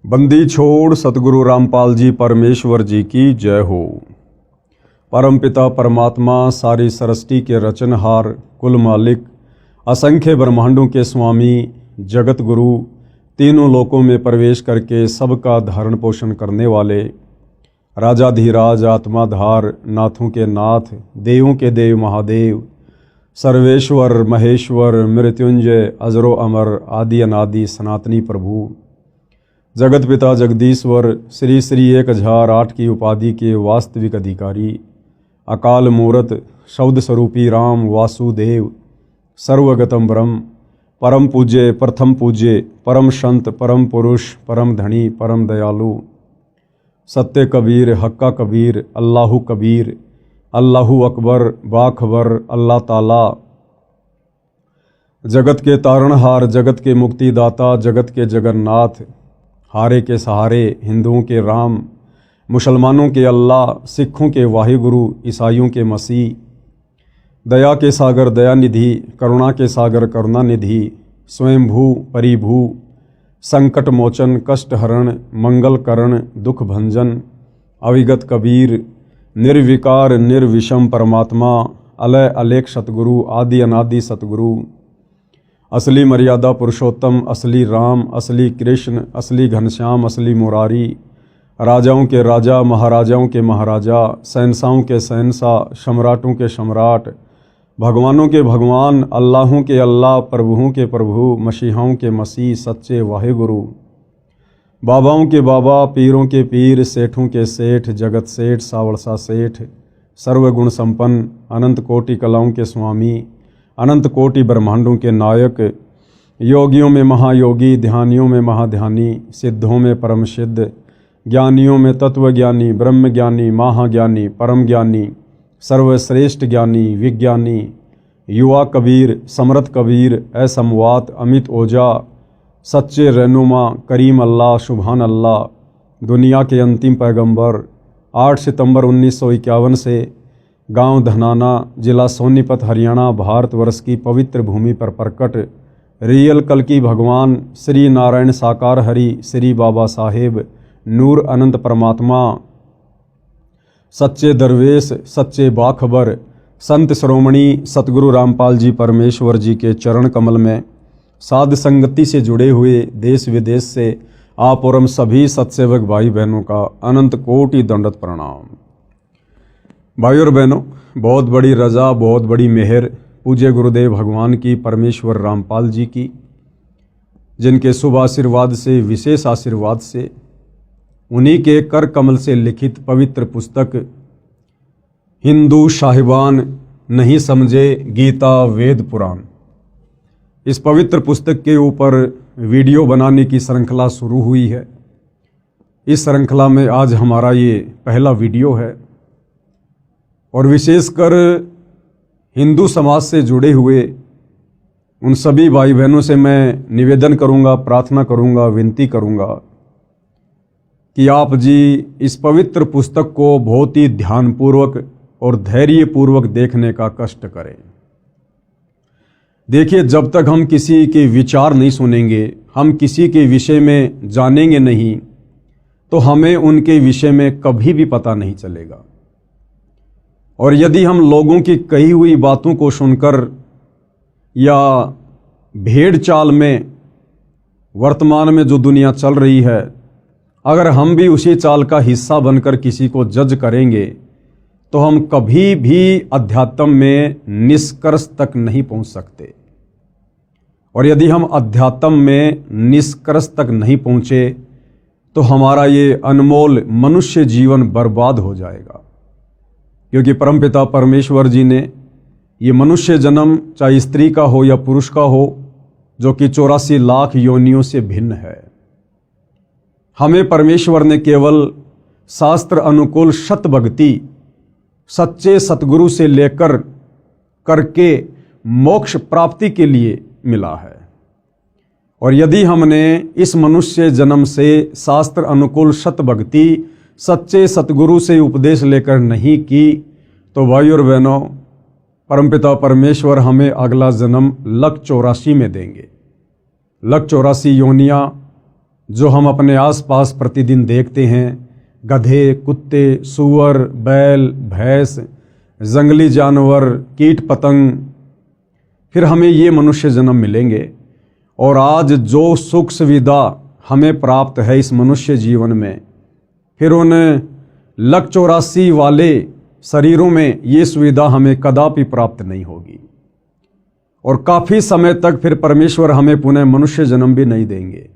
बंदी छोड़ सतगुरु रामपाल जी परमेश्वर जी की जय हो। परमपिता परमात्मा सारी सृष्टि के रचनहार, कुल मालिक, असंख्य ब्रह्मांडों के स्वामी, जगत गुरु, तीनों लोकों में प्रवेश करके सबका धारण पोषण करने वाले, राजाधिराज, आत्माधार, नाथों के नाथ, देवों के देव महादेव, सर्वेश्वर महेश्वर, मृत्युंजय, अजरो अमर, आदि अनादि सनातनी प्रभु, जगत पिता जगदीश्वर, श्री श्री 1008 की उपाधि के वास्तविक अधिकारी, अकाल मूरत, शब्द स्वरूपी राम वासुदेव, सर्वगतम ब्रह्म, परम पूज्य, प्रथम पूज्य, परम संत, परम पुरुष, परम धनी, परम दयालु, सत्य कबीर, हक्का कबीर, अल्लाहु कबीर, अल्लाहु अकबर, बाखबर, अल्लाह ताला, जगत के तारणहार, जगत के मुक्तिदाता, जगत के जगन्नाथ, हारे के सहारे, हिंदुओं के राम, मुसलमानों के अल्लाह, सिखों के वाहिगुरु, ईसाइयों के मसीह, दया के सागर दयानिधि, करुणा के सागर करुणानिधि, स्वयंभू परिभू, संकट मोचन, कष्ट हरण, मंगल करण, दुख भंजन, अविगत कबीर, निर्विकार निर्विषम परमात्मा, अलय अलेख सतगुरु, आदि अनादि सतगुरु, असली मर्यादा पुरुषोत्तम, असली राम, असली कृष्ण, असली घनश्याम, असली मुरारी, राजाओं के राजा, महाराजाओं के महाराजा, शहंशाहों के शहंशाह, सम्राटों के सम्राट, भगवानों के भगवान, अल्लाहों के अल्लाह, प्रभुओं के प्रभु, मसीहाओं के मसीह, सच्चे वाहिगुरु, बाबाओं के बाबा, पीरों के पीर, सेठों के सेठ, जगत सेठ, सावड़सा सेठ, सर्वगुण संपन्न, अनंत कोटि कलाओं के स्वामी, अनंत कोटि ब्रह्मांडों के नायक, योगियों में महायोगी, ध्यानियों में महाध्यानी, सिद्धों में परम सिद्ध, ज्ञानियों में तत्वज्ञानी, ब्रह्म ज्ञानी, महाज्ञानी, परम ज्ञानी, सर्वश्रेष्ठ ज्ञानी, विज्ञानी, युवा कबीर, समर्थ कबीर, असमवात, अमित ओजा, सच्चे रहनुमा, करीम अल्लाह, सुभान अल्लाह, दुनिया के अंतिम पैगंबर, 8 सितंबर 1951 से गांव धनाना, जिला सोनीपत, हरियाणा, भारतवर्ष की पवित्र भूमि पर प्रकट रियल कल्कि भगवान श्री नारायण साकार हरि, श्री बाबा साहेब, नूर अनंत परमात्मा, सच्चे दरवेश, सच्चे बाखबर, संत श्रोमणी सतगुरु रामपाल जी परमेश्वर जी के चरण कमल में साध संगति से जुड़े हुए देश विदेश से आप और हम सभी सत्सेवक भाई बहनों का अनंत कोटि दंडवत प्रणाम। भाई और बहनों, बहुत बड़ी रजा, बहुत बड़ी मेहर पूज्य गुरुदेव भगवान की, परमेश्वर रामपाल जी की, जिनके शुभ आशीर्वाद से, विशेष आशीर्वाद से, उन्हीं के कर कमल से लिखित पवित्र पुस्तक हिंदू साहिबान नहीं समझे गीता वेद पुराण, इस पवित्र पुस्तक के ऊपर वीडियो बनाने की श्रृंखला शुरू हुई है। इस श्रृंखला में आज हमारा ये पहला वीडियो है और विशेषकर हिंदू समाज से जुड़े हुए उन सभी भाई बहनों से मैं निवेदन करूंगा, प्रार्थना करूंगा, विनती करूंगा कि आप जी इस पवित्र पुस्तक को बहुत ही ध्यानपूर्वक और धैर्यपूर्वक देखने का कष्ट करें। देखिए, जब तक हम किसी के विचार नहीं सुनेंगे, हम किसी के विषय में जानेंगे नहीं, तो हमें उनके विषय में कभी भी पता नहीं चलेगा। और यदि हम लोगों की कही हुई बातों को सुनकर या भेड़ चाल में वर्तमान में जो दुनिया चल रही है, अगर हम भी उसी चाल का हिस्सा बनकर किसी को जज करेंगे तो हम कभी भी अध्यात्म में निष्कर्ष तक नहीं पहुंच सकते। और यदि हम अध्यात्म में निष्कर्ष तक नहीं पहुंचे तो हमारा ये अनमोल मनुष्य जीवन बर्बाद हो जाएगा, क्योंकि परमपिता परमेश्वर जी ने ये मनुष्य जन्म, चाहे स्त्री का हो या पुरुष का हो, जो कि 84 लाख योनियों से भिन्न है, हमें परमेश्वर ने केवल शास्त्र अनुकूल सत भक्ति, सच्चे सतगुरु से लेकर करके मोक्ष प्राप्ति के लिए मिला है। और यदि हमने इस मनुष्य जन्म से शास्त्र अनुकूल सत भक्ति, सच्चे सतगुरु से उपदेश लेकर नहीं की, तो भाई और बहनों, परमपिता परमेश्वर हमें अगला जन्म 184 में देंगे। 184 योनियाँ जो हम अपने आसपास प्रतिदिन देखते हैं, गधे, कुत्ते, सूअर, बैल, भैंस, जंगली जानवर, कीट पतंग, फिर हमें ये मनुष्य जन्म मिलेंगे। और आज जो सुख सुविधा हमें प्राप्त है इस मनुष्य जीवन में, फिर उन 1,84 वाले शरीरों में ये सुविधा हमें कदापि प्राप्त नहीं होगी। और काफ़ी समय तक फिर परमेश्वर हमें पुनः मनुष्य जन्म भी नहीं देंगे,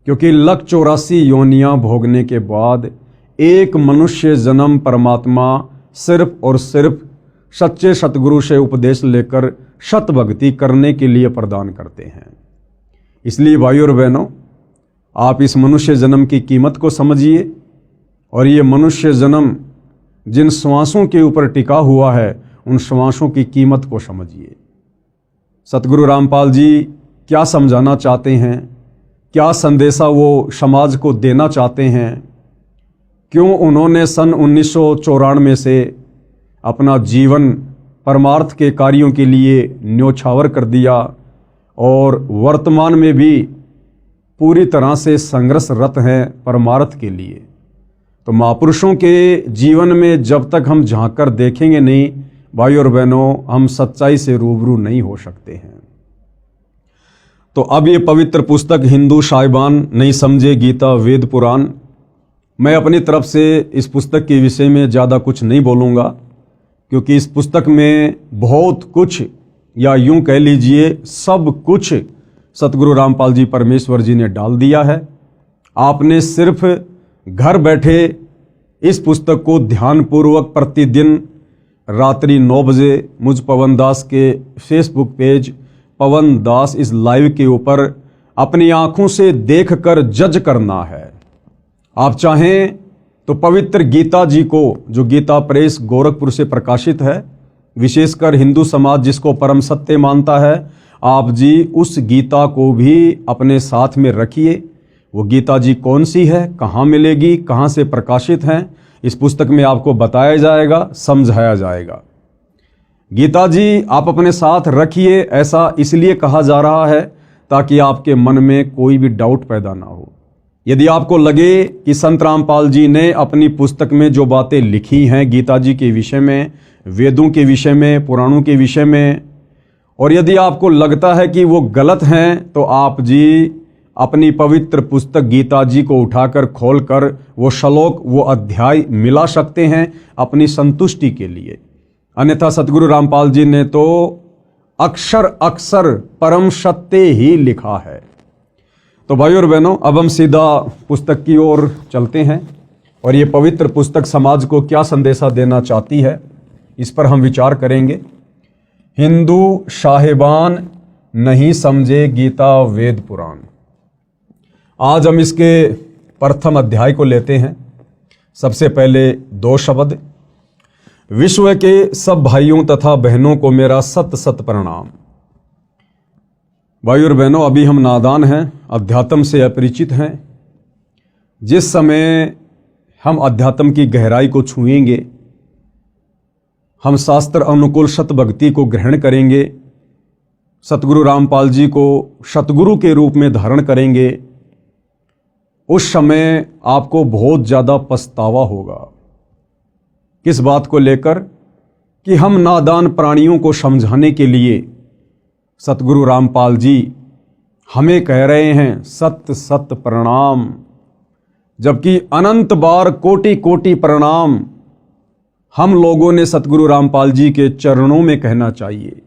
क्योंकि 1,84 योनियां भोगने के बाद एक मनुष्य जन्म परमात्मा सिर्फ और सिर्फ सच्चे सतगुरु से उपदेश लेकर सत भक्ति करने के लिए प्रदान करते हैं। इसलिए भाइयों और बहनों, आप इस मनुष्य जन्म की कीमत को समझिए और ये मनुष्य जन्म जिन श्वासों के ऊपर टिका हुआ है उन श्वासों की कीमत को समझिए। सतगुरु रामपाल जी क्या समझाना चाहते हैं, क्या संदेशा वो समाज को देना चाहते हैं, क्यों उन्होंने सन 1994 से अपना जीवन परमार्थ के कार्यों के लिए न्योछावर कर दिया और वर्तमान में भी पूरी तरह से संघर्षरत हैं परमार्थ के लिए। तो महापुरुषों के जीवन में जब तक हम झांक कर देखेंगे नहीं भाई और बहनों, हम सच्चाई से रूबरू नहीं हो सकते हैं। तो अब ये पवित्र पुस्तक हिंदू साहिबान नहीं समझे गीता वेद पुराण, मैं अपनी तरफ से इस पुस्तक के विषय में ज़्यादा कुछ नहीं बोलूँगा, क्योंकि इस पुस्तक में बहुत कुछ, या यूं कह लीजिए सब कुछ सतगुरु रामपाल जी परमेश्वर जी ने डाल दिया है। आपने सिर्फ घर बैठे इस पुस्तक को ध्यानपूर्वक प्रतिदिन रात्रि 9 बजे मुझ पवन दास के फेसबुक पेज पवन दास इस लाइव के ऊपर अपनी आंखों से देखकर जज करना है। आप चाहें तो पवित्र गीता जी को, जो गीता प्रेस गोरखपुर से प्रकाशित है, विशेषकर हिंदू समाज जिसको परम सत्य मानता है, आप जी उस गीता को भी अपने साथ में रखिए। वो गीता जी कौन सी है, कहाँ मिलेगी, कहाँ से प्रकाशित है, इस पुस्तक में आपको बताया जाएगा, समझाया जाएगा। गीता जी आप अपने साथ रखिए, ऐसा इसलिए कहा जा रहा है ताकि आपके मन में कोई भी डाउट पैदा ना हो। यदि आपको लगे कि संत रामपाल जी ने अपनी पुस्तक में जो बातें लिखी हैं गीता जी के विषय में, वेदों के विषय में, पुराणों के विषय में, और यदि आपको लगता है कि वो गलत हैं, तो आप जी अपनी पवित्र पुस्तक गीता जी को उठाकर खोलकर वो श्लोक, वो अध्याय मिला सकते हैं अपनी संतुष्टि के लिए। अन्यथा सतगुरु रामपाल जी ने तो अक्षर अक्षर परम सत्य ही लिखा है। तो भाइयों और बहनों, अब हम सीधा पुस्तक की ओर चलते हैं और ये पवित्र पुस्तक समाज को क्या संदेशा देना चाहती है, इस पर हम विचार करेंगे। हिंदू साहिबान नहीं समझे गीता वेद पुराण। आज हम इसके प्रथम अध्याय को लेते हैं। सबसे पहले 2 शब्द। विश्व के सब भाइयों तथा बहनों को मेरा सत सत प्रणाम। भाई और बहनों, अभी हम नादान हैं, अध्यात्म से अपरिचित हैं। जिस समय हम अध्यात्म की गहराई को छुएंगे, हम शास्त्र अनुकूल सत भक्ति को ग्रहण करेंगे, सतगुरु रामपाल जी को सतगुरु के रूप में धारण करेंगे, उस समय आपको बहुत ज़्यादा पछतावा होगा। किस बात को लेकर? कि हम नादान प्राणियों को समझाने के लिए सतगुरु रामपाल जी हमें कह रहे हैं सत सत प्रणाम, जबकि अनंत बार कोटि कोटि प्रणाम हम लोगों ने सतगुरु रामपाल जी के चरणों में कहना चाहिए।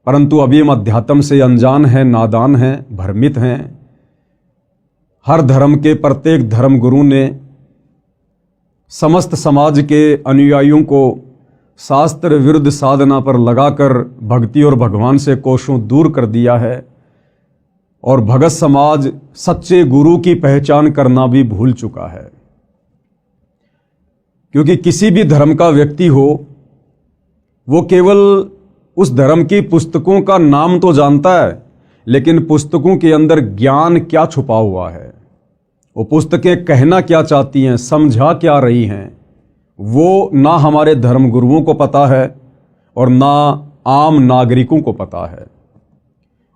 परंतु अभी हम अध्यात्म से अनजान हैं, नादान हैं, भ्रमित हैं। हर धर्म के प्रत्येक धर्म गुरु ने समस्त समाज के अनुयायियों को शास्त्र विरुद्ध साधना पर लगाकर भक्ति और भगवान से कोसों दूर कर दिया है, और भगत समाज सच्चे गुरु की पहचान करना भी भूल चुका है। क्योंकि किसी भी धर्म का व्यक्ति हो, वो केवल उस धर्म की पुस्तकों का नाम तो जानता है, लेकिन पुस्तकों के अंदर ज्ञान क्या छुपा हुआ है, वो पुस्तकें कहना क्या चाहती हैं, समझा क्या रही हैं, वो ना हमारे धर्म गुरुओं को पता है और ना आम नागरिकों को पता है।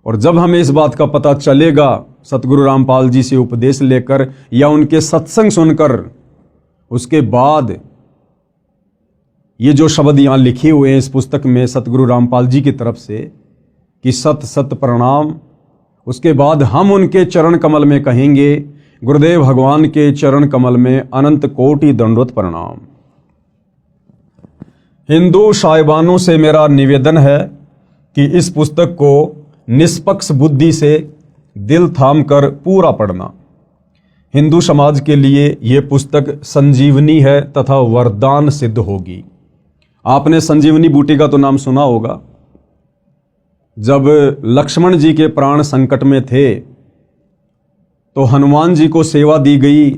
और जब हमें इस बात का पता चलेगा सतगुरु रामपाल जी से उपदेश लेकर या उनके सत्संग सुनकर, उसके बाद ये जो शब्द यहाँ लिखे हुए हैं इस पुस्तक में सतगुरु रामपाल जी की तरफ से कि सत सत प्रणाम, उसके बाद हम उनके चरण कमल में कहेंगे गुरुदेव भगवान के चरण कमल में अनंत कोटि दंडवत प्रणाम। हिंदू साहिबानों से मेरा निवेदन है कि इस पुस्तक को निष्पक्ष बुद्धि से दिल थाम कर पूरा पढ़ना। हिंदू समाज के लिए ये पुस्तक संजीवनी है तथा वरदान सिद्ध होगी। आपने संजीवनी बूटी का तो नाम सुना होगा। जब लक्ष्मण जी के प्राण संकट में थे तो हनुमान जी को सेवा दी गई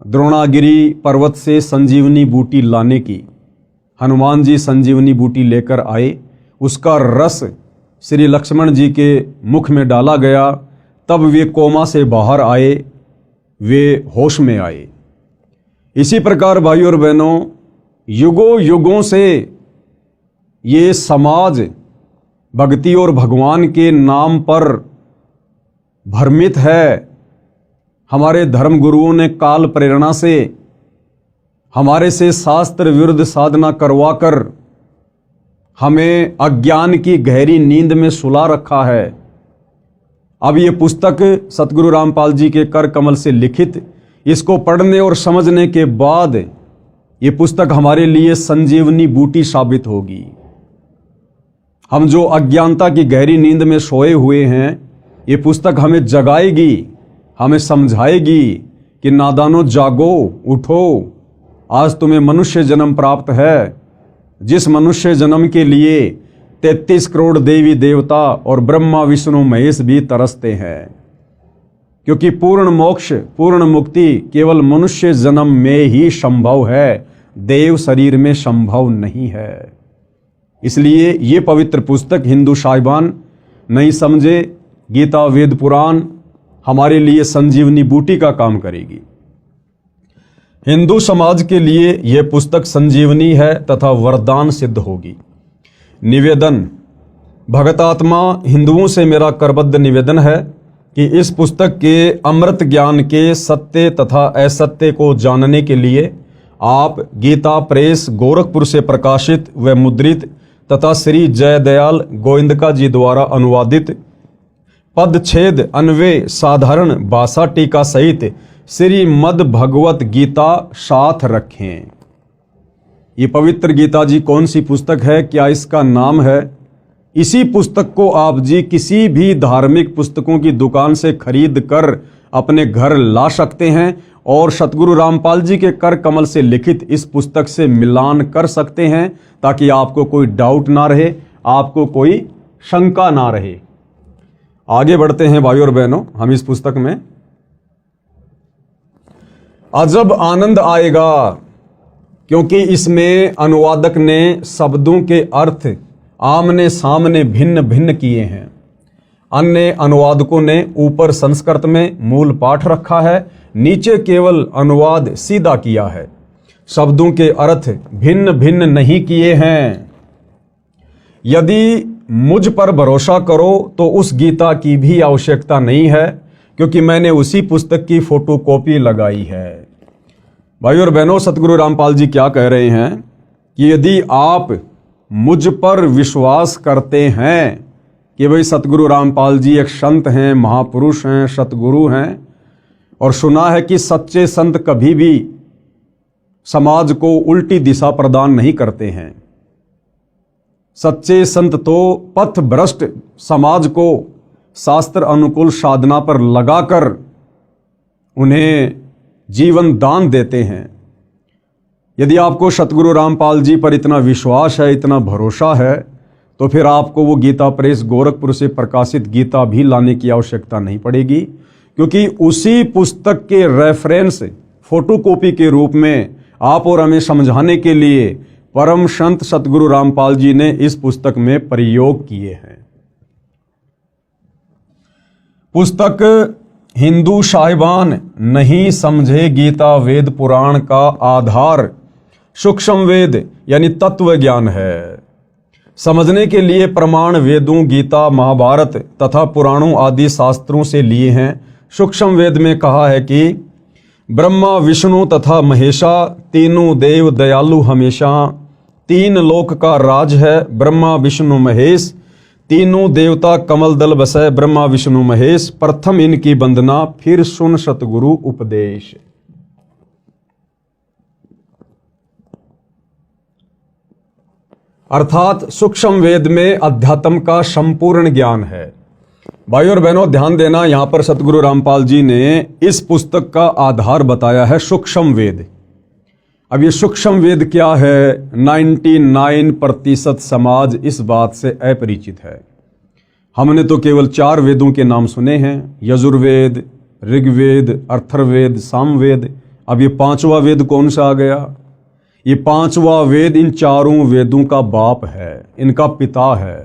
द्रोणागिरी पर्वत से संजीवनी बूटी लाने की। हनुमान जी संजीवनी बूटी लेकर आए, उसका रस श्री लक्ष्मण जी के मुख में डाला गया, तब वे कोमा से बाहर आए, वे होश में आए। इसी प्रकार भाइयों और बहनों, युगों युगों से ये समाज भक्ति और भगवान के नाम पर भ्रमित है। हमारे धर्म गुरुओं ने काल प्रेरणा से हमारे से शास्त्र विरुद्ध साधना करवाकर हमें अज्ञान की गहरी नींद में सुला रखा है। अब ये पुस्तक सतगुरु रामपाल जी के कर कमल से लिखित, इसको पढ़ने और समझने के बाद ये पुस्तक हमारे लिए संजीवनी बूटी साबित होगी। हम जो अज्ञानता की गहरी नींद में सोए हुए हैं, ये पुस्तक हमें जगाएगी, हमें समझाएगी कि नादानो जागो, उठो, आज तुम्हें मनुष्य जन्म प्राप्त है, जिस मनुष्य जन्म के लिए 33 करोड़ देवी देवता और ब्रह्मा विष्णु महेश भी तरसते हैं, क्योंकि पूर्ण मोक्ष पूर्ण मुक्ति केवल मनुष्य जन्म में ही संभव है, देव शरीर में संभव नहीं है। इसलिए ये पवित्र पुस्तक हिंदू साहिबान नहीं समझे, गीता वेद पुराण हमारे लिए संजीवनी बूटी का काम करेगी। हिंदू समाज के लिए यह पुस्तक संजीवनी है तथा वरदान सिद्ध होगी। निवेदन, भगतात्मा हिंदुओं से मेरा करबद्ध निवेदन है कि इस पुस्तक के अमृत ज्ञान के सत्य तथा असत्य को जानने के लिए आप गीता प्रेस गोरखपुर से प्रकाशित व मुद्रित तथा श्री जयदयाल गोविंदका जी द्वारा अनुवादित पदछेद अन्वय साधारण भाषा टीका सहित श्रीमद् भगवत गीता साथ रखें। ये पवित्र गीता जी कौन सी पुस्तक है, क्या इसका नाम है? इसी पुस्तक को आप जी किसी भी धार्मिक पुस्तकों की दुकान से खरीद कर अपने घर ला सकते हैं और सतगुरु रामपाल जी के कर कमल से लिखित इस पुस्तक से मिलान कर सकते हैं, ताकि आपको कोई डाउट ना रहे, आपको कोई शंका ना रहे। आगे बढ़ते हैं भाइयों और बहनों, हम इस पुस्तक में अजब आनंद आएगा, क्योंकि इसमें अनुवादक ने शब्दों के अर्थ आमने सामने भिन्न भिन्न किए हैं। अन्य अनुवादकों ने ऊपर संस्कृत में मूल पाठ रखा है, नीचे केवल अनुवाद सीधा किया है, शब्दों के अर्थ भिन्न भिन्न नहीं किए हैं। यदि मुझ पर भरोसा करो तो उस गीता की भी आवश्यकता नहीं है, क्योंकि मैंने उसी पुस्तक की फोटोकॉपी लगाई है। भाइयों और बहनों, सतगुरु रामपाल जी क्या कह रहे हैं कि यदि आप मुझ पर विश्वास करते हैं कि भाई सतगुरु रामपाल जी एक संत हैं, महापुरुष हैं, सतगुरु हैं, और सुना है कि सच्चे संत कभी भी समाज को उल्टी दिशा प्रदान नहीं करते हैं। सच्चे संत तो पथ भ्रष्ट समाज को शास्त्र अनुकूल साधना पर लगाकर उन्हें जीवन दान देते हैं। यदि आपको सतगुरु रामपाल जी पर इतना विश्वास है, इतना भरोसा है, तो फिर आपको वो गीता प्रेस गोरखपुर से प्रकाशित गीता भी लाने की आवश्यकता नहीं पड़ेगी, क्योंकि उसी पुस्तक के रेफरेंस फोटोकॉपी के रूप में आप और हमें समझाने के लिए परम संत सतगुरु रामपाल जी ने इस पुस्तक में प्रयोग किए हैं। पुस्तक हिंदू साहिबान नहीं समझे गीता वेद पुराण का आधार सूक्ष्म वेद यानी तत्व ज्ञान है। समझने के लिए प्रमाण वेदों, गीता, महाभारत तथा पुराणों आदि शास्त्रों से लिए हैं। सूक्ष्म वेद में कहा है कि ब्रह्मा, विष्णु तथा महेशा तीनों देव दयालु हमेशा, तीन लोक का राज है ब्रह्मा विष्णु महेश, तीनों देवता कमल दल बसै ब्रह्मा विष्णु महेश, प्रथम इनकी वंदना फिर सुन सतगुरु उपदेश। अर्थात सूक्ष्म वेद में अध्यात्म का संपूर्ण ज्ञान है। भाई और बहनों ध्यान देना, यहां पर सतगुरु रामपाल जी ने इस पुस्तक का आधार बताया है सूक्ष्म वेद। अब ये सूक्ष्म वेद क्या है, 99% समाज इस बात से अपरिचित है। हमने तो केवल 4 वेदों के नाम सुने हैं, यजुर्वेद, ऋग्वेद, अथर्ववेद, सामवेद। अब ये 5वां वेद कौन सा आ गया? ये 5वां वेद इन चारों वेदों का बाप है, इनका पिता है।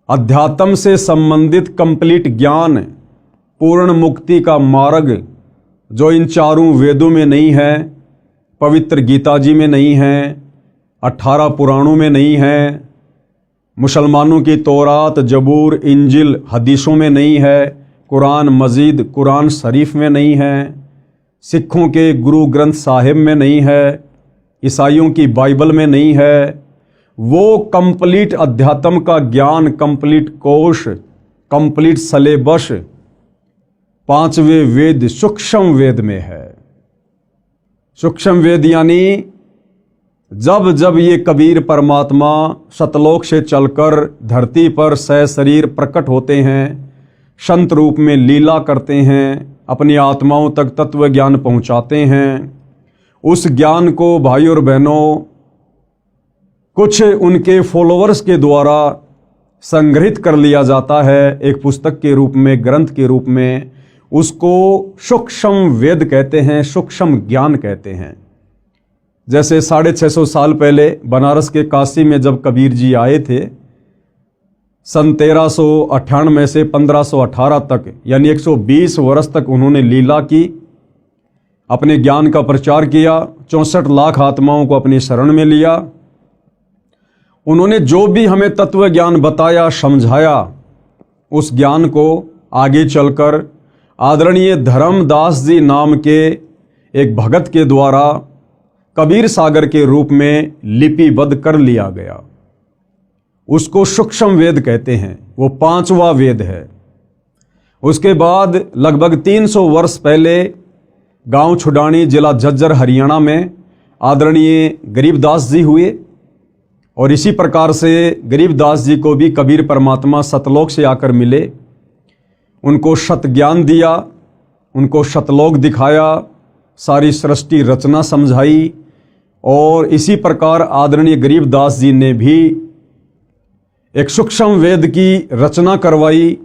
अध्यात्म से संबंधित कंप्लीट ज्ञान, पूर्ण मुक्ति का मार्ग जो इन चारों वेदों में नहीं है, पवित्र गीता जी में नहीं है, 18 पुराणों में नहीं है, मुसलमानों की तौरात, जबूर, इंजिल, हदीसों में नहीं है, कुरान मजीद, कुरान शरीफ में नहीं है, सिखों के गुरु ग्रंथ साहिब में नहीं है, ईसाइयों की बाइबल में नहीं है, वो कंप्लीट अध्यात्म का ज्ञान, कंप्लीट कोश, कंप्लीट सलेबस 5वें वेद सूक्ष्म वेद में है। सूक्ष्म वेद यानी जब जब ये कबीर परमात्मा सतलोक से चलकर धरती पर सशरीर प्रकट होते हैं, संत रूप में लीला करते हैं, अपनी आत्माओं तक तत्व ज्ञान पहुंचाते हैं, उस ज्ञान को भाई और बहनों कुछ उनके फॉलोअर्स के द्वारा संग्रहित कर लिया जाता है एक पुस्तक के रूप में, ग्रंथ के रूप में। उसको सूक्ष्म वेद कहते हैं, सूक्ष्म ज्ञान कहते हैं। जैसे 650 साल पहले बनारस के काशी में जब कबीर जी आए थे, सन 1398 से 1518 तक यानी 120 वर्ष तक उन्होंने लीला की, अपने ज्ञान का प्रचार किया, 64 लाख आत्माओं को अपनी शरण में लिया। उन्होंने जो भी हमें तत्व ज्ञान बताया, समझाया, उस ज्ञान को आगे चलकर आदरणीय धर्मदास जी नाम के एक भगत के द्वारा कबीर सागर के रूप में लिपिबद्ध कर लिया गया। उसको सूक्ष्म वेद कहते हैं, वो 5वां वेद है। उसके बाद लगभग 300 वर्ष पहले गांव छुडानी, जिला झज्जर, हरियाणा में आदरणीय गरीबदास जी हुए और इसी प्रकार से गरीबदास जी को भी कबीर परमात्मा सतलोक से आकर मिले, उनको सत ज्ञान दिया, उनको सतलोक दिखाया, सारी सृष्टि रचना समझाई। और इसी प्रकार आदरणीय गरीबदास जी ने भी एक सूक्ष्म वेद की रचना करवाई,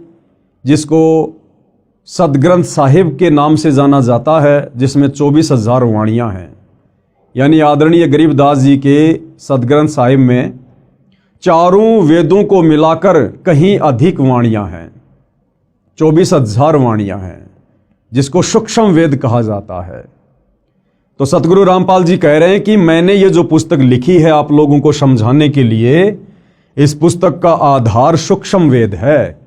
जिसको सदग्रंथ साहिब के नाम से जाना जाता है, जिसमें 24,000 वाणियाँ हैं। यानी आदरणीय गरीबदास जी के सदग्रंथ साहिब में चारों वेदों को मिलाकर कहीं अधिक वाणियाँ हैं, 24,000 वाणियाँ हैं, जिसको सूक्ष्म वेद कहा जाता है। तो सतगुरु रामपाल जी कह रहे हैं कि मैंने ये जो पुस्तक लिखी है आप लोगों को समझाने के लिए, इस पुस्तक का आधार सूक्ष्म वेद है।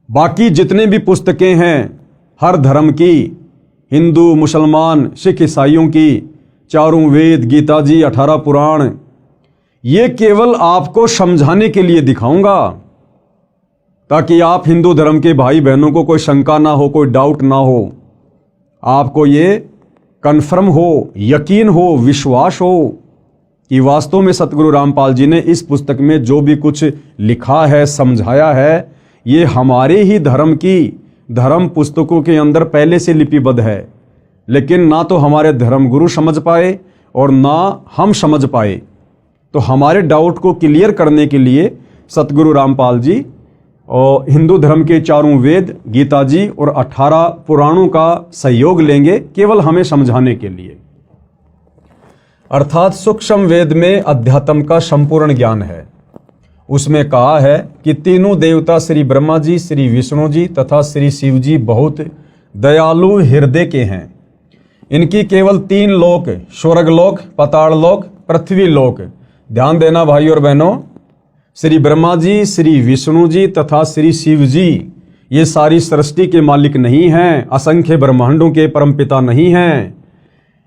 बाकी जितने भी पुस्तकें हैं हर धर्म की, हिंदू, मुसलमान, सिख, ईसाइयों की, चारों वेद, गीता जी, 18 पुराण, ये केवल आपको समझाने के लिए दिखाऊंगा, ताकि आप हिंदू धर्म के भाई बहनों को कोई शंका ना हो, कोई डाउट ना हो, आपको ये कन्फर्म हो, यकीन हो, विश्वास हो कि वास्तव में सतगुरु रामपाल जी ने इस पुस्तक में जो भी कुछ लिखा है, समझाया है, ये हमारे ही धर्म की धर्म पुस्तकों के अंदर पहले से लिपिबद्ध है। लेकिन ना तो हमारे धर्मगुरु समझ पाए और ना हम समझ पाए। तो हमारे डाउट को क्लियर करने के लिए सतगुरु रामपाल जी और हिंदू धर्म के चारों वेद, गीता जी और 18 पुराणों का सहयोग लेंगे, केवल हमें समझाने के लिए। अर्थात सूक्ष्म वेद में अध्यात्म का संपूर्ण ज्ञान है। उसमें कहा है कि तीनों देवता श्री ब्रह्मा जी, श्री विष्णु जी तथा श्री शिव जी बहुत दयालु हृदय के हैं। इनकी केवल 3 लोक, स्वर्गलोक, पाताल लोक, पृथ्वी लोक, ध्यान देना भाई और बहनों, श्री ब्रह्मा जी, श्री विष्णु जी तथा श्री शिव जी ये सारी सृष्टि के मालिक नहीं हैं, असंख्य ब्रह्मांडों के परमपिता नहीं हैं।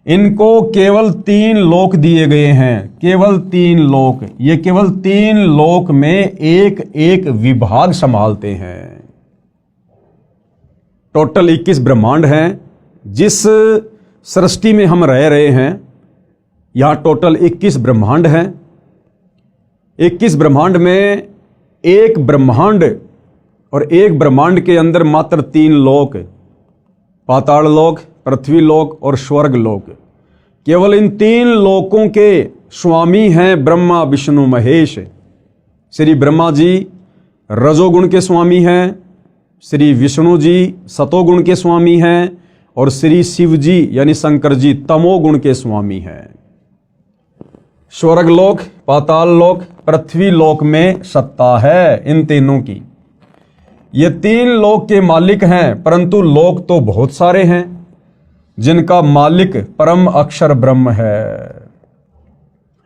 इनको केवल 3 लोक दिए गए हैं, केवल 3 लोक। ये केवल 3 लोक में एक एक विभाग संभालते हैं। टोटल 21 ब्रह्मांड हैं। जिस सृष्टि में हम रह रहे हैं यहां टोटल 21 ब्रह्मांड हैं। 21 ब्रह्मांड में एक ब्रह्मांड और एक ब्रह्मांड के अंदर मात्र 3 लोक, पाताल लोक, पृथ्वी लोक और स्वर्ग लोक। केवल इन 3 लोकों के स्वामी हैं ब्रह्मा विष्णु महेश। श्री ब्रह्मा जी रजोगुण के स्वामी हैं, श्री विष्णु जी सतोगुण के स्वामी हैं और श्री शिव जी यानी शंकर जी तमोगुण के स्वामी हैं। स्वर्ग लोक, पाताल लोक, पृथ्वी लोक में सत्ता है इन तीनों की। ये 3 लोक के मालिक हैं, परंतु लोक तो बहुत सारे हैं जिनका मालिक परम अक्षर ब्रह्म है।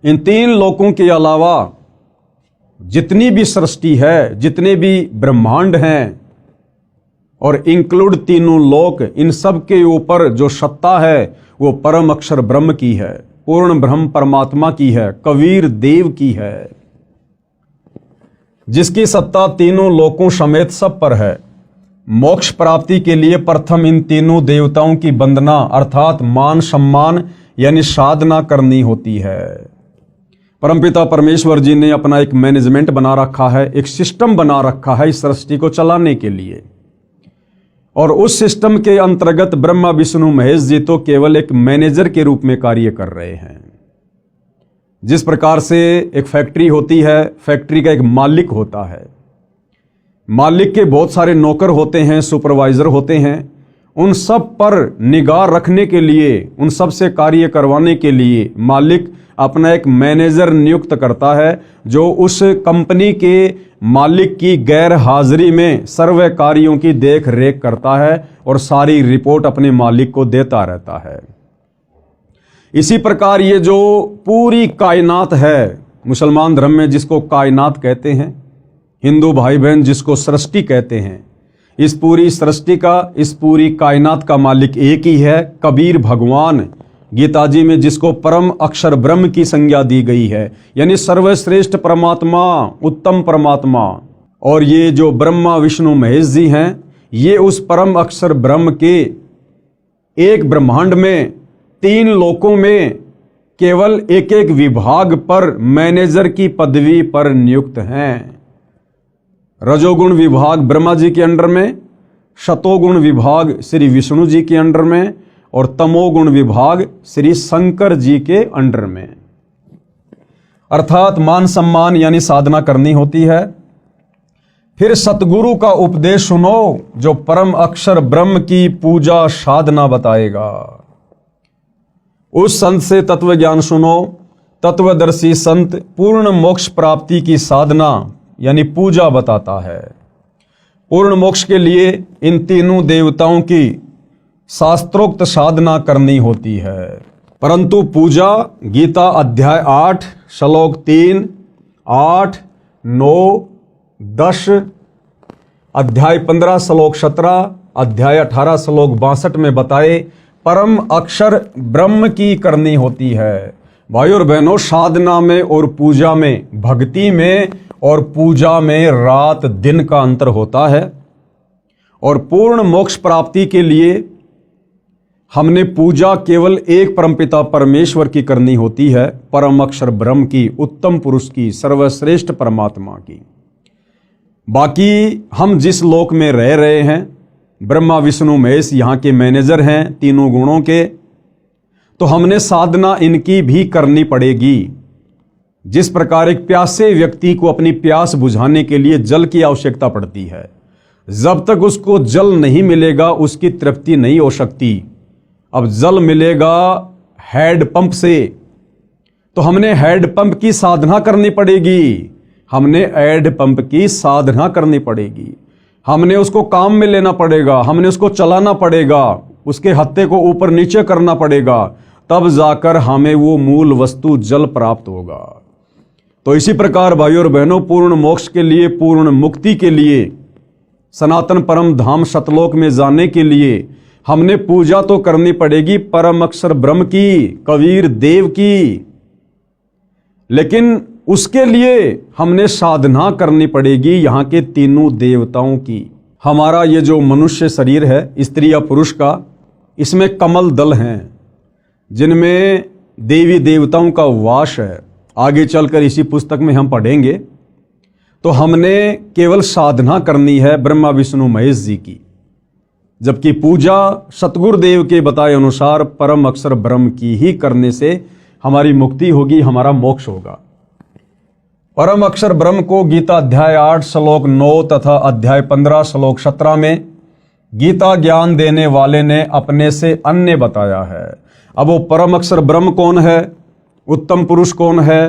इन 3 लोकों के अलावा जितनी भी सृष्टि है, जितने भी ब्रह्मांड हैं और इंक्लूड तीनों लोक, इन सब के ऊपर जो सत्ता है वो परम अक्षर ब्रह्म की है, पूर्ण ब्रह्म परमात्मा की है, कबीर देव की है, जिसकी सत्ता तीनों लोकों समेत सब पर है। मोक्ष प्राप्ति के लिए प्रथम इन तीनों देवताओं की वंदना अर्थात मान सम्मान यानी साधना करनी होती है। परमपिता परमेश्वर जी ने अपना एक मैनेजमेंट बना रखा है, एक सिस्टम बना रखा है इस सृष्टि को चलाने के लिए, और उस सिस्टम के अंतर्गत ब्रह्मा विष्णु महेश जी तो केवल एक मैनेजर के रूप में कार्य कर रहे हैं। जिस प्रकार से एक फैक्ट्री होती है, फैक्ट्री का एक मालिक होता है, मालिक के बहुत सारे नौकर होते हैं, सुपरवाइजर होते हैं, उन सब पर निगाह रखने के लिए, उन सब से कार्य करवाने के लिए मालिक अपना एक मैनेजर नियुक्त करता है, जो उस कंपनी के मालिक की गैर हाजिरी में सर्व कार्यों की देख रेख करता है और सारी रिपोर्ट अपने मालिक को देता रहता है। इसी प्रकार ये जो पूरी कायनात है, मुसलमान धर्म में जिसको कायनात कहते हैं, हिंदू भाई बहन जिसको सृष्टि कहते हैं, इस पूरी सृष्टि का, इस पूरी कायनात का मालिक एक ही है, कबीर भगवान। गीता जी में जिसको परम अक्षर ब्रह्म की संज्ञा दी गई है, यानी सर्वश्रेष्ठ परमात्मा, उत्तम परमात्मा। और ये जो ब्रह्मा विष्णु महेश जी हैं, ये उस परम अक्षर ब्रह्म के एक ब्रह्मांड में 3 लोकों में केवल एक एक विभाग पर मैनेजर की पदवी पर नियुक्त हैं। रजोगुण विभाग ब्रह्मा जी के अंडर में, शतोगुण विभाग श्री विष्णु जी के अंडर में और तमोगुण विभाग श्री शंकर जी के अंडर में। अर्थात मान सम्मान यानी साधना करनी होती है। फिर सतगुरु का उपदेश सुनो जो परम अक्षर ब्रह्म की पूजा साधना बताएगा। उस संत से तत्व ज्ञान सुनो। तत्वदर्शी संत पूर्ण मोक्ष प्राप्ति की साधना यानी पूजा बताता है। पूर्ण मोक्ष के लिए इन तीनों देवताओं की शास्त्रोक्त साधना करनी होती है। परंतु पूजा गीता अध्याय 8 श्लोक 3, 8, 9, 10, अध्याय 15 श्लोक 17, अध्याय 18 श्लोक 62 में बताए परम अक्षर ब्रह्म की करनी होती है। भाई और बहनों, साधना में और पूजा में, भक्ति में और पूजा में रात दिन का अंतर होता है। और पूर्ण मोक्ष प्राप्ति के लिए हमने पूजा केवल एक परमपिता परमेश्वर की करनी होती है, परम अक्षर ब्रह्म की, उत्तम पुरुष की, सर्वश्रेष्ठ परमात्मा की। बाकी हम जिस लोक में रह रहे हैं, ब्रह्मा विष्णु महेश यहाँ के मैनेजर हैं तीनों गुणों के, तो हमने साधना इनकी भी करनी पड़ेगी। जिस प्रकार एक प्यासे व्यक्ति को अपनी प्यास बुझाने के लिए जल की आवश्यकता पड़ती है, जब तक उसको जल नहीं मिलेगा उसकी तृप्ति नहीं हो सकती। अब जल मिलेगा हैंड पंप से, तो हमने हैंड पंप की साधना करनी पड़ेगी, हमने हैंड पंप की साधना करनी पड़ेगी, हमने उसको काम में लेना पड़ेगा, हमने उसको चलाना पड़ेगा, उसके हत्थे को ऊपर नीचे करना पड़ेगा, तब जाकर हमें वो मूल वस्तु जल प्राप्त होगा। तो इसी प्रकार भाइयों और बहनों, पूर्ण मोक्ष के लिए, पूर्ण मुक्ति के लिए, सनातन परम धाम सतलोक में जाने के लिए हमने पूजा तो करनी पड़ेगी परम अक्षर ब्रह्म की, कबीर देव की, लेकिन उसके लिए हमने साधना करनी पड़ेगी यहाँ के तीनों देवताओं की। हमारा ये जो मनुष्य शरीर है, स्त्री या पुरुष का, इसमें कमल दल हैं जिनमें देवी देवताओं का वास है। आगे चलकर इसी पुस्तक में हम पढ़ेंगे। तो हमने केवल साधना करनी है ब्रह्मा विष्णु महेश जी की, जबकि पूजा सतगुरुदेव के बताए अनुसार परम अक्षर ब्रह्म की ही करने से हमारी मुक्ति होगी, हमारा मोक्ष होगा। परम अक्षर ब्रह्म को गीता अध्याय 8 श्लोक 9 तथा अध्याय 15 श्लोक 17 में गीता ज्ञान देने वाले ने अपने से अन्य बताया है। अब वो परम अक्षर ब्रह्म कौन है, उत्तम पुरुष कौन है,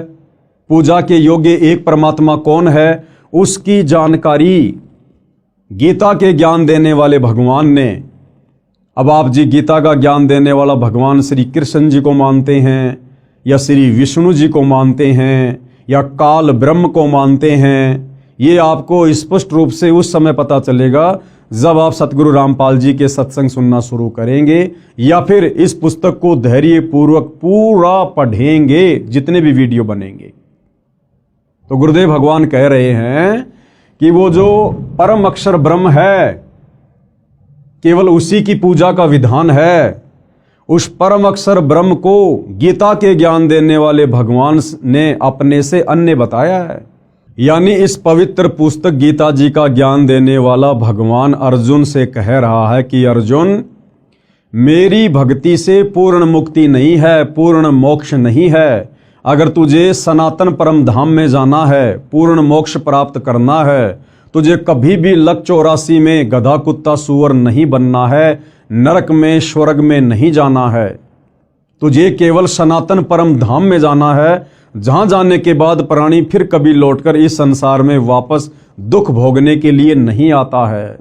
पूजा के योग्य एक परमात्मा कौन है, उसकी जानकारी गीता के ज्ञान देने वाले भगवान ने। अब आप जी गीता का ज्ञान देने वाला भगवान श्री कृष्ण जी को मानते हैं, या श्री विष्णु जी को मानते हैं, या काल ब्रह्म को मानते हैं, ये आपको स्पष्ट रूप से उस समय पता चलेगा जब आप सतगुरु रामपाल जी के सत्संग सुनना शुरू करेंगे, या फिर इस पुस्तक को धैर्य पूर्वक पूरा पढ़ेंगे, जितने भी वीडियो बनेंगे। तो गुरुदेव भगवान कह रहे हैं कि वो जो परम अक्षर ब्रह्म है, केवल उसी की पूजा का विधान है। उस परम अक्षर ब्रह्म को गीता के ज्ञान देने वाले भगवान ने अपने से अन्य बताया है। यानी इस पवित्र पुस्तक गीता जी का ज्ञान देने वाला भगवान अर्जुन से कह रहा है कि अर्जुन, मेरी भक्ति से पूर्ण मुक्ति नहीं है, पूर्ण मोक्ष नहीं है। अगर तुझे सनातन परम धाम में जाना है, पूर्ण मोक्ष प्राप्त करना है, तुझे कभी भी लक 84 में गधा कुत्ता सूअर नहीं बनना है, नरक में स्वर्ग में नहीं जाना है। तुझे केवल सनातन परम धाम में जाना है, जहां जाने के बाद प्राणी फिर कभी लौटकर इस संसार में वापस दुख भोगने के लिए नहीं आता है।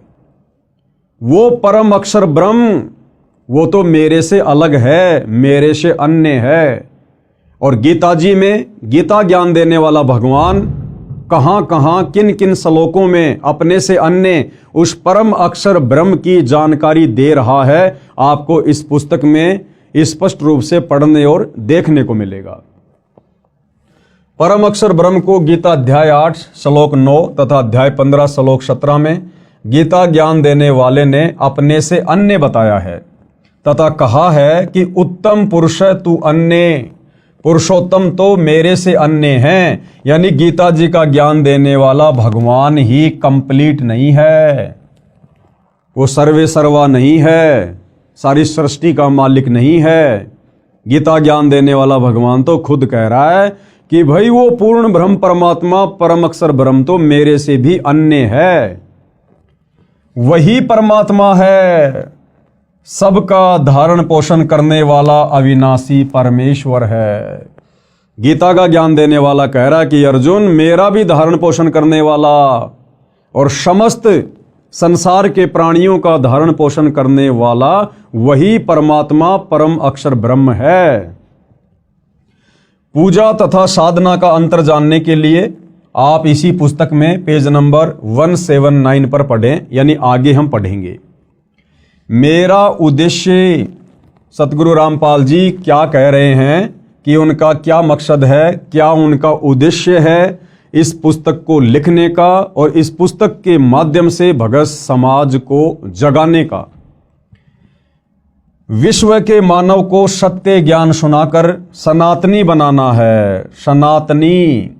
वो परम अक्षर ब्रह्म, वो तो मेरे से अलग है, मेरे से अन्य है। और गीता जी में गीता ज्ञान देने वाला भगवान कहां कहां किन किन श्लोकों में अपने से अन्य उस परम अक्षर ब्रह्म की जानकारी दे रहा है, आपको इस पुस्तक में स्पष्ट रूप से पढ़ने और देखने को मिलेगा। परम अक्षर ब्रह्म को गीता अध्याय 8 श्लोक 9 तथा अध्याय 15 श्लोक 17 में गीता ज्ञान देने वाले ने अपने से अन्य बताया है तथा कहा है कि उत्तम पुरुष तू अन्य, पुरुषोत्तम तो मेरे से अन्य हैं। यानी गीता जी का ज्ञान देने वाला भगवान ही कंप्लीट नहीं है, वो सर्वे सर्वा नहीं है, सारी सृष्टि का मालिक नहीं है। गीता ज्ञान देने वाला भगवान तो खुद कह रहा है कि भाई वो पूर्ण ब्रह्म परमात्मा परम अक्षर ब्रह्म तो मेरे से भी अन्य है। वही परमात्मा है, सबका धारण पोषण करने वाला अविनाशी परमेश्वर है। गीता का ज्ञान देने वाला कह रहा है कि अर्जुन, मेरा भी धारण पोषण करने वाला और समस्त संसार के प्राणियों का धारण पोषण करने वाला वही परमात्मा परम अक्षर ब्रह्म है। पूजा तथा साधना का अंतर जानने के लिए आप इसी पुस्तक में पेज नंबर 179 पर पढ़ें, यानी आगे हम पढ़ेंगे। मेरा उद्देश्य, सतगुरु रामपाल जी क्या कह रहे हैं कि उनका क्या मकसद है, क्या उनका उद्देश्य है इस पुस्तक को लिखने का और इस पुस्तक के माध्यम से भगत समाज को जगाने का। विश्व के मानव को सत्य ज्ञान सुनाकर सनातनी बनाना है, सनातनी।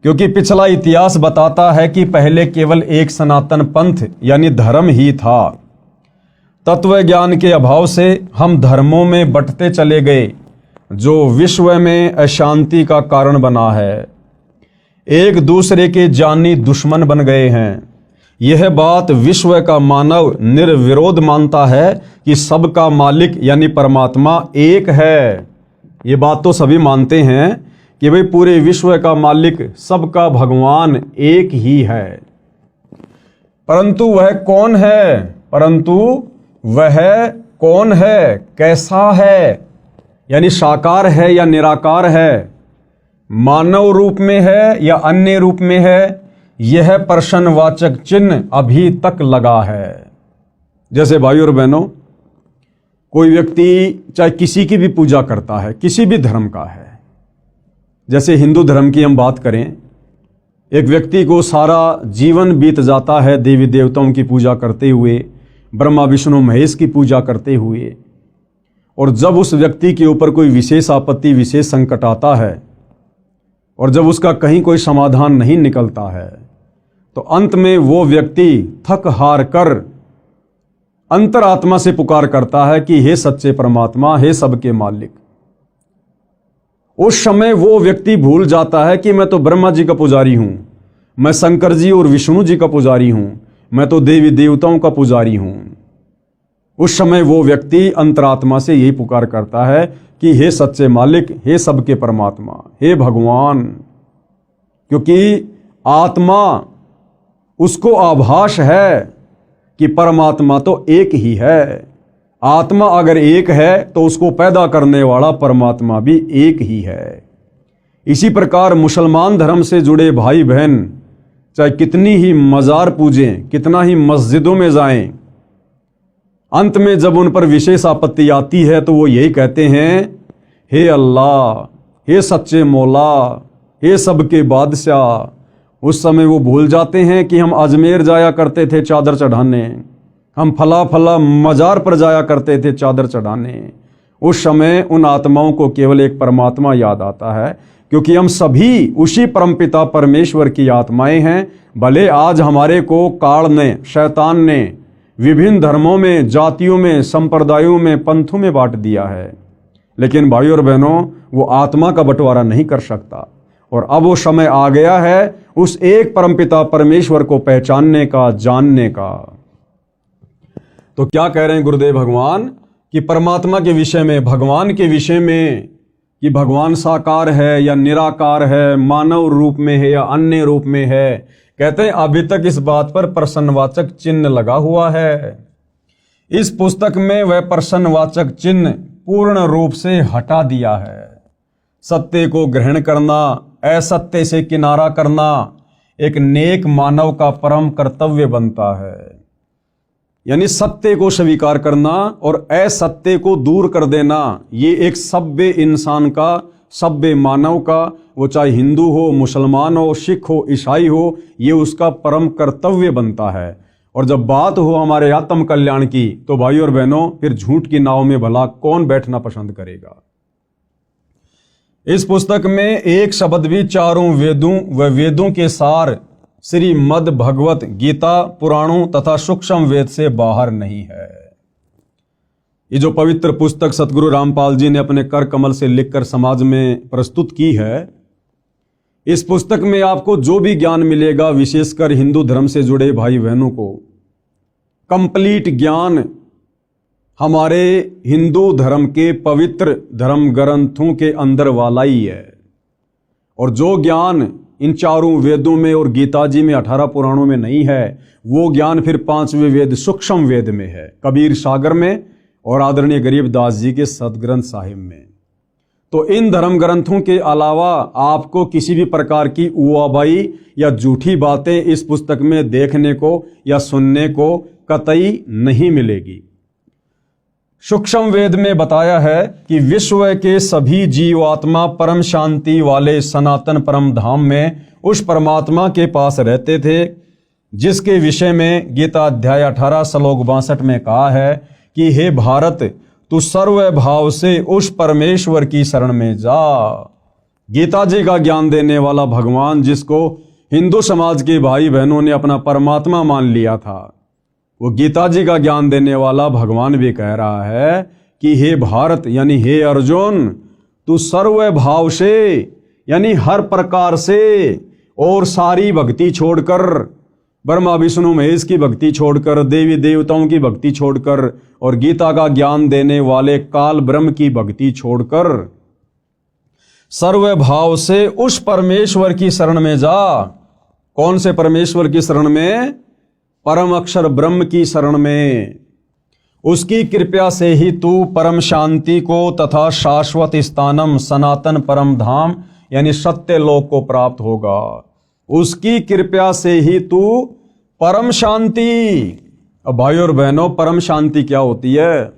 क्योंकि पिछला इतिहास बताता है कि पहले केवल एक सनातन पंथ यानी धर्म ही था। तत्व ज्ञान के अभाव से हम धर्मों में बंटते चले गए, जो विश्व में अशांति का कारण बना है। एक दूसरे के जानी दुश्मन बन गए हैं। यह बात विश्व का मानव निर्विरोध मानता है कि सबका मालिक यानी परमात्मा एक है। ये बात तो सभी मानते हैं कि भाई पूरे विश्व का मालिक सबका भगवान एक ही है। परंतु वह कौन है? परंतु वह कौन है, कैसा है, यानी साकार है या निराकार है, मानव रूप में है या अन्य रूप में है, यह प्रश्नवाचक चिन्ह अभी तक लगा है। जैसे भाइयों और बहनों, कोई व्यक्ति चाहे किसी की भी पूजा करता है, किसी भी धर्म का है, जैसे हिंदू धर्म की हम बात करें, एक व्यक्ति को सारा जीवन बीत जाता है देवी देवताओं की पूजा करते हुए, ब्रह्मा विष्णु महेश की पूजा करते हुए, और जब उस व्यक्ति के ऊपर कोई विशेष आपत्ति, विशेष संकट आता है और जब उसका कहीं कोई समाधान नहीं निकलता है, तो अंत में वो व्यक्ति थक हार कर अंतरात्मा से पुकार करता है कि हे सच्चे परमात्मा, हे सबके मालिक। उस समय वो व्यक्ति भूल जाता है कि मैं तो ब्रह्मा जी का पुजारी हूं, मैं शंकर जी और विष्णु जी का पुजारी हूं, मैं तो देवी देवताओं का पुजारी हूं। उस समय वो व्यक्ति अंतरात्मा से यही पुकार करता है कि हे सच्चे मालिक, हे सबके परमात्मा, हे भगवान। क्योंकि आत्मा उसको आभास है कि परमात्मा तो एक ही है। आत्मा अगर एक है तो उसको पैदा करने वाला परमात्मा भी एक ही है। इसी प्रकार मुसलमान धर्म से जुड़े भाई बहन चाहे कितनी ही मज़ार पूजें, कितना ही मस्जिदों में जाएं, अंत में जब उन पर विशेष आपत्ति आती है तो वो यही कहते हैं, हे अल्लाह, हे सच्चे मौला, हे सबके बादशाह। उस समय वो भूल जाते हैं कि हम अजमेर जाया करते थे चादर चढ़ाने, हम फला फला मज़ार पर जाया करते थे चादर चढ़ाने। उस समय उन आत्माओं को केवल एक परमात्मा याद आता है, क्योंकि हम सभी उसी परमपिता परमेश्वर की आत्माएं हैं। भले आज हमारे को काल ने, शैतान ने विभिन्न धर्मों में, जातियों में, संप्रदायों में, पंथों में बांट दिया है, लेकिन भाइयों और बहनों, वो आत्मा का बंटवारा नहीं कर सकता। और अब वो समय आ गया है उस एक परमपिता परमेश्वर को पहचानने का, जानने का। तो क्या कह रहे हैं गुरुदेव भगवान कि परमात्मा के विषय में, भगवान के विषय में, कि भगवान साकार है या निराकार है, मानव रूप में है या अन्य रूप में है। कहते हैं अभी तक इस बात पर प्रश्नवाचक चिन्ह लगा हुआ है। इस पुस्तक में वह प्रश्नवाचक चिन्ह पूर्ण रूप से हटा दिया है। सत्य को ग्रहण करना, असत्य से किनारा करना एक नेक मानव का परम कर्तव्य बनता है। यानी सत्य को स्वीकार करना और असत्य को दूर कर देना, ये एक सभ्य इंसान का, सभ्य मानव का, वो चाहे हिंदू हो, मुसलमान हो, सिख हो, ईसाई हो, ये उसका परम कर्तव्य बनता है। और जब बात हो हमारे आत्म कल्याण की, तो भाइयों और बहनों, फिर झूठ की नाव में भला कौन बैठना पसंद करेगा। इस पुस्तक में एक शब्द भी चारों वेदों व वेदों के सार श्रीमद् भगवत गीता, पुराणों तथा सूक्ष्म वेद से बाहर नहीं है। ये जो पवित्र पुस्तक सतगुरु रामपाल जी ने अपने कर कमल से लिखकर समाज में प्रस्तुत की है, इस पुस्तक में आपको जो भी ज्ञान मिलेगा, विशेषकर हिंदू धर्म से जुड़े भाई बहनों को कंप्लीट ज्ञान हमारे हिंदू धर्म के पवित्र धर्म ग्रंथों के अंदर वाला ही है। और जो ज्ञान इन चारों वेदों में और गीता जी में 18 पुराणों में नहीं है, वो ज्ञान फिर 5वें वेद सूक्ष्म वेद में है, कबीर सागर में और आदरणीय गरीबदास जी के सदग्रंथ साहिब में। तो इन धर्म ग्रंथों के अलावा आपको किसी भी प्रकार की उआबाई या झूठी बातें इस पुस्तक में देखने को या सुनने को कतई नहीं मिलेगी। सूक्ष्म वेद में बताया है कि विश्व के सभी जीवात्मा परम शांति वाले सनातन परम धाम में उस परमात्मा के पास रहते थे, जिसके विषय में गीता अध्याय 18 श्लोक 62 में कहा है कि हे भारत, तू सर्व भाव से उस परमेश्वर की शरण में जा। गीता जी का ज्ञान देने वाला भगवान, जिसको हिंदू समाज के भाई बहनों ने अपना परमात्मा मान लिया था, वो गीता जी का ज्ञान देने वाला भगवान भी कह रहा है कि हे भारत, यानी हे अर्जुन, तू सर्व भाव से, यानी हर प्रकार से, और सारी भक्ति छोड़कर, ब्रह्मा विष्णु महेश की भक्ति छोड़कर, देवी देवताओं की भक्ति छोड़कर, और गीता का ज्ञान देने वाले काल ब्रह्म की भक्ति छोड़कर सर्व भाव से उस परमेश्वर की शरण में जा। कौन से परमेश्वर की शरण में? परम अक्षर ब्रह्म की शरण में। उसकी कृपा से ही तू परम शांति को तथा शाश्वत स्थानम सनातन परम धाम यानी सत्य लोक को प्राप्त होगा। उसकी कृपा से ही तू परम शांति। अब भाइयों और बहनों, परम शांति क्या होती है?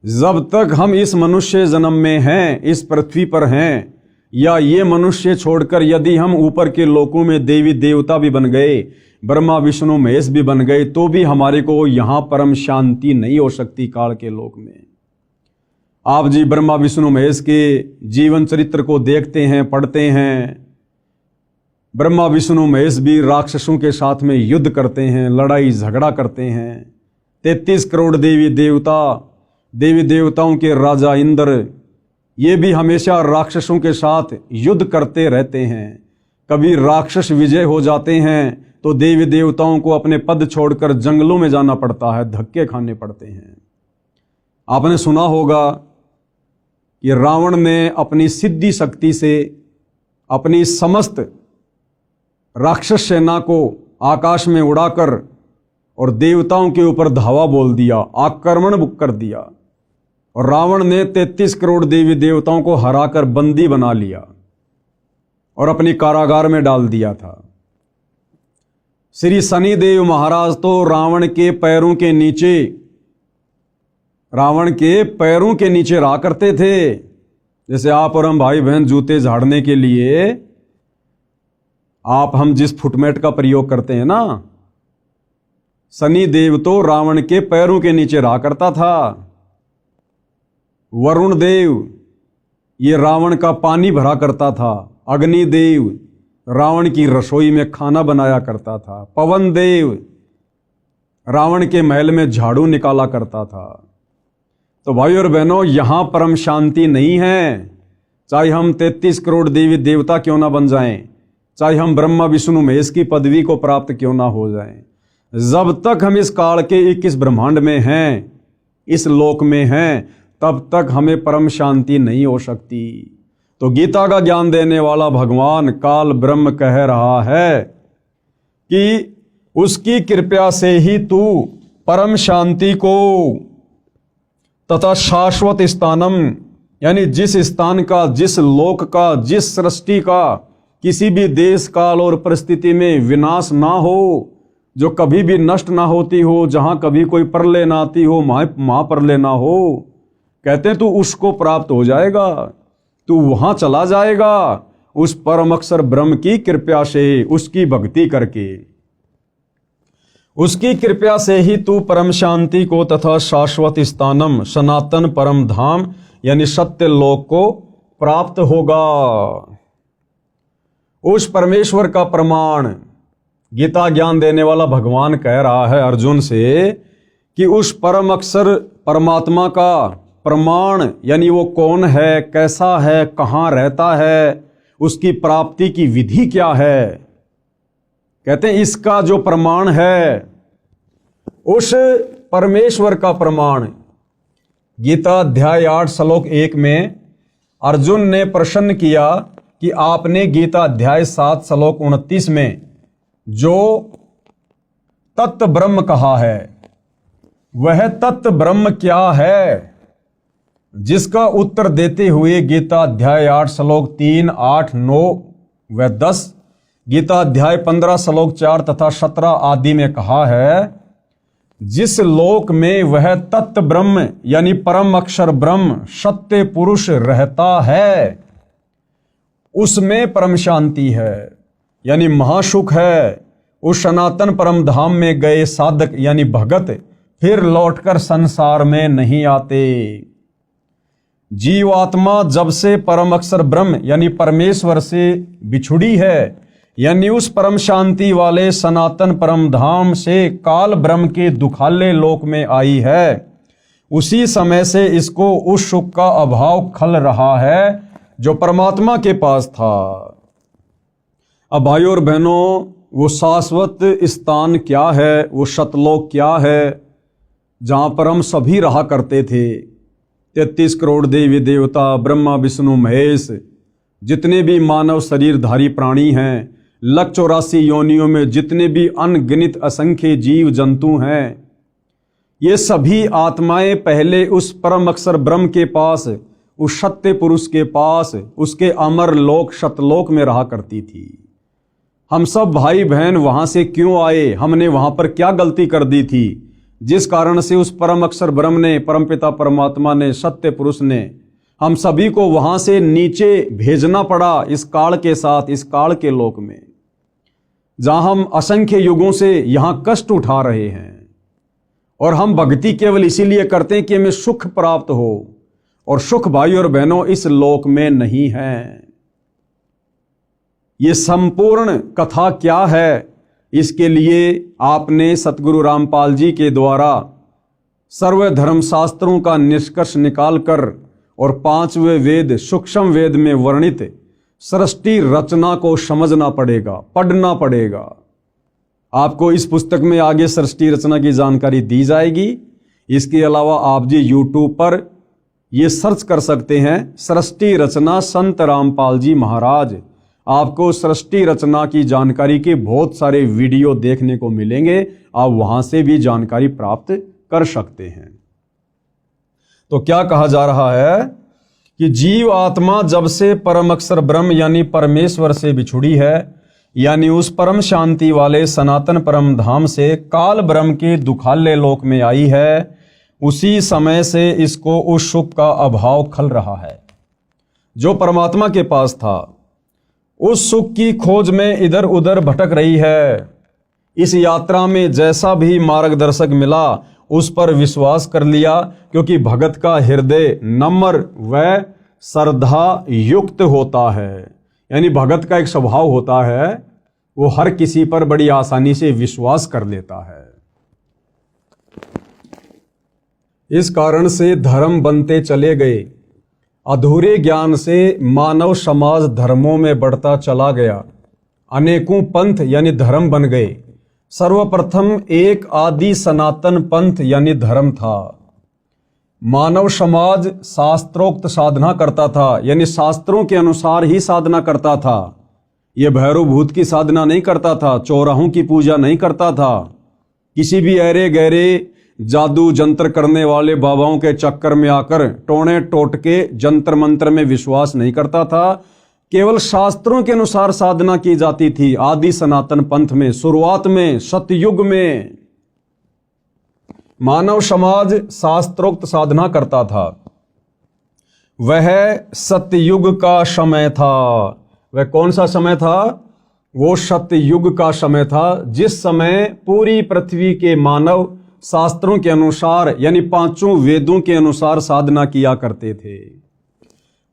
जब तक हम इस मनुष्य जन्म में हैं, इस पृथ्वी पर हैं, या ये मनुष्य छोड़कर यदि हम ऊपर के लोकों में देवी देवता भी बन गए, ब्रह्मा विष्णु महेश भी बन गए, तो भी हमारे को यहाँ परम शांति नहीं हो सकती काल के लोक में। आप जी ब्रह्मा विष्णु महेश के जीवन चरित्र को देखते हैं, पढ़ते हैं। ब्रह्मा विष्णु महेश भी राक्षसों के साथ में युद्ध करते हैं, लड़ाई झगड़ा करते हैं। 33 करोड़ देवी देवताओं के राजा इंद्र, ये भी हमेशा राक्षसों के साथ युद्ध करते रहते हैं। कभी राक्षस विजय हो जाते हैं तो देवी देवताओं को अपने पद छोड़कर जंगलों में जाना पड़ता है, धक्के खाने पड़ते हैं। आपने सुना होगा कि रावण ने अपनी सिद्धि शक्ति से अपनी समस्त राक्षस सेना को आकाश में उड़ाकर और देवताओं के ऊपर धावा बोल दिया, आक्रमण कर दिया, और रावण ने 33 करोड़ देवी देवताओं को हराकर बंदी बना लिया और अपनी कारागार में डाल दिया था। श्री शनिदेव महाराज तो रावण के पैरों के नीचे रहा करते थे। जैसे आप और हम भाई बहन जूते झाड़ने के लिए हम जिस फुटमेट का प्रयोग करते हैं ना, शनिदेव तो रावण के पैरों के नीचे रहा करता था। वरुण देव ये रावण का पानी भरा करता था। अग्निदेव रावण की रसोई में खाना बनाया करता था। पवन देव रावण के महल में झाड़ू निकाला करता था। तो भाई और बहनों, यहां परम शांति नहीं है। चाहे हम 33 करोड़ देवी देवता क्यों ना बन जाएं, चाहे हम ब्रह्मा विष्णु महेश की पदवी को प्राप्त क्यों ना हो जाएं, जब तक हम इस काल के 21 ब्रह्मांड में हैं, इस लोक में हैं, तब तक हमें परम शांति नहीं हो सकती। तो गीता का ज्ञान देने वाला भगवान काल ब्रह्म कह रहा है कि उसकी कृपा से ही तू परम शांति को तथा शाश्वत स्थानम, यानी जिस स्थान का, जिस लोक का, जिस सृष्टि का किसी भी देश काल और परिस्थिति में विनाश ना हो, जो कभी भी नष्ट ना होती हो, जहां कभी कोई प्रलय ना आती हो, महाप्रलय ना हो, कहते हैं तू उसको प्राप्त हो जाएगा, तू वहां चला जाएगा उस परम अक्षर ब्रह्म की कृपा से, उसकी भक्ति करके। उसकी कृपा से ही तू परम शांति को तथा शाश्वत स्थानम, सनातन परम धाम यानी सत्य लोक को प्राप्त होगा। उस परमेश्वर का प्रमाण गीता ज्ञान देने वाला भगवान कह रहा है अर्जुन से कि उस परम अक्षर परमात्मा का प्रमाण, यानी वो कौन है, कैसा है, कहाँ रहता है, उसकी प्राप्ति की विधि क्या है। कहते हैं इसका जो प्रमाण है, उस परमेश्वर का प्रमाण, गीता अध्याय 8 श्लोक 1 में अर्जुन ने प्रश्न किया कि आपने गीता अध्याय 7 श्लोक 29 में जो तत्व ब्रह्म कहा है, वह तत्व ब्रह्म क्या है? जिसका उत्तर देते हुए गीता अध्याय 8 श्लोक 3, 8, 9 व 10, गीता अध्याय 15 श्लोक 4 तथा 17 आदि में कहा है, जिस लोक में वह तत्व ब्रह्म यानी परम अक्षर ब्रह्म सत्य पुरुष रहता है, उसमें परम शांति है, यानी महासुख है। उस सनातन परम धाम में गए साधक यानी भगत फिर लौटकर संसार में नहीं आते। जीवात्मा जब से परम अक्षर ब्रह्म यानी परमेश्वर से बिछुड़ी है, यानी उस परम शांति वाले सनातन परम धाम से काल ब्रह्म के दुखाले लोक में आई है, उसी समय से इसको उस सुख का अभाव खल रहा है जो परमात्मा के पास था। अब भाइयों और बहनों, वो शाश्वत स्थान क्या है, वो सतलोक क्या है, जहां पर हम सभी रहा करते थे। 33 करोड़ देवी देवता, ब्रह्मा विष्णु महेश, जितने भी मानव शरीरधारी प्राणी हैं, 184 योनियों में जितने भी अनगिनत असंख्य जीव जंतु हैं, ये सभी आत्माएं पहले उस परम अक्षर ब्रह्म के पास उस सत्य पुरुष के पास उसके अमर लोक सतलोक में रहा करती थी। हम सब भाई बहन वहां से क्यों आए, हमने वहां पर क्या गलती कर दी थी, जिस कारण से उस परम अक्षर ब्रह्म ने, परमपिता परमात्मा ने, सत्य पुरुष ने हम सभी को वहां से नीचे भेजना पड़ा इस काल के साथ, इस काल के लोक में, जहां हम असंख्य युगों से यहां कष्ट उठा रहे हैं। और हम भक्ति केवल इसीलिए करते हैं कि हमें सुख प्राप्त हो, और सुख भाई और बहनों इस लोक में नहीं है। ये संपूर्ण कथा क्या है, इसके लिए आपने सतगुरु रामपाल जी के द्वारा सर्व धर्म शास्त्रों का निष्कर्ष निकालकर और 5वें वेद सूक्ष्म वेद में वर्णित सृष्टि रचना को समझना पड़ेगा, पढ़ना पड़ेगा। आपको इस पुस्तक में आगे सृष्टि रचना की जानकारी दी जाएगी। इसके अलावा आप जी YouTube पर ये सर्च कर सकते हैं, सृष्टि रचना संत रामपाल जी महाराज। आपको सृष्टि रचना की जानकारी के बहुत सारे वीडियो देखने को मिलेंगे, आप वहां से भी जानकारी प्राप्त कर सकते हैं। तो क्या कहा जा रहा है कि जीव आत्मा जब से परम अक्षर ब्रह्म यानी परमेश्वर से बिछुड़ी है, यानी उस परम शांति वाले सनातन परम धाम से काल ब्रह्म के दुखाले लोक में आई है, उसी समय से इसको उस सुख का अभाव खल रहा है जो परमात्मा के पास था। उस सुख की खोज में इधर उधर भटक रही है। इस यात्रा में जैसा भी मार्गदर्शक मिला उस पर विश्वास कर लिया, क्योंकि भगत का हृदय नम्र व श्रद्धा युक्त होता है। यानी भगत का एक स्वभाव होता है, वो हर किसी पर बड़ी आसानी से विश्वास कर लेता है। इस कारण से धर्म बनते चले गए। अधूरे ज्ञान से मानव समाज धर्मों में बढ़ता चला गया। अनेकों पंथ यानी धर्म बन गए। सर्वप्रथम एक आदि सनातन पंथ यानी धर्म था। मानव समाज शास्त्रोक्त साधना करता था, यानी शास्त्रों के अनुसार ही साधना करता था। यह भैरव भूत की साधना नहीं करता था, चौराहों की पूजा नहीं करता था, किसी भी ऐरे गहरे जादू जंत्र करने वाले बाबाओं के चक्कर में आकर टोने टोटके जंत्र मंत्र में विश्वास नहीं करता था। केवल शास्त्रों के अनुसार साधना की जाती थी। आदि सनातन पंथ में शुरुआत में सतयुग में मानव समाज शास्त्रोक्त साधना करता था। वह सतयुग का समय था। वह कौन सा समय था? वो सतयुग का समय था, जिस समय पूरी पृथ्वी के मानव शास्त्रों के अनुसार यानी पांचों वेदों के अनुसार साधना किया करते थे।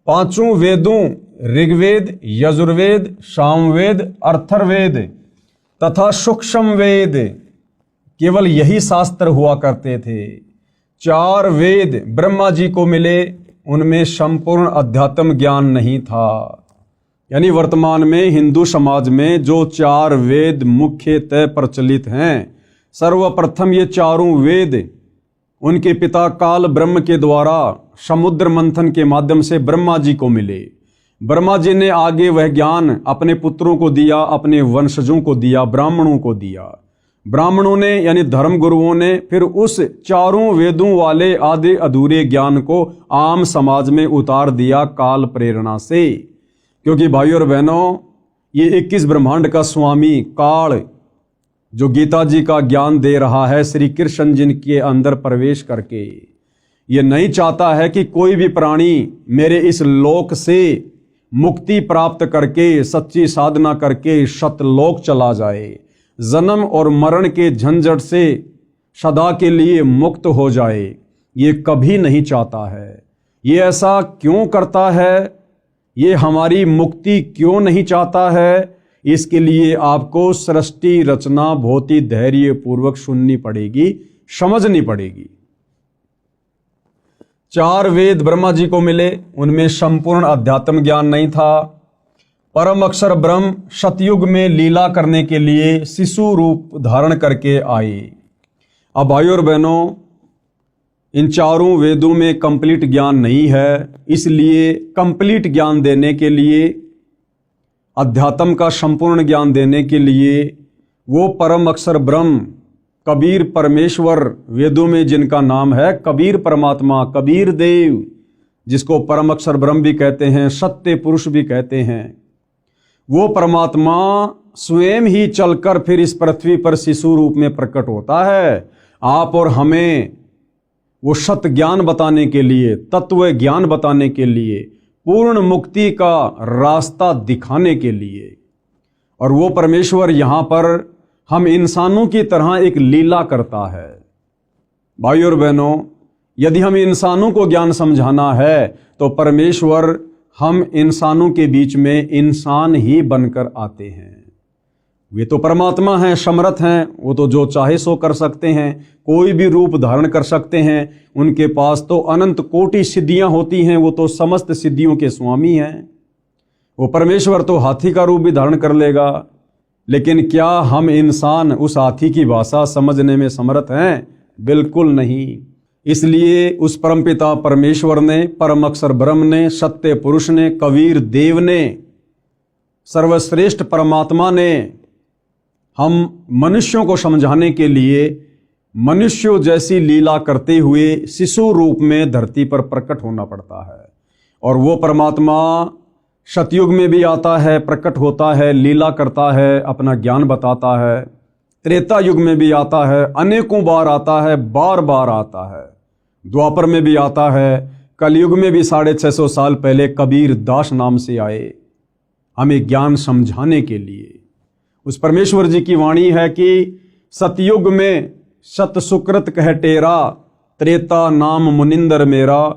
पांचों वेदों ऋग्वेद, यजुर्वेद, सामवेद, अथर्ववेद तथा सूक्ष्म वेद, केवल यही शास्त्र हुआ करते थे। 4 वेद ब्रह्मा जी को मिले, उनमें संपूर्ण अध्यात्म ज्ञान नहीं था। यानी वर्तमान में हिंदू समाज में जो 4 वेद मुख्यतः प्रचलित हैं, सर्वप्रथम ये चारों वेद उनके पिता काल ब्रह्म के द्वारा समुद्र मंथन के माध्यम से ब्रह्मा जी को मिले। ब्रह्मा जी ने आगे वह ज्ञान अपने पुत्रों को दिया, अपने वंशजों को दिया, ब्राह्मणों को दिया। ब्राह्मणों ने यानी धर्म गुरुओं ने फिर उस चारों वेदों वाले आधे अधूरे ज्ञान को आम समाज में उतार दिया काल प्रेरणा से। क्योंकि भाइयों और बहनों, ये 21 ब्रह्मांड का स्वामी काल जो गीता जी का ज्ञान दे रहा है श्री कृष्ण जी के अंदर प्रवेश करके, ये नहीं चाहता है कि कोई भी प्राणी मेरे इस लोक से मुक्ति प्राप्त करके सच्ची साधना करके सतलोक चला जाए, जन्म और मरण के झंझट से सदा के लिए मुक्त हो जाए। ये कभी नहीं चाहता है। ये ऐसा क्यों करता है? ये हमारी मुक्ति क्यों नहीं चाहता है? इसके लिए आपको सृष्टि रचना बहुत ही धैर्य पूर्वक सुननी पड़ेगी, समझनी पड़ेगी। 4 वेद ब्रह्मा जी को मिले, उनमें संपूर्ण अध्यात्म ज्ञान नहीं था। परम अक्षर ब्रह्म सतयुग में लीला करने के लिए शिशु रूप धारण करके आए। अब भाइयों और बहनों, इन चारों वेदों में कंप्लीट ज्ञान नहीं है, इसलिए कंप्लीट ज्ञान देने के लिए, अध्यात्म का संपूर्ण ज्ञान देने के लिए वो परम अक्षर ब्रह्म कबीर परमेश्वर, वेदों में जिनका नाम है कबीर परमात्मा, कबीर देव, जिसको परम अक्षर ब्रह्म भी कहते हैं, सत्य पुरुष भी कहते हैं, वो परमात्मा स्वयं ही चलकर फिर इस पृथ्वी पर शिशु रूप में प्रकट होता है, आप और हमें वो सत्य ज्ञान बताने के लिए, तत्व ज्ञान बताने के लिए, पूर्ण मुक्ति का रास्ता दिखाने के लिए। और वो परमेश्वर यहाँ पर हम इंसानों की तरह एक लीला करता है। भाइयों और बहनों, यदि हम इंसानों को ज्ञान समझाना है तो परमेश्वर हम इंसानों के बीच में इंसान ही बनकर आते हैं। वे तो परमात्मा हैं, समर्थ हैं, वो तो जो चाहे सो कर सकते हैं, कोई भी रूप धारण कर सकते हैं। उनके पास तो अनंत कोटि सिद्धियां होती हैं, वो तो समस्त सिद्धियों के स्वामी हैं। वो परमेश्वर तो हाथी का रूप भी धारण कर लेगा, लेकिन क्या हम इंसान उस हाथी की भाषा समझने में समर्थ हैं? बिल्कुल नहीं। इसलिए उस परमपिता परमेश्वर ने, परम अक्षर ब्रह्म ने, सत्य पुरुष ने, कबीर देव ने, सर्वश्रेष्ठ परमात्मा ने हम मनुष्यों को समझाने के लिए मनुष्यों जैसी लीला करते हुए शिशु रूप में धरती पर प्रकट होना पड़ता है। और वो परमात्मा सतयुग में भी आता है, प्रकट होता है, लीला करता है, अपना ज्ञान बताता है। त्रेता युग में भी आता है, अनेकों बार आता है, बार बार आता है। द्वापर में भी आता है, कलयुग में भी 650 साल पहले कबीर दास नाम से आए हमें ज्ञान समझाने के लिए। उस परमेश्वर जी की वाणी है कि सतयुग में सत सुकृत कह टेरा, त्रेता नाम मुनिंदर मेरा,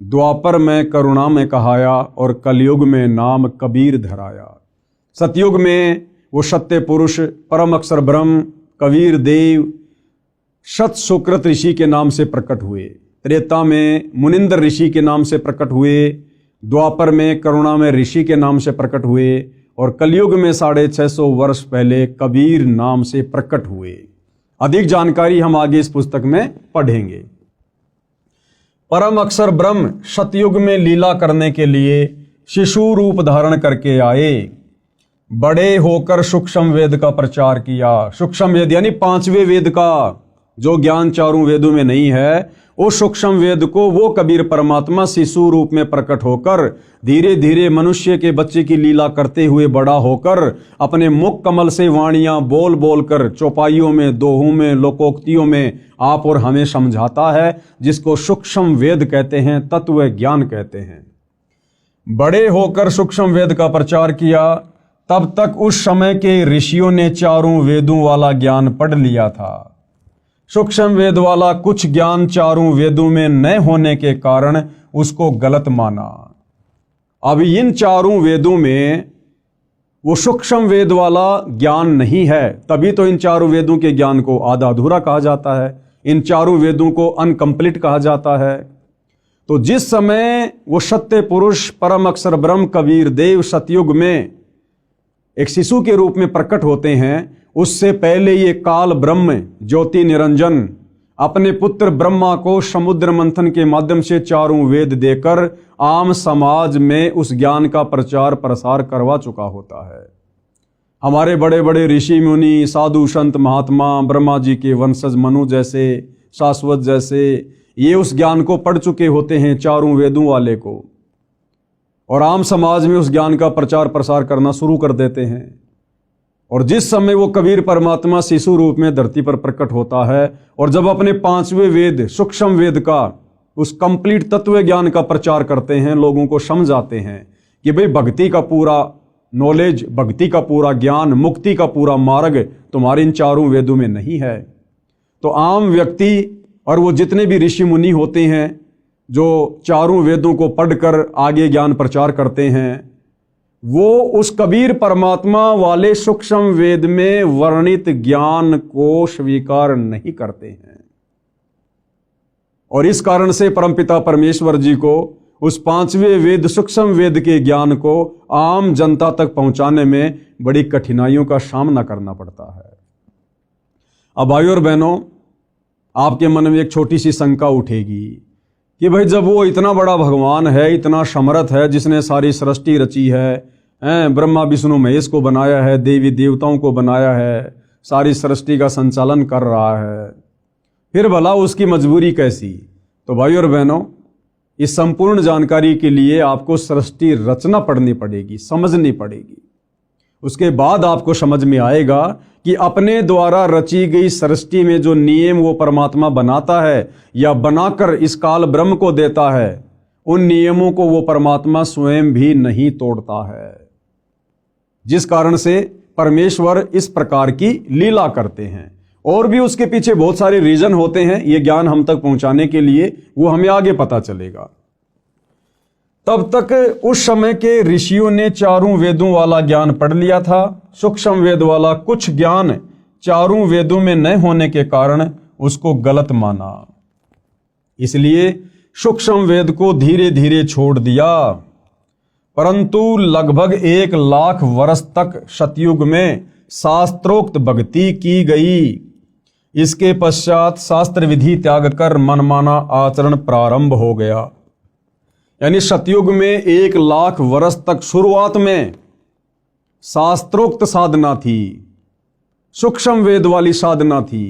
द्वापर में करुणा में कहाया और कलयुग में नाम कबीर धराया। सतयुग में वो सत्य पुरुष परम अक्षर ब्रह्म कबीर देव सत सुकृत ऋषि के नाम से प्रकट हुए, त्रेता में मुनिंदर ऋषि के नाम से प्रकट हुए, द्वापर में करुणा में ऋषि के नाम से प्रकट हुए और कलयुग में 650 वर्ष पहले कबीर नाम से प्रकट हुए। अधिक जानकारी हम आगे इस पुस्तक में पढ़ेंगे। परम अक्षर ब्रह्म सतयुग में लीला करने के लिए शिशु रूप धारण करके आए, बड़े होकर सूक्ष्म वेद का प्रचार किया। सूक्ष्म वेद यानी 5वें वेद का जो ज्ञान चारों वेदों में नहीं है, वो सूक्ष्म वेद को वो कबीर परमात्मा शिशु रूप में प्रकट होकर धीरे धीरे मनुष्य के बच्चे की लीला करते हुए बड़ा होकर अपने मुख कमल से वाणियां बोल बोल कर चौपाइयों में, दोहों में, लोकोक्तियों में आप और हमें समझाता है, जिसको सूक्ष्म वेद कहते हैं, तत्व ज्ञान कहते हैं। बड़े होकर सूक्ष्म वेद का प्रचार किया। तब तक उस समय के ऋषियों ने चारों वेदों वाला ज्ञान पढ़ लिया था। सूक्ष्म वेद वाला कुछ ज्ञान चारों वेदों में न होने के कारण उसको गलत माना। अब इन चारों वेदों में वो सूक्ष्म वेद वाला ज्ञान नहीं है, तभी तो इन चारों वेदों के ज्ञान को आधा अधूरा कहा जाता है, इन चारों वेदों को अनकंप्लीट कहा जाता है। तो जिस समय वो सत्य पुरुष परम अक्षर ब्रह्म कबीर देव सतयुग में एक शिशु के रूप में प्रकट होते हैं, उससे पहले ये काल ब्रह्म ज्योति निरंजन अपने पुत्र ब्रह्मा को समुद्र मंथन के माध्यम से चारों वेद देकर आम समाज में उस ज्ञान का प्रचार प्रसार करवा चुका होता है। हमारे बड़े बड़े ऋषि मुनि, साधु संत महात्मा, ब्रह्मा जी के वंशज मनु जैसे, शाश्वत जैसे, ये उस ज्ञान को पढ़ चुके होते हैं, चारों वेदों वाले को, और आम समाज में उस ज्ञान का प्रचार प्रसार करना शुरू कर देते हैं। और जिस समय वो कबीर परमात्मा शिशु रूप में धरती पर प्रकट होता है और जब अपने 5वें वेद सूक्ष्म वेद का उस कंप्लीट तत्व ज्ञान का प्रचार करते हैं, लोगों को समझाते हैं कि भाई भक्ति का पूरा नॉलेज, भक्ति का पूरा ज्ञान, मुक्ति का पूरा मार्ग तुम्हारे इन चारों वेदों में नहीं है। तो आम व्यक्ति और वो जितने भी ऋषि मुनि होते हैं जो चारों वेदों को पढ़कर आगे ज्ञान प्रचार करते हैं, वो उस कबीर परमात्मा वाले सूक्ष्म वेद में वर्णित ज्ञान को स्वीकार नहीं करते हैं। और इस कारण से परमपिता परमेश्वर जी को उस 5वें वेद सूक्ष्म वेद के ज्ञान को आम जनता तक पहुंचाने में बड़ी कठिनाइयों का सामना करना पड़ता है। अब भाइयों और बहनों, आपके मन में एक छोटी सी शंका उठेगी कि भाई जब वो इतना बड़ा भगवान है, इतना समर्थ है, जिसने सारी सृष्टि रची है, ब्रह्मा विष्णु महेश को बनाया है, देवी देवताओं को बनाया है, सारी सृष्टि का संचालन कर रहा है, फिर भला उसकी मजबूरी कैसी? तो भाइयों और बहनों, इस संपूर्ण जानकारी के लिए आपको सृष्टि रचना पढ़नी पड़ेगी, समझनी पड़ेगी। उसके बाद आपको समझ में आएगा कि अपने द्वारा रची गई सृष्टि में जो नियम वो परमात्मा बनाता है या बनाकर इस काल ब्रह्म को देता है, उन नियमों को वो परमात्मा स्वयं भी नहीं तोड़ता है, जिस कारण से परमेश्वर इस प्रकार की लीला करते हैं। और भी उसके पीछे बहुत सारे रीजन होते हैं, ये ज्ञान हम तक पहुंचाने के लिए, वो हमें आगे पता चलेगा। तब तक उस समय के ऋषियों ने चारों वेदों वाला ज्ञान पढ़ लिया था। सूक्ष्म वेद वाला कुछ ज्ञान चारों वेदों में न होने के कारण उसको गलत माना, इसलिए सूक्ष्म वेद को धीरे धीरे छोड़ दिया। परंतु लगभग 1 लाख वर्ष तक सतयुग में शास्त्रोक्त भक्ति की गई। इसके पश्चात शास्त्र विधि त्याग कर मनमाना आचरण प्रारंभ हो गया। यानी सतयुग में 1 लाख वर्ष तक शुरुआत में शास्त्रोक्त साधना थी, सूक्ष्म वेद वाली साधना थी,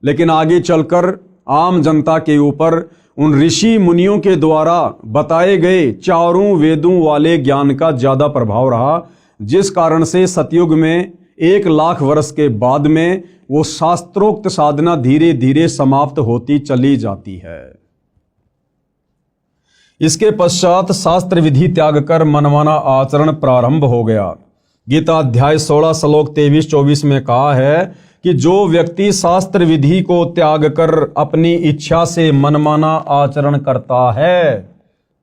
लेकिन आगे चलकर आम जनता के ऊपर उन ऋषि मुनियों के द्वारा बताए गए चारों वेदों वाले ज्ञान का ज्यादा प्रभाव रहा, जिस कारण से सतयुग में 1 लाख वर्ष के बाद में वो शास्त्रोक्त साधना धीरे धीरे समाप्त होती चली जाती है। इसके पश्चात शास्त्र विधि त्याग कर मनमाना आचरण प्रारंभ हो गया। गीता अध्याय 16 श्लोक 23-24 में कहा है कि जो व्यक्ति शास्त्र विधि को त्याग कर अपनी इच्छा से मनमाना आचरण करता है,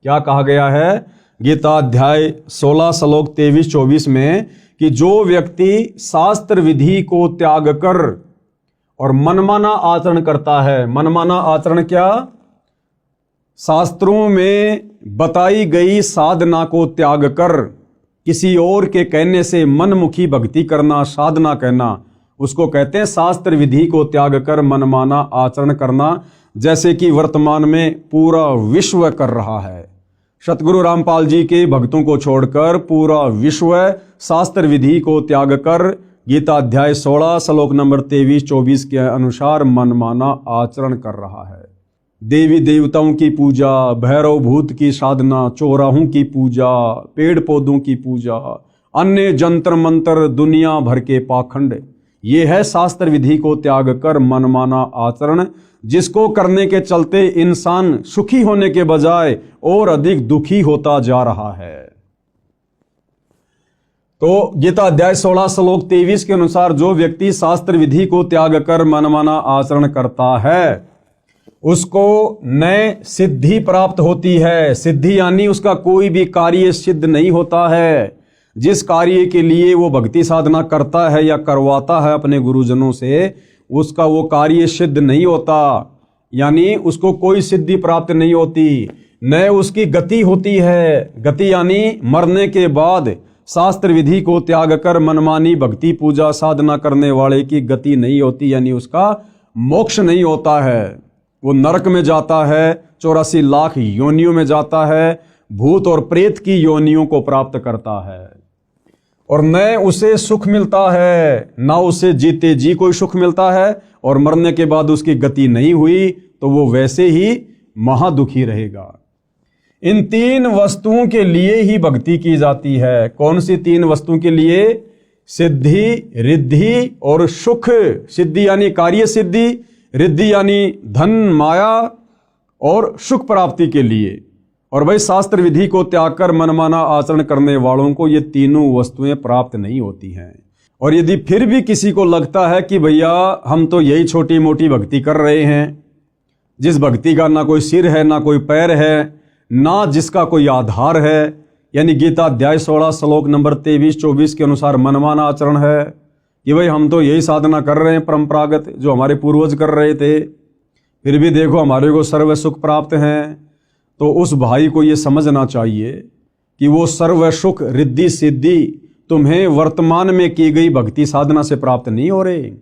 क्या कहा गया है गीता अध्याय 16 श्लोक 23-24 में, कि जो व्यक्ति शास्त्र विधि को त्याग कर और मनमाना आचरण करता है। मनमाना आचरण क्या? शास्त्रों में बताई गई साधना को त्याग कर किसी और के कहने से मनमुखी भक्ति करना, साधना कहना, उसको कहते हैं शास्त्र विधि को त्याग कर मनमाना आचरण करना, जैसे कि वर्तमान में पूरा विश्व कर रहा है। सतगुरु रामपाल जी के भक्तों को छोड़कर पूरा विश्व शास्त्र विधि को त्याग कर गीता अध्याय 16 श्लोक नंबर 23-24 के अनुसार मनमाना आचरण कर रहा है। देवी देवताओं की पूजा, भैरव भूत की साधना, चौराहों की पूजा, पेड़ पौधों की पूजा, अन्य जंतर मंत्र, दुनिया भर के पाखंड, ये है शास्त्र विधि को त्याग कर मनमाना आचरण, जिसको करने के चलते इंसान सुखी होने के बजाय और अधिक दुखी होता जा रहा है। तो गीता अध्याय 16 श्लोक 23 के अनुसार जो व्यक्ति शास्त्र विधि को त्याग कर मनमाना आचरण करता है, उसको नए सिद्धि प्राप्त होती है। सिद्धि यानी उसका कोई भी कार्य सिद्ध नहीं होता है। जिस कार्य के लिए वो भक्ति साधना करता है या करवाता है अपने गुरुजनों से, उसका वो कार्य सिद्ध नहीं होता, यानी उसको कोई सिद्धि प्राप्त नहीं होती, न उसकी गति होती है। गति यानी मरने के बाद शास्त्र विधि को त्याग कर मनमानी भक्ति पूजा साधना करने वाले की गति नहीं होती, यानी उसका मोक्ष नहीं होता है। वो नरक में जाता है, 84 लाख योनियों में जाता है, भूत और प्रेत की योनियों को प्राप्त करता है, और न उसे सुख मिलता है, न उसे जीते जी कोई सुख मिलता है, और मरने के बाद उसकी गति नहीं हुई तो वो वैसे ही महादुखी रहेगा। इन 3 वस्तुओं के लिए ही भक्ति की जाती है। कौन सी 3 वस्तुओं के लिए? सिद्धि, रिद्धि और सुख। सिद्धि यानी कार्य सिद्धि, रिद्धि यानी धन माया और सुख प्राप्ति के लिए। और भाई शास्त्र विधि को त्याग कर मनमाना आचरण करने वालों को ये तीनों वस्तुएं प्राप्त नहीं होती हैं। और यदि फिर भी किसी को लगता है कि भैया हम तो यही छोटी मोटी भक्ति कर रहे हैं, जिस भक्ति का ना कोई सिर है, ना कोई पैर है, ना जिसका कोई आधार है, यानी गीता अध्याय 16 श्लोक नंबर 23-24 के अनुसार मनमाना आचरण है कि भाई हम तो यही साधना कर रहे हैं परंपरागत जो हमारे पूर्वज कर रहे थे, फिर भी देखो हमारे को सर्व सुख प्राप्त हैं, तो उस भाई को ये समझना चाहिए कि वो सर्व सुख रिद्धि सिद्धि तुम्हें वर्तमान में की गई भक्ति साधना से प्राप्त नहीं हो रहे।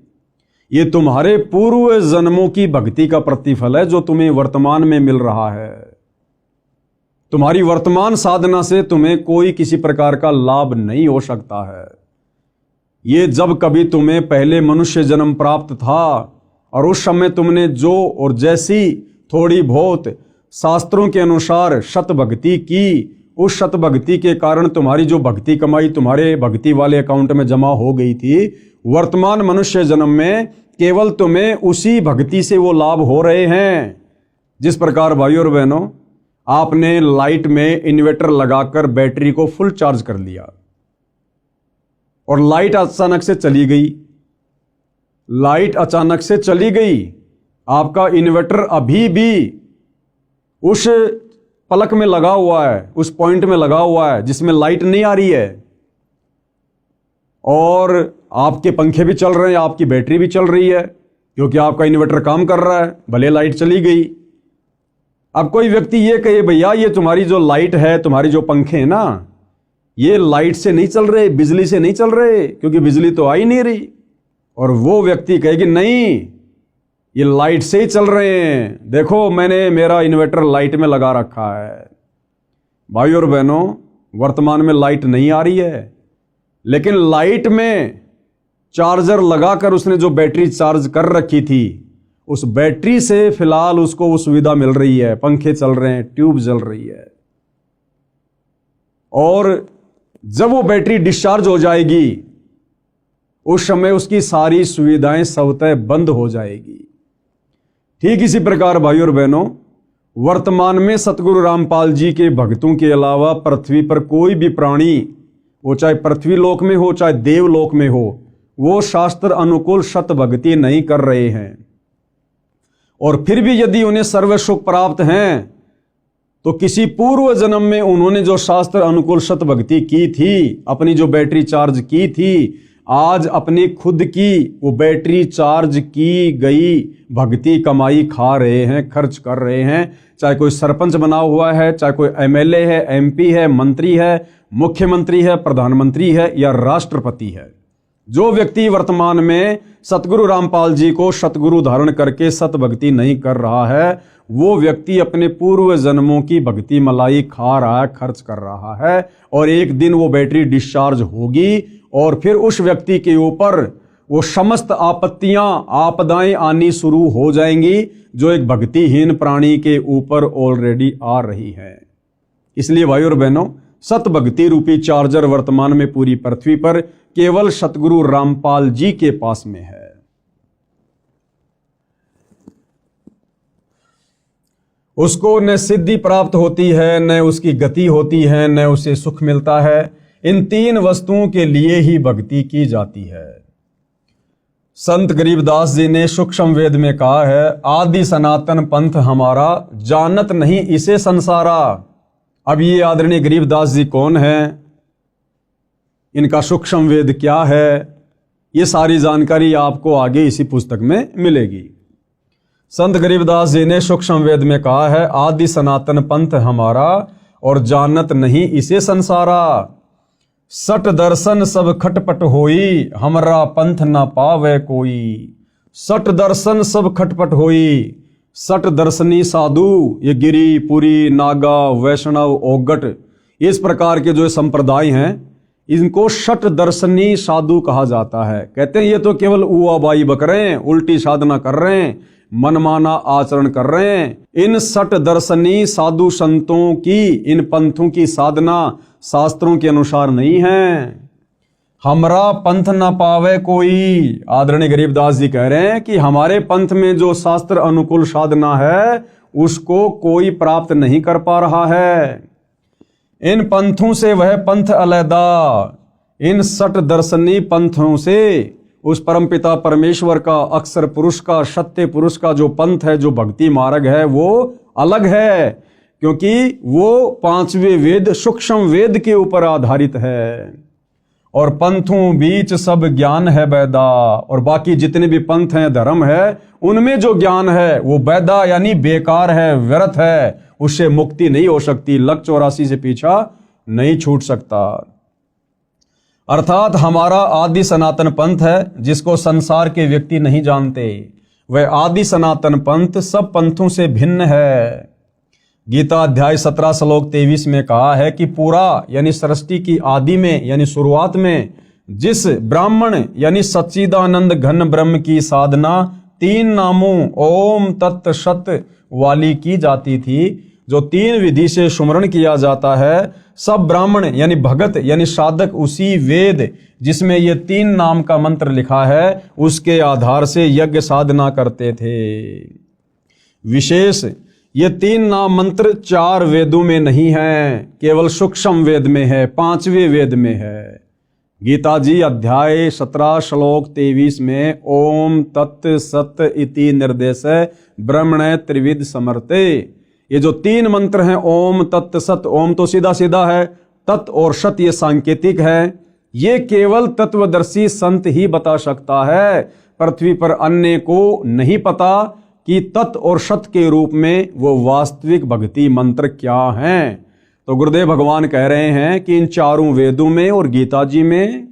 ये तुम्हारे पूर्व जन्मों की भक्ति का प्रतिफल है जो तुम्हें वर्तमान में मिल रहा है। तुम्हारी वर्तमान साधना से तुम्हें कोई किसी प्रकार का लाभ नहीं हो सकता है। ये जब कभी तुम्हें पहले मनुष्य जन्म प्राप्त था और उस समय तुमने जो और जैसी थोड़ी बहुत शास्त्रों के अनुसार शत भक्ति की, उस शत भक्ति के कारण तुम्हारी जो भक्ति कमाई तुम्हारे भक्ति वाले अकाउंट में जमा हो गई थी, वर्तमान मनुष्य जन्म में केवल तुम्हें उसी भक्ति से वो लाभ हो रहे हैं। जिस प्रकार भाइयों और बहनों, आपने लाइट में इन्वर्टर लगाकर बैटरी को फुल चार्ज कर लिया और लाइट अचानक से चली गई, लाइट अचानक से चली गई, आपका इन्वर्टर अभी भी उस पलक में लगा हुआ है, उस पॉइंट में लगा हुआ है जिसमें लाइट नहीं आ रही है, और आपके पंखे भी चल रहे हैं, आपकी बैटरी भी चल रही है, क्योंकि आपका इन्वर्टर काम कर रहा है, भले लाइट चली गई। अब कोई व्यक्ति ये कहे भैया ये तुम्हारी जो लाइट है, तुम्हारी जो पंखे हैं ना, ये लाइट से नहीं चल रहे, बिजली से नहीं चल रहे, क्योंकि बिजली तो आ ही नहीं रही। और वो व्यक्ति कहेगी नहीं, ये लाइट से ही चल रहे हैं, देखो मैंने मेरा इन्वर्टर लाइट में लगा रखा है। भाइयों और बहनों, वर्तमान में लाइट नहीं आ रही है, लेकिन लाइट में चार्जर लगाकर उसने जो बैटरी चार्ज कर रखी थी, उस बैटरी से फिलहाल उसको वो सुविधा मिल रही है, पंखे चल रहे हैं, ट्यूब जल रही है। और जब वो बैटरी डिस्चार्ज हो जाएगी, उस समय उसकी सारी सुविधाएं स्वतः बंद हो जाएगी। ठीक इसी प्रकार भाइयों और बहनों, वर्तमान में सतगुरु रामपाल जी के भक्तों के अलावा पृथ्वी पर कोई भी प्राणी, वो चाहे पृथ्वी लोक में हो चाहे देवलोक में हो, वो शास्त्र अनुकूल शत भक्ति नहीं कर रहे हैं। और फिर भी यदि उन्हें सर्व सुख प्राप्त हैं, तो किसी पूर्व जन्म में उन्होंने जो शास्त्र अनुकूल शत भक्ति की थी, अपनी जो बैटरी चार्ज की थी, आज अपनी खुद की वो बैटरी चार्ज की गई भक्ति कमाई खा रहे हैं, खर्च कर रहे हैं। चाहे कोई सरपंच बना हुआ है, चाहे कोई एमएलए है, एमपी है, मंत्री है, मुख्यमंत्री है, प्रधानमंत्री है या राष्ट्रपति है, जो व्यक्ति वर्तमान में सतगुरु रामपाल जी को सतगुरु धारण करके सत भक्ति नहीं कर रहा है, वो व्यक्ति अपने पूर्व जन्मों की भक्ति मलाई खा रहा है, खर्च कर रहा है। और एक दिन वो बैटरी डिस्चार्ज होगी और फिर उस व्यक्ति के ऊपर वो समस्त आपत्तियां, आपदाएं आनी शुरू हो जाएंगी, जो एक भक्तिहीन प्राणी के ऊपर ऑलरेडी आ रही है। इसलिए भाइयों और बहनों, सत भक्ति रूपी चार्जर वर्तमान में पूरी पृथ्वी पर केवल सतगुरु रामपाल जी के पास में है। उसको न सिद्धि प्राप्त होती है, न उसकी गति होती है, न उसे सुख मिलता है। इन तीन वस्तुओं के लिए ही भक्ति की जाती है। संत गरीबदास जी ने सूक्ष्म वेद में कहा है, आदि सनातन पंथ हमारा, जानत नहीं इसे संसारा। अब ये आदरणीय गरीबदास जी कौन है, इनका सूक्ष्म वेद क्या है, ये सारी जानकारी आपको आगे इसी पुस्तक में मिलेगी। संत गरीबदास जी ने सूक्ष्म वेद में कहा है, आदि सनातन पंथ हमारा और जानत नहीं इसे संसारा। सट दर्शन सब खटपट होई, हमरा पंथ न पावे कोई। सट दर्शन सब खटपट होई, सट दर्शनी साधु, ये गिरी, पुरी, नागा, वैष्णव, ओगट, इस प्रकार के जो संप्रदाय हैं, इनको शट दर्शनी साधु कहा जाता है। कहते हैं ये तो केवल उआबाई बक रहे हैं, उल्टी साधना कर रहे हैं, मनमाना आचरण कर रहे हैं। इन सट दर्शनी साधु संतों की, इन पंथों की साधना शास्त्रों के अनुसार नहीं है। हमरा पंथ न पावे कोई, आदरणीय गरीबदास जी कह रहे हैं कि हमारे पंथ में जो शास्त्र अनुकूल साधना है, उसको कोई प्राप्त नहीं कर पा रहा है। इन पंथों से वह पंथ अलैदा, इन सट दर्शनी पंथों से उस परमपिता परमेश्वर का, अक्षर पुरुष का, सत्य पुरुष का जो पंथ है, जो भक्ति मार्ग है, वो अलग है, क्योंकि वो पांचवें वेद सूक्ष्म वेद के ऊपर आधारित है। और पंथों बीच सब ज्ञान है बैदा, और बाकी जितने भी पंथ हैं, धर्म है, उनमें जो ज्ञान है वो बैदा यानी बेकार है, व्यर्थ है, उससे मुक्ति नहीं हो सकती, लक 84 से पीछा नहीं छूट सकता। अर्थात हमारा आदि सनातन पंथ है, जिसको संसार के व्यक्ति नहीं जानते। वह आदि सनातन पंथ सब पंथों से भिन्न है। गीता अध्याय 17 श्लोक 23 में कहा है कि पूरा यानी सृष्टि की आदि में यानी शुरुआत में जिस ब्राह्मण यानी सच्चिदानंद घन ब्रह्म की साधना तीन नामों ओम तत् सत वाली की जाती थी, जो तीन विधि से सुमरण किया जाता है, सब ब्राह्मण यानी भगत यानी साधक उसी वेद जिसमें ये तीन नाम का मंत्र लिखा है उसके आधार से यज्ञ साधना करते थे। विशेष ये तीन नाम मंत्र चार वेदों में नहीं है, केवल सूक्ष्म वेद में है, पांचवें वेद में है। गीता जी अध्याय 17 श्लोक 23 में ओम तत् सत इति निर्देश ब्रह्मण त्रिविध समर्थे, ये जो तीन मंत्र हैं ओम तत् सत, ओम तो सीधा सीधा है, तत् और सत ये सांकेतिक है। ये केवल तत्वदर्शी संत ही बता सकता है, पृथ्वी पर अन्य को नहीं पता कि तत् और सत के रूप में वो वास्तविक भक्ति मंत्र क्या हैं। तो गुरुदेव भगवान कह रहे हैं कि इन चारों वेदों में और गीता जी में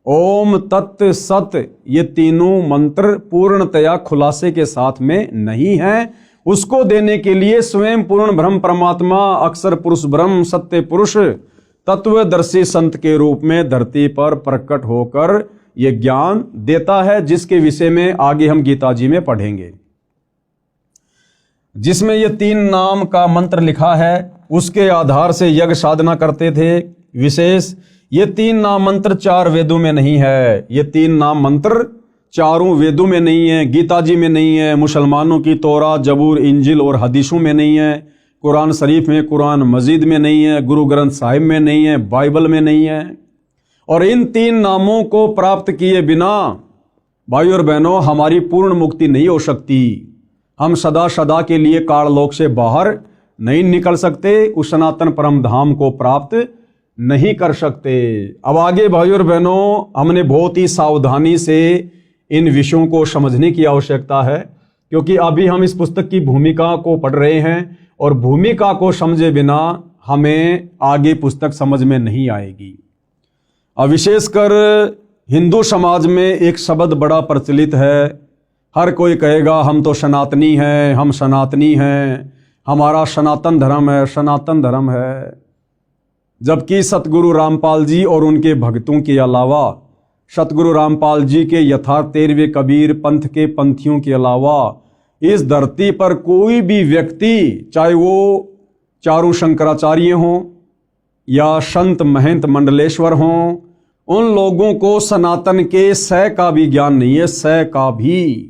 ओम तत् सत ये तीनों मंत्र पूर्णतया खुलासे के साथ में नहीं है। उसको देने के लिए स्वयं पूर्ण ब्रह्म परमात्मा अक्षर पुरुष ब्रह्म सत्य पुरुष तत्वदर्शी संत के रूप में धरती पर प्रकट होकर ये ज्ञान देता है, जिसके विषय में आगे हम गीता जी में पढ़ेंगे। जिसमें ये तीन नाम का मंत्र लिखा है उसके आधार से यज्ञ साधना करते थे। विशेष ये तीन नाम मंत्र चार वेदों में नहीं है, ये तीन नाम मंत्र चारों वेदों में नहीं है, गीता जी में नहीं है, मुसलमानों की तोरा जबूर इंजिल और हदीसों में नहीं है, कुरान शरीफ में, कुरान मजीद में नहीं है, गुरु ग्रंथ साहिब में नहीं है, बाइबल में नहीं है। और इन तीन नामों को प्राप्त किए बिना भाइयों और बहनों हमारी पूर्ण मुक्ति नहीं हो सकती। हम सदा सदा के लिए काललोक से बाहर नहीं निकल सकते, उस सनातन परम धाम को प्राप्त नहीं कर सकते। अब आगे भाइयों और बहनों हमने बहुत ही सावधानी से इन विषयों को समझने की आवश्यकता है, क्योंकि अभी हम इस पुस्तक की भूमिका को पढ़ रहे हैं और भूमिका को समझे बिना हमें आगे पुस्तक समझ में नहीं आएगी। अब विशेषकर हिंदू समाज में एक शब्द बड़ा प्रचलित है, हर कोई कहेगा हम तो सनातनी हैं, हम सनातनी हैं, हमारा सनातन धर्म है, सनातन धर्म है। जबकि सतगुरु रामपाल जी और उनके भक्तों के अलावा, सतगुरु रामपाल जी के यथार्थ 13वें कबीर पंथ के पंथियों के अलावा इस धरती पर कोई भी व्यक्ति, चाहे वो चारों शंकराचार्य हों या संत महंत मंडलेश्वर हों, उन लोगों को सनातन के सै का भी ज्ञान नहीं है, सै का भी।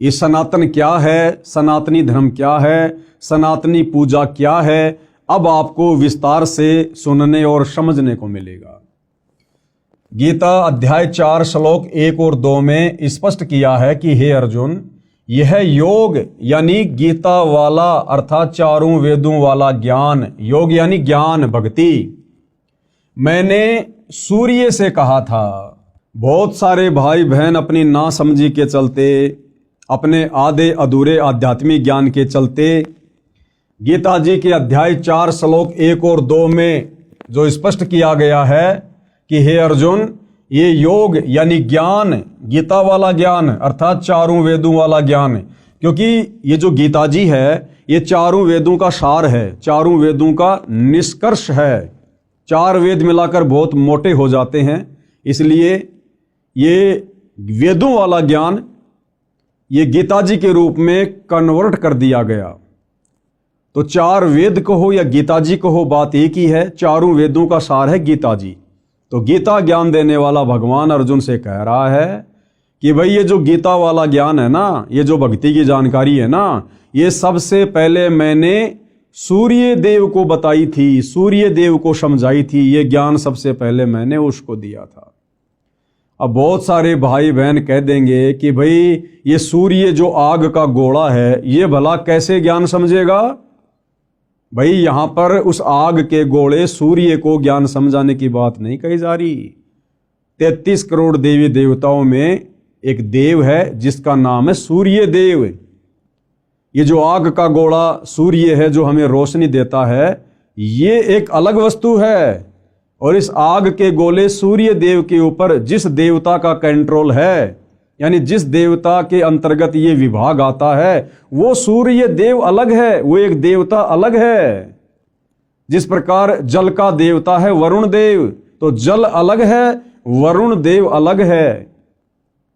ये सनातन क्या है, सनातनी धर्म क्या है, सनातनी पूजा क्या है, अब आपको विस्तार से सुनने और समझने को मिलेगा। गीता अध्याय 4 श्लोक 1 और 2 में स्पष्ट किया है कि हे अर्जुन, यह योग यानी गीता वाला अर्थात चारों वेदों वाला ज्ञान, योग यानी ज्ञान भक्ति, मैंने सूर्य से कहा था। बहुत सारे भाई बहन अपनी नासमझी के चलते, अपने आधे अधूरे आध्यात्मिक ज्ञान के चलते गीता जी के अध्याय 4 श्लोक 1 और 2 में जो स्पष्ट किया गया है कि हे अर्जुन, ये योग यानी ज्ञान, गीता वाला ज्ञान अर्थात चारों वेदों वाला ज्ञान, क्योंकि ये जो गीता जी है ये चारों वेदों का सार है, चारों वेदों का निष्कर्ष है। चार वेद मिलाकर बहुत मोटे हो जाते हैं, इसलिए ये वेदों वाला ज्ञान ये गीता जी के रूप में कन्वर्ट कर दिया गया। तो चार वेद कहो या गीता जी कहो, बात एक ही है, चारों वेदों का सार है गीता जी। तो गीता ज्ञान देने वाला भगवान अर्जुन से कह रहा है कि भाई ये जो गीता वाला ज्ञान है ना, ये जो भक्ति की जानकारी है ना, ये सबसे पहले मैंने सूर्य देव को बताई थी, सूर्य देव को समझाई थी, ये ज्ञान सबसे पहले मैंने उसको दिया था। अब बहुत सारे भाई बहन कह देंगे कि भाई ये सूर्य जो आग का गोला है ये भला कैसे ज्ञान समझेगा। भाई यहां पर उस आग के गोले सूर्य को ज्ञान समझाने की बात नहीं कही जा रही। 33 करोड़ देवी देवताओं में एक देव है जिसका नाम है सूर्य देव। ये जो आग का गोला सूर्य है जो हमें रोशनी देता है, ये एक अलग वस्तु है। और इस आग के गोले सूर्य देव के ऊपर जिस देवता का कंट्रोल है, यानी जिस देवता के अंतर्गत ये विभाग आता है, वो सूर्य देव अलग है, वो एक देवता अलग है। जिस प्रकार जल का देवता है वरुण देव, तो जल अलग है, वरुण देव अलग है।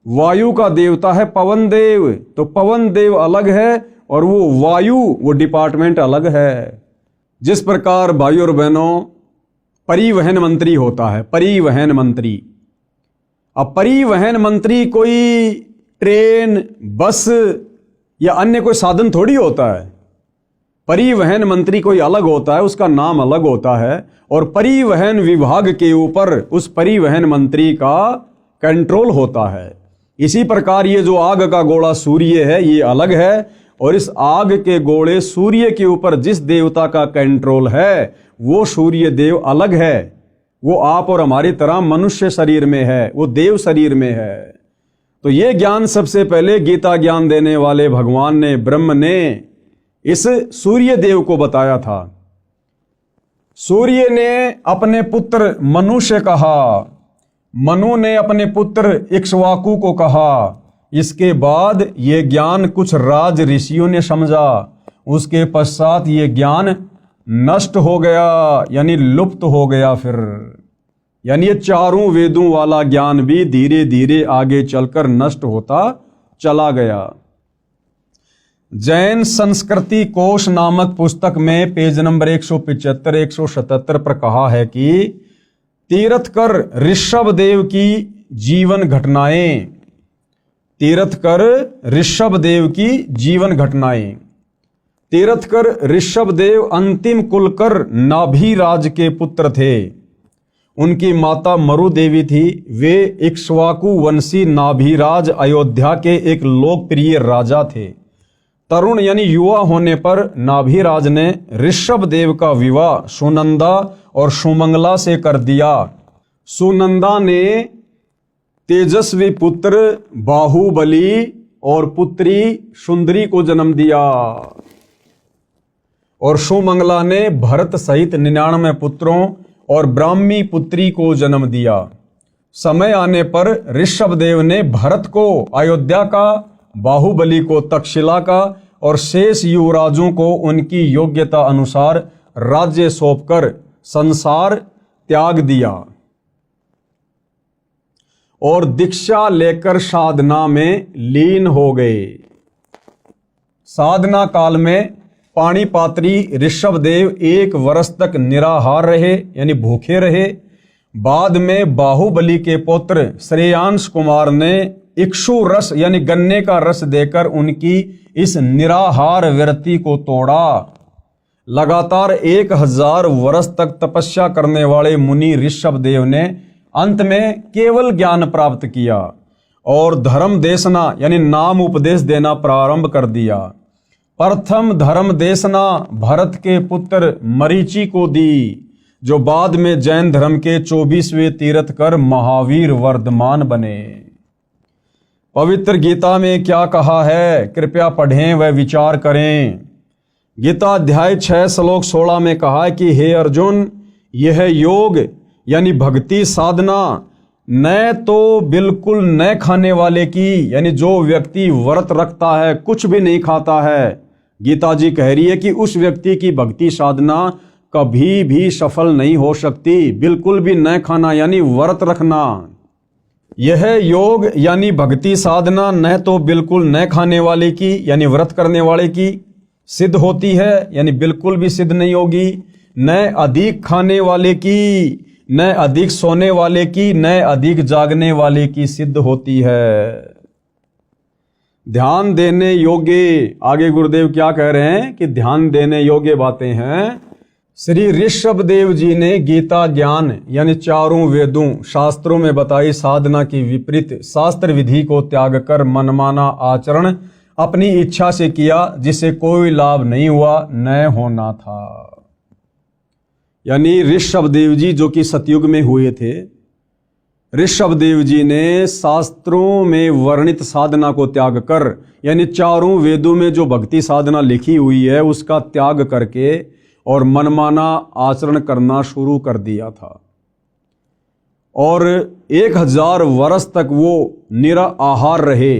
वायु का देवता है पवन देव, तो पवन देव अलग है और वो वायु, वो डिपार्टमेंट अलग है। जिस प्रकार भाइयों और बहनों परिवहन मंत्री होता है, परिवहन मंत्री, अब परिवहन मंत्री कोई ट्रेन, बस या अन्य कोई साधन थोड़ी होता है। परिवहन मंत्री कोई अलग होता है, उसका नाम अलग होता है और परिवहन विभाग के ऊपर उस परिवहन मंत्री का कंट्रोल होता है। इसी प्रकार ये जो आग का गोला सूर्य है ये अलग है और इस आग के गोले सूर्य के ऊपर जिस देवता का कंट्रोल है वो सूर्य देव अलग है। वो आप और हमारी तरह मनुष्य शरीर में है, वो देव शरीर में है। तो ये ज्ञान सबसे पहले गीता ज्ञान देने वाले भगवान ने, ब्रह्म ने इस सूर्य देव को बताया था। सूर्य ने अपने पुत्र मनु से कहा, मनु ने अपने पुत्र इक्ष्वाकु को कहा। इसके बाद ये ज्ञान कुछ राज ऋषियों ने समझा, उसके पश्चात ये ज्ञान नष्ट हो गया, यानी लुप्त हो गया। फिर यानी ये चारों वेदों वाला ज्ञान भी धीरे धीरे आगे चलकर नष्ट होता चला गया। जैन संस्कृति कोश नामक पुस्तक में पेज नंबर 175 177 पर कहा है कि तीर्थकर ऋषभ देव की जीवन घटनाएं, तीर्थकर ऋषभ देव की जीवन घटनाएं। तीर्थकर ऋषभ देव अंतिम कुलकर नाभिराज के पुत्र थे। उनकी माता मरु देवी थी। वे इक्ष्वाकु वंशी नाभिराज अयोध्या के एक लोकप्रिय राजा थे। तरुण यानी युवा होने पर नाभिराज ने ऋषभ देव का विवाह सुनंदा और सुमंगला से कर दिया। सुनंदा ने तेजस्वी पुत्र बाहुबली और पुत्री सुंदरी को जन्म दिया और सुमंगला ने भरत सहित 99 पुत्रों और ब्राह्मी पुत्री को जन्म दिया। समय आने पर ऋषभ देव ने भरत को अयोध्या का, बाहुबली को तक्षशिला का और शेष युवराजों को उनकी योग्यता अनुसार राज्य सौंपकर संसार त्याग दिया और दीक्षा लेकर साधना में लीन हो गए। साधना काल में पाणिपात्री ऋषभ देव 1 वर्ष तक निराहार रहे, यानी भूखे रहे। बाद में बाहुबली के पुत्र श्रेयांश कुमार ने इक्षु रस यानी गन्ने का रस देकर उनकी इस निराहार व्रति को तोड़ा। लगातार 1000 वर्ष तक तपस्या करने वाले मुनि ऋषभ देव ने अंत में केवल ज्ञान प्राप्त किया और धर्म देशना यानी नाम उपदेश देना प्रारंभ कर दिया। प्रथम धर्म देशना भरत के पुत्र मरीचि को दी, जो बाद में जैन धर्म के 24वें तीर्थकर महावीर वर्धमान बने। पवित्र गीता में क्या कहा है, कृपया पढ़ें व विचार करें। गीता अध्याय 6 श्लोक 16 में कहा है कि हे अर्जुन, यह योग यानी भक्ति साधना न तो बिल्कुल न खाने वाले की, यानी जो व्यक्ति व्रत रखता है, कुछ भी नहीं खाता है, गीता जी कह रही है कि उस व्यक्ति की भक्ति साधना कभी भी सफल नहीं हो सकती। बिल्कुल भी न खाना यानी व्रत रखना। यह योग यानी भक्ति साधना न तो बिल्कुल न खाने वाले की यानी व्रत करने वाले की सिद्ध होती है, यानी बिल्कुल भी सिद्ध नहीं होगी, न अधिक खाने वाले की, न अधिक सोने वाले की, न अधिक जागने वाले की सिद्ध होती है। ध्यान देने योग्य, आगे गुरुदेव क्या कह रहे हैं कि ध्यान देने योग्य बातें हैं। श्री ऋषभ देव जी ने गीता ज्ञान यानी चारों वेदों शास्त्रों में बताई साधना की विपरीत शास्त्र विधि को त्याग कर मनमाना आचरण अपनी इच्छा से किया, जिसे कोई लाभ नहीं हुआ, न होना था। यानी ऋषभ देव जी जो कि सतयुग में हुए थे, ऋषभ देव जी ने शास्त्रों में वर्णित साधना को त्याग कर यानी चारों वेदों में जो भक्ति साधना लिखी हुई है उसका त्याग करके और मनमाना आचरण करना शुरू कर दिया था और 1000 वर्ष तक वो निराहार रहे।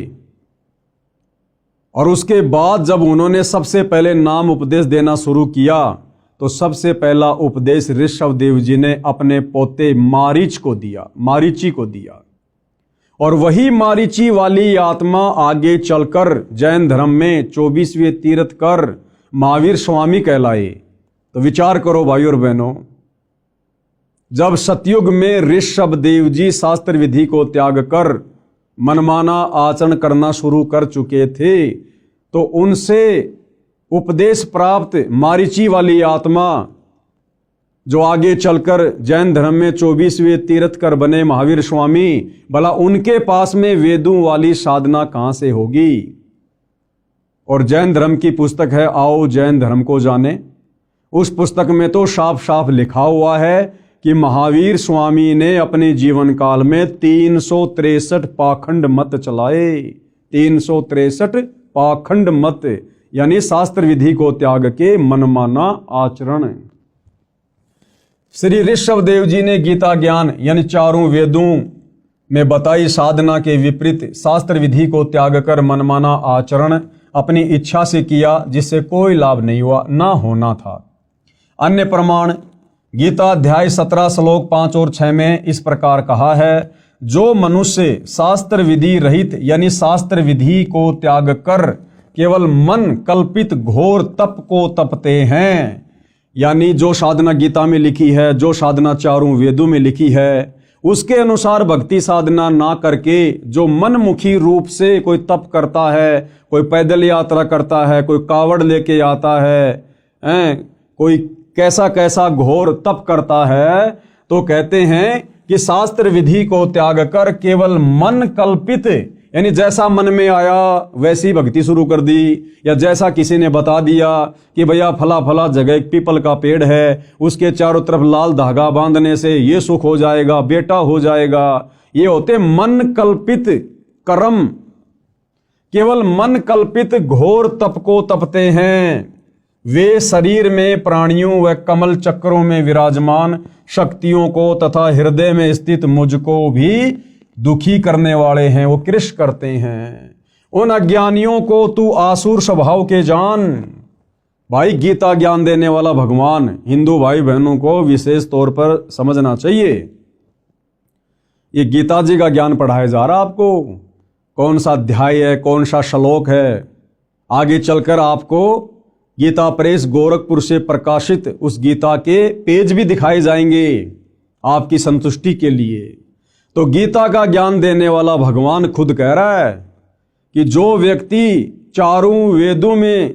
और उसके बाद जब उन्होंने सबसे पहले नाम उपदेश देना शुरू किया तो सबसे पहला उपदेश ऋषभ देव जी ने अपने पोते मारीच को दिया, मारीची को दिया। और वही मारीची वाली आत्मा आगे चलकर जैन धर्म में 24वें तीर्थ कर महावीर स्वामी कहलाए। तो विचार करो भाई और बहनों, जब सतयुग में ऋषभ देव जी शास्त्र विधि को त्याग कर मनमाना आचरण करना शुरू कर चुके थे, तो उनसे उपदेश प्राप्त मारीची वाली आत्मा जो आगे चलकर जैन धर्म में 24वें तीर्थकर बने महावीर स्वामी, भला उनके पास में वेदों वाली साधना कहां से होगी। और जैन धर्म की पुस्तक है आओ जैन धर्म को जाने, उस पुस्तक में तो साफ साफ लिखा हुआ है कि महावीर स्वामी ने अपने जीवन काल में 363 पाखंड मत चलाए। 363 पाखंड मत यानी शास्त्र विधि को त्याग के मनमाना आचरण। श्री ऋषभ देव जी ने गीता ज्ञान यानी चारों वेदों में बताई साधना के विपरीत शास्त्र विधि को त्याग कर मनमाना आचरण अपनी इच्छा से किया, जिससे कोई लाभ नहीं हुआ, ना होना था। अन्य प्रमाण गीता अध्याय 17 श्लोक 5 और 6 में इस प्रकार कहा है, जो मनुष्य शास्त्र विधि रहित यानी शास्त्र विधि को त्याग कर केवल मन कल्पित घोर तप को तपते हैं, यानी जो साधना गीता में लिखी है, जो साधना चारों वेदों में लिखी है, उसके अनुसार भक्ति साधना ना करके जो मनमुखी रूप से कोई तप करता है, कोई पैदल यात्रा करता है, कोई कावड़ लेके आता है, कोई कैसा कैसा घोर तप करता है, तो कहते हैं कि शास्त्र विधि को त्याग कर केवल मन कल्पित यानी जैसा मन में आया वैसी भक्ति शुरू कर दी, या जैसा किसी ने बता दिया कि भैया फला फला जगह एक पीपल का पेड़ है, उसके चारों तरफ लाल धागा बांधने से ये सुख हो जाएगा, बेटा हो जाएगा। ये होते मन कल्पित कर्म, केवल मन कल्पित घोर तप को तपते हैं। वे शरीर में प्राणियों व कमल चक्रों में विराजमान शक्तियों को तथा हृदय में स्थित मुझको भी दुखी करने वाले हैं, वो कृष करते हैं। उन अज्ञानियों को तू आसुर स्वभाव के जान। भाई गीता ज्ञान देने वाला भगवान हिंदू भाई बहनों को विशेष तौर पर समझना चाहिए। ये गीता जी का ज्ञान पढ़ाया जा रहा आपको, कौन सा अध्याय है, कौन सा श्लोक है, आगे चलकर आपको गीता प्रेस गोरखपुर से प्रकाशित उस गीता के पेज भी दिखाए जाएंगे आपकी संतुष्टि के लिए। तो गीता का ज्ञान देने वाला भगवान खुद कह रहा है कि जो व्यक्ति चारों वेदों में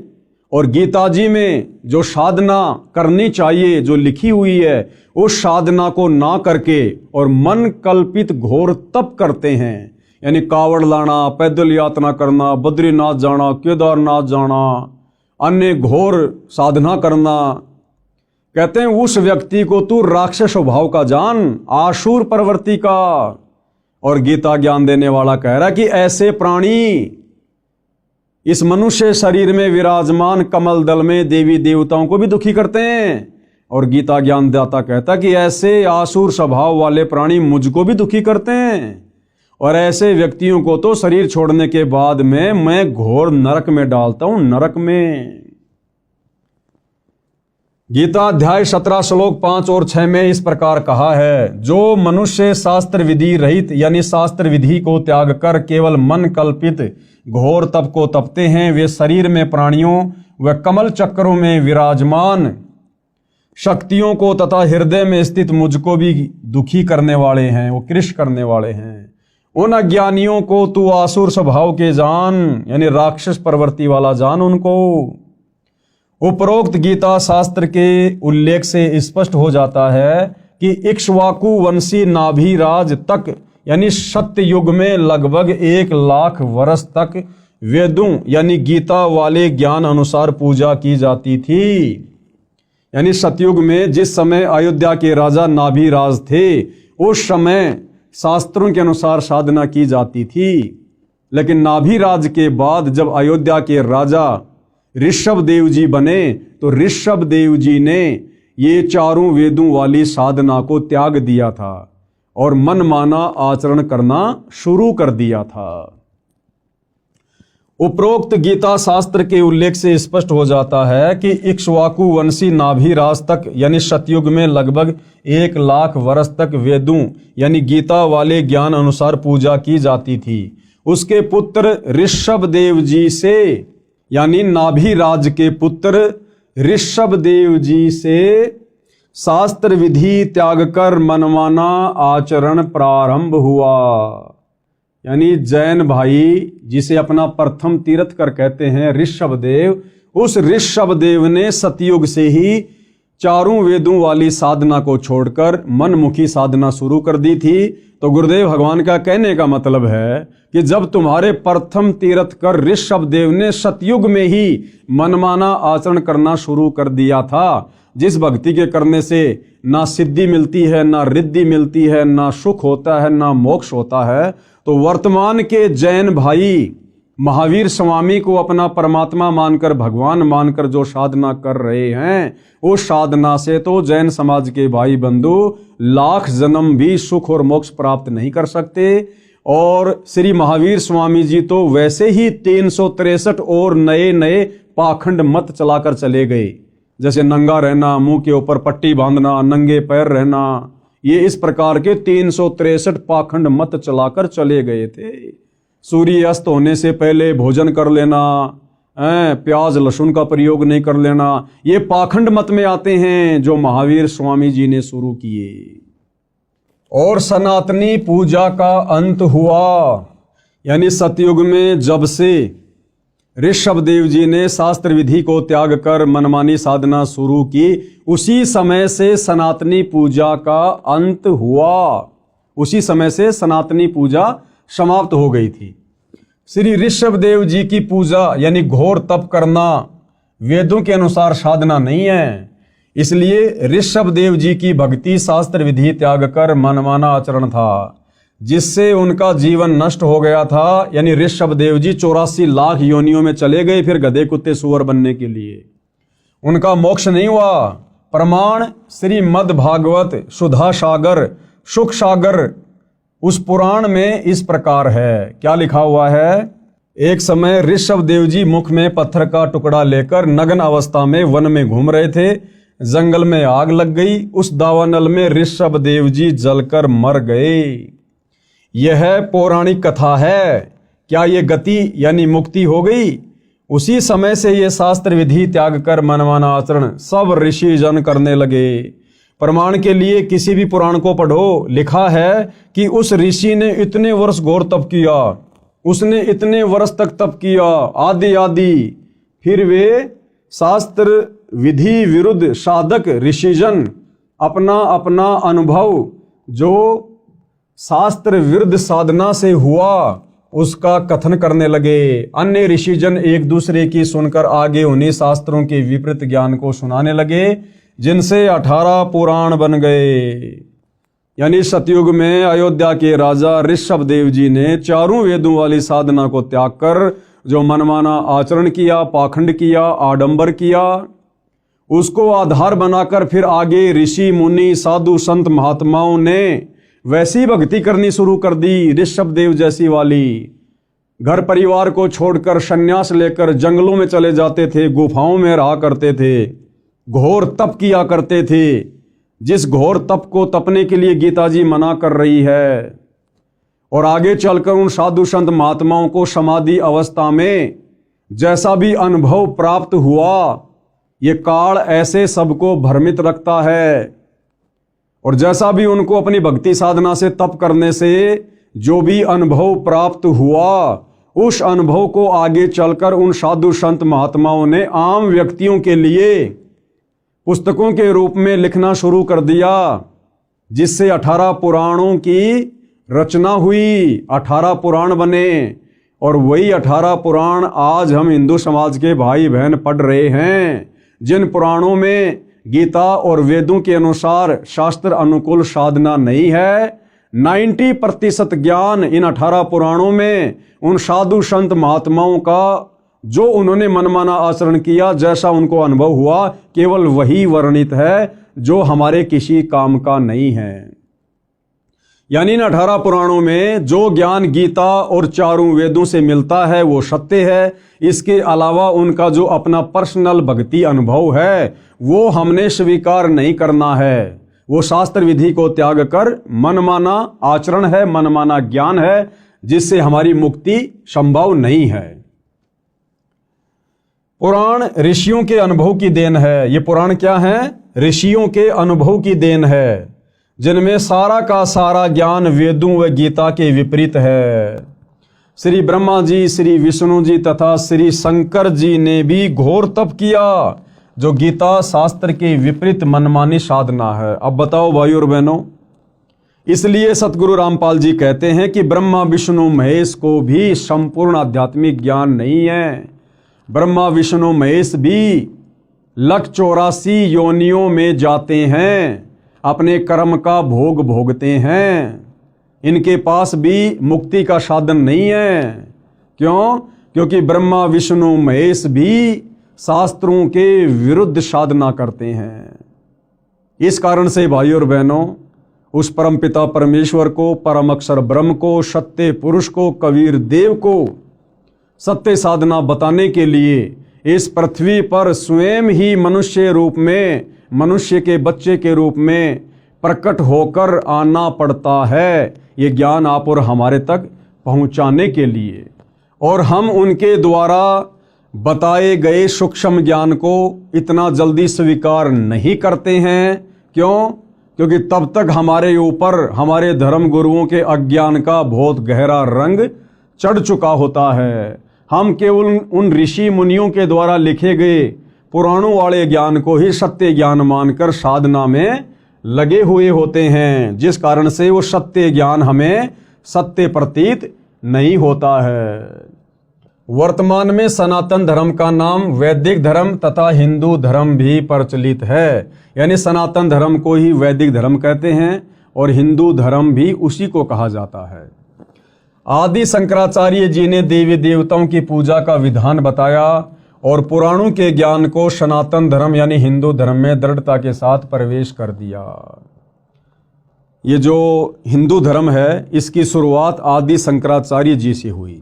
और गीता जी में जो साधना करनी चाहिए जो लिखी हुई है, उस साधना को ना करके और मन कल्पित घोर तप करते हैं, यानी कावड़ लाना, पैदल यात्रा करना, बद्रीनाथ जाना, केदारनाथ जाना, अन्य घोर साधना करना, कहते हैं उस व्यक्ति को तू राक्षस स्वभाव का जान, आसुर प्रवृत्ति का। और गीता ज्ञान देने वाला कह रहा है कि ऐसे प्राणी इस मनुष्य शरीर में विराजमान कमल दल में देवी देवताओं को भी दुखी करते हैं। और गीता ज्ञान दाता कहता कि ऐसे आसुर स्वभाव वाले प्राणी मुझको भी दुखी करते हैं, और ऐसे व्यक्तियों को तो शरीर छोड़ने के बाद में मैं घोर नरक में डालता हूं, नरक में। गीता अध्याय 17 श्लोक 5 और 6 में इस प्रकार कहा है, जो मनुष्य शास्त्र विधि रहित यानी शास्त्र विधि को त्याग कर केवल मन कल्पित घोर तप को तपते हैं, वे शरीर में प्राणियों व कमल चक्रों में विराजमान शक्तियों को तथा हृदय में स्थित मुझको भी दुखी करने वाले हैं, वो कृष करने वाले हैं। उन अज्ञानियों को तू आसुर स्वभाव के जान, यानी राक्षस प्रवृत्ति वाला जान उनको। उपरोक्त गीता शास्त्र के उल्लेख से स्पष्ट हो जाता है कि इक्ष्वाकु वंशी नाभिराज तक यानी सत्य युग में लगभग 1 लाख वर्ष तक वेदों यानी गीता वाले ज्ञान अनुसार पूजा की जाती थी। यानी सतयुग में जिस समय अयोध्या के राजा नाभिराज थे, उस समय शास्त्रों के अनुसार साधना की जाती थी। लेकिन नाभिराज के बाद जब अयोध्या के राजा ऋषभ देव जी बने, तो ऋषभ देव जी ने ये चारों वेदों वाली साधना को त्याग दिया था और मनमाना आचरण करना शुरू कर दिया था। उपरोक्त गीता शास्त्र के उल्लेख से स्पष्ट हो जाता है कि इक्ष्वाकु वंशी नाभिराज तक यानी सतयुग में लगभग 1,00,000 वर्ष तक वेदों यानी गीता वाले ज्ञान अनुसार पूजा की जाती थी। उसके पुत्र ऋषभदेव जी से यानी नाभिराज के पुत्र ऋषभदेव जी से शास्त्र विधि त्याग कर मनमाना आचरण प्रारंभ हुआ। यानी जैन भाई जिसे अपना प्रथम तीर्थकर कहते हैं ऋषभदेव, उस ऋषभदेव ने सतयुग से ही चारों वेदों वाली साधना को छोड़कर मनमुखी साधना शुरू कर दी थी। तो गुरुदेव भगवान का कहने का मतलब है कि जब तुम्हारे प्रथम तीर्थकर ऋषभदेव ने सतयुग में ही मनमाना आचरण करना शुरू कर दिया था, जिस भक्ति के करने से ना सिद्धि मिलती है, ना रिद्धि मिलती है, ना सुख होता है, ना मोक्ष होता है, तो वर्तमान के जैन भाई महावीर स्वामी को अपना परमात्मा मानकर, भगवान मानकर जो साधना कर रहे हैं, उस साधना से तो जैन समाज के भाई बंधु लाख जन्म भी सुख और मोक्ष प्राप्त नहीं कर सकते। और श्री महावीर स्वामी जी तो वैसे ही 363 और नए नए पाखंड मत चलाकर चले गए, जैसे नंगा रहना, मुंह के ऊपर पट्टी बांधना, नंगे पैर रहना, ये इस प्रकार के 363 पाखंड मत चलाकर चले गए थे। सूर्य अस्त होने से पहले भोजन कर लेना, प्याज लहसुन का प्रयोग नहीं कर लेना, ये पाखंड मत में आते हैं जो महावीर स्वामी जी ने शुरू किए। और सनातनी पूजा का अंत हुआ, यानी सतयुग में जब से ऋषभदेव जी ने शास्त्र विधि को त्याग कर मनमानी साधना शुरू की, उसी समय से सनातनी पूजा का अंत हुआ, उसी समय से सनातनी पूजा समाप्त हो गई थी। श्री ऋषभदेव जी की पूजा यानी घोर तप करना वेदों के अनुसार साधना नहीं है, इसलिए ऋषभदेव जी की भक्ति शास्त्र विधि त्याग कर मनमाना आचरण था, जिससे उनका जीवन नष्ट हो गया था। यानी ऋषभदेव जी 84 लाख योनियों में चले गए फिर गधे कुत्ते सुअर बनने के लिए, उनका मोक्ष नहीं हुआ। प्रमाण श्रीमद् भागवत सुधा सागर सुख सागर उस पुराण में इस प्रकार है। क्या लिखा हुआ है? एक समय ऋषभदेव जी मुख में पत्थर का टुकड़ा लेकर नग्न अवस्था में वन में घूम रहे थे। जंगल में आग लग गई, उस दावानल में ऋषभदेव जी जलकर मर गए। यह पौराणिक कथा है। क्या ये गति यानी मुक्ति हो गई? उसी समय से ये शास्त्र विधि त्याग कर मनमाना आचरण सब ऋषि जन करने लगे। प्रमाण के लिए किसी भी पुराण को पढ़ो, लिखा है कि उस ऋषि ने इतने वर्ष घोर तप किया, उसने इतने वर्ष तक तप किया आदि आदि, फिर वे शास्त्र विधि विरुद्ध साधक ऋषिजन अपना अपना अनुभव जो शास्त्र विरुद्ध साधना से हुआ उसका कथन करने लगे। अन्य ऋषिजन एक दूसरे की सुनकर आगे उन्हीं शास्त्रों के विपरीत ज्ञान को सुनाने लगे, जिनसे 18 पुराण बन गए। यानी सतयुग में अयोध्या के राजा ऋषभदेव जी ने चारों वेदों वाली साधना को त्याग कर जो मनमाना आचरण किया, पाखंड किया, आडंबर किया, उसको आधार बनाकर फिर आगे ऋषि मुनि साधु संत महात्माओं ने वैसी भक्ति करनी शुरू कर दी ऋषभदेव जैसी वाली। घर परिवार को छोड़कर संन्यास लेकर जंगलों में चले जाते थे, गुफाओं में रहा करते थे, घोर तप किया करते थे, जिस घोर तप को तपने के लिए गीता जी मना कर रही है। और आगे चलकर उन साधु संत महात्माओं को समाधि अवस्था में जैसा भी अनुभव प्राप्त हुआ, ये काल ऐसे सबको भ्रमित रखता है। और जैसा भी उनको अपनी भक्ति साधना से तप करने से जो भी अनुभव प्राप्त हुआ, उस अनुभव को आगे चलकर उन साधु संत महात्माओं ने आम व्यक्तियों के लिए पुस्तकों के रूप में लिखना शुरू कर दिया, जिससे 18 पुराणों की रचना हुई, 18 पुराण बने। और वही 18 पुराण आज हम हिंदू समाज के भाई बहन पढ़ रहे हैं, जिन पुराणों में गीता और वेदों के अनुसार शास्त्र अनुकूल साधना नहीं है। 90% ज्ञान इन 18 पुराणों में उन साधु संत महात्माओं का जो उन्होंने मनमाना आचरण किया, जैसा उनको अनुभव हुआ, केवल वही वर्णित है जो हमारे किसी काम का नहीं है। यानी इन 18 पुराणों में जो ज्ञान गीता और चारों वेदों से मिलता है वो सत्य है। इसके अलावा उनका जो अपना पर्सनल भक्ति अनुभव है वो हमने स्वीकार नहीं करना है। वो शास्त्र विधि को त्याग कर मनमाना आचरण है, मनमाना ज्ञान है, जिससे हमारी मुक्ति संभव नहीं है। पुराण ऋषियों के अनुभव की देन है। ये पुराण क्या है? ऋषियों के अनुभव की देन है, जिनमें सारा का सारा ज्ञान वेदों व गीता के विपरीत है। श्री ब्रह्मा जी, श्री विष्णु जी तथा श्री शंकर जी ने भी घोर तप किया, जो गीता शास्त्र के विपरीत मनमानी साधना है। अब बताओ भाई और बहनों, इसलिए सतगुरु रामपाल जी कहते हैं कि ब्रह्मा विष्णु महेश को भी संपूर्ण आध्यात्मिक ज्ञान नहीं है। ब्रह्मा विष्णु महेश भी 184 योनियों में जाते हैं, अपने कर्म का भोग भोगते हैं। इनके पास भी मुक्ति का साधन नहीं है। क्यों? क्योंकि ब्रह्मा विष्णु महेश भी शास्त्रों के विरुद्ध साधना करते हैं। इस कारण से भाई और बहनों, उस परमपिता परमेश्वर को, परम अक्षर ब्रह्म को, सत्य पुरुष को, कबीर देव को सत्य साधना बताने के लिए इस पृथ्वी पर स्वयं ही मनुष्य रूप में, मनुष्य के बच्चे के रूप में प्रकट होकर आना पड़ता है, ये ज्ञान आप और हमारे तक पहुंचाने के लिए। और हम उनके द्वारा बताए गए सूक्ष्म ज्ञान को इतना जल्दी स्वीकार नहीं करते हैं। क्यों? क्योंकि तब तक हमारे ऊपर हमारे धर्म गुरुओं के अज्ञान का बहुत गहरा रंग चढ़ चुका होता है। हम केवल उन ऋषि मुनियों के द्वारा लिखे गए पुराणों वाले ज्ञान को ही सत्य ज्ञान मानकर साधना में लगे हुए होते हैं, जिस कारण से वो सत्य ज्ञान हमें सत्य प्रतीत नहीं होता है। वर्तमान में सनातन धर्म का नाम वैदिक धर्म तथा हिंदू धर्म भी प्रचलित है। यानी सनातन धर्म को ही वैदिक धर्म कहते हैं और हिंदू धर्म भी उसी को कहा जाता है। आदि शंकराचार्य जी ने देवी देवताओं की पूजा का विधान बताया और पुराणों के ज्ञान को सनातन धर्म यानी हिंदू धर्म में दृढ़ता के साथ प्रवेश कर दिया। ये जो हिंदू धर्म है, इसकी शुरुआत आदि शंकराचार्य जी से हुई।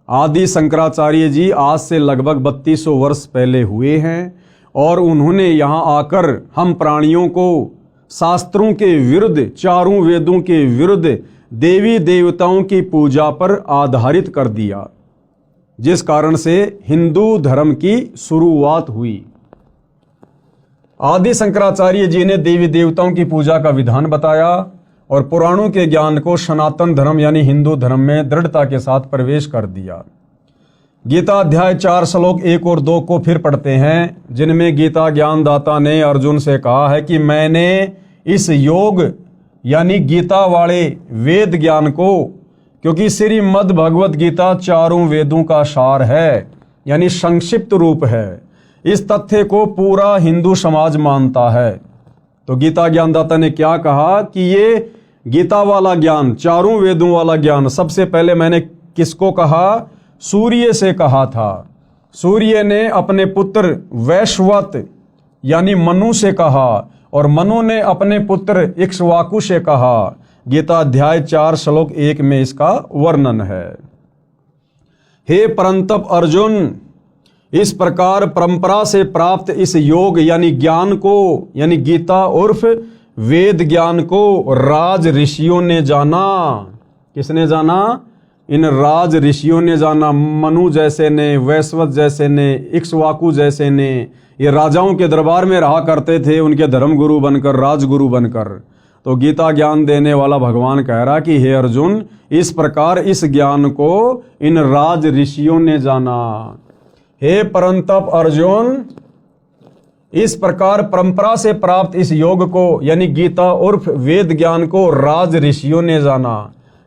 आदि शंकराचार्य जी आज से लगभग 3200 वर्ष पहले हुए हैं और उन्होंने यहाँ आकर हम प्राणियों को शास्त्रों के विरुद्ध, चारों वेदों के विरुद्ध देवी देवताओं की पूजा पर आधारित कर दिया, जिस कारण से हिंदू धर्म की शुरुआत हुई। आदि शंकराचार्य जी ने देवी देवताओं की पूजा का विधान बताया और पुराणों के ज्ञान को सनातन धर्म यानी हिंदू धर्म में दृढ़ता के साथ प्रवेश कर दिया। गीता अध्याय 4 श्लोक 1 और 2 को फिर पढ़ते हैं, जिनमें गीता ज्ञानदाता ने अर्जुन से कहा है कि मैंने इस योग यानी गीता वाले वेद ज्ञान को, क्योंकि श्रीमद् भगवत गीता चारों वेदों का सार है यानी संक्षिप्त रूप है, इस तथ्य को पूरा हिंदू समाज मानता है। तो गीता ज्ञानदाता ने क्या कहा कि ये गीता वाला ज्ञान, चारों वेदों वाला ज्ञान, सबसे पहले मैंने किसको कहा? सूर्य से कहा था। सूर्य ने अपने पुत्र वैश्वत यानी मनु से कहा और मनु ने अपने पुत्र इक्ष्वाकु से कहा। गीता अध्याय 4 श्लोक 1 में इसका वर्णन है। हे परंतप अर्जुन, इस प्रकार परंपरा से प्राप्त इस योग यानी ज्ञान को, यानी गीता उर्फ वेद ज्ञान को राज ऋषियों ने जाना। किसने जाना? इन राज ऋषियों ने जाना। मनु जैसे ने, वैश्वत जैसे ने, इक्ष्वाकु जैसे ने, ये राजाओं के दरबार में रहा करते थे, उनके धर्मगुरु बनकर, राजगुरु बनकर। तो गीता ज्ञान देने वाला भगवान कह रहा कि हे अर्जुन, इस प्रकार इस ज्ञान को इन राज ऋषियों ने जाना। हे परंतप अर्जुन, इस प्रकार परंपरा से प्राप्त इस योग को यानी गीता उर्फ वेद ज्ञान को राज ऋषियों ने जाना,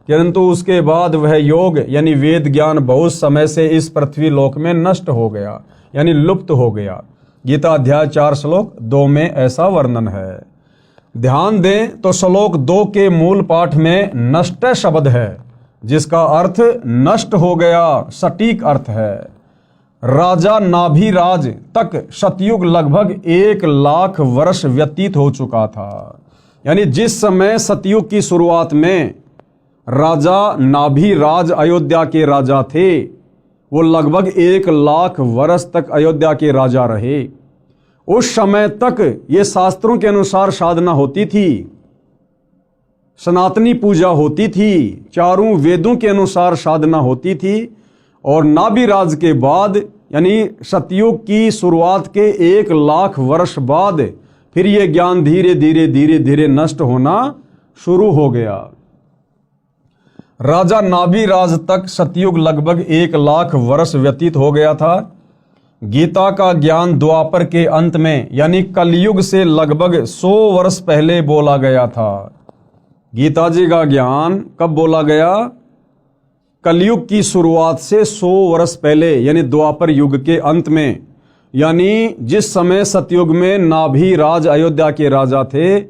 किंतु उसके बाद वह योग यानी वेद ज्ञान बहुत समय से इस पृथ्वी लोक में नष्ट हो गया यानी लुप्त हो गया। गीता अध्याय 4 श्लोक 2 में ऐसा वर्णन है। ध्यान दें तो श्लोक 2 के मूल पाठ में नष्ट शब्द है, जिसका अर्थ नष्ट हो गया, सटीक अर्थ है। राजा नाभिराज तक सतयुग लगभग 1 लाख वर्ष व्यतीत हो चुका था। यानी जिस समय सतयुग की शुरुआत में राजा नाभिराज अयोध्या के राजा थे, वो लगभग 1,00,000 वर्ष तक अयोध्या के राजा रहे। उस समय तक ये शास्त्रों के अनुसार साधना होती थी, सनातनी पूजा होती थी, चारों वेदों के अनुसार साधना होती थी। और नाभिराज के बाद यानी सतयुग की शुरुआत के 1,00,000 वर्ष बाद फिर ये ज्ञान धीरे धीरे नष्ट होना शुरू हो गया। राजा नाभिराज तक सतयुग लगभग 1,00,000 वर्ष व्यतीत हो गया था। गीता का ज्ञान द्वापर के अंत में यानी कलयुग से लगभग 100 वर्ष पहले बोला गया था। गीता जी का ज्ञान कब बोला गया? कलयुग की शुरुआत से 100 वर्ष पहले यानी द्वापर युग के अंत में, यानी जिस समय सतयुग में नाभिराज अयोध्या के राजा थे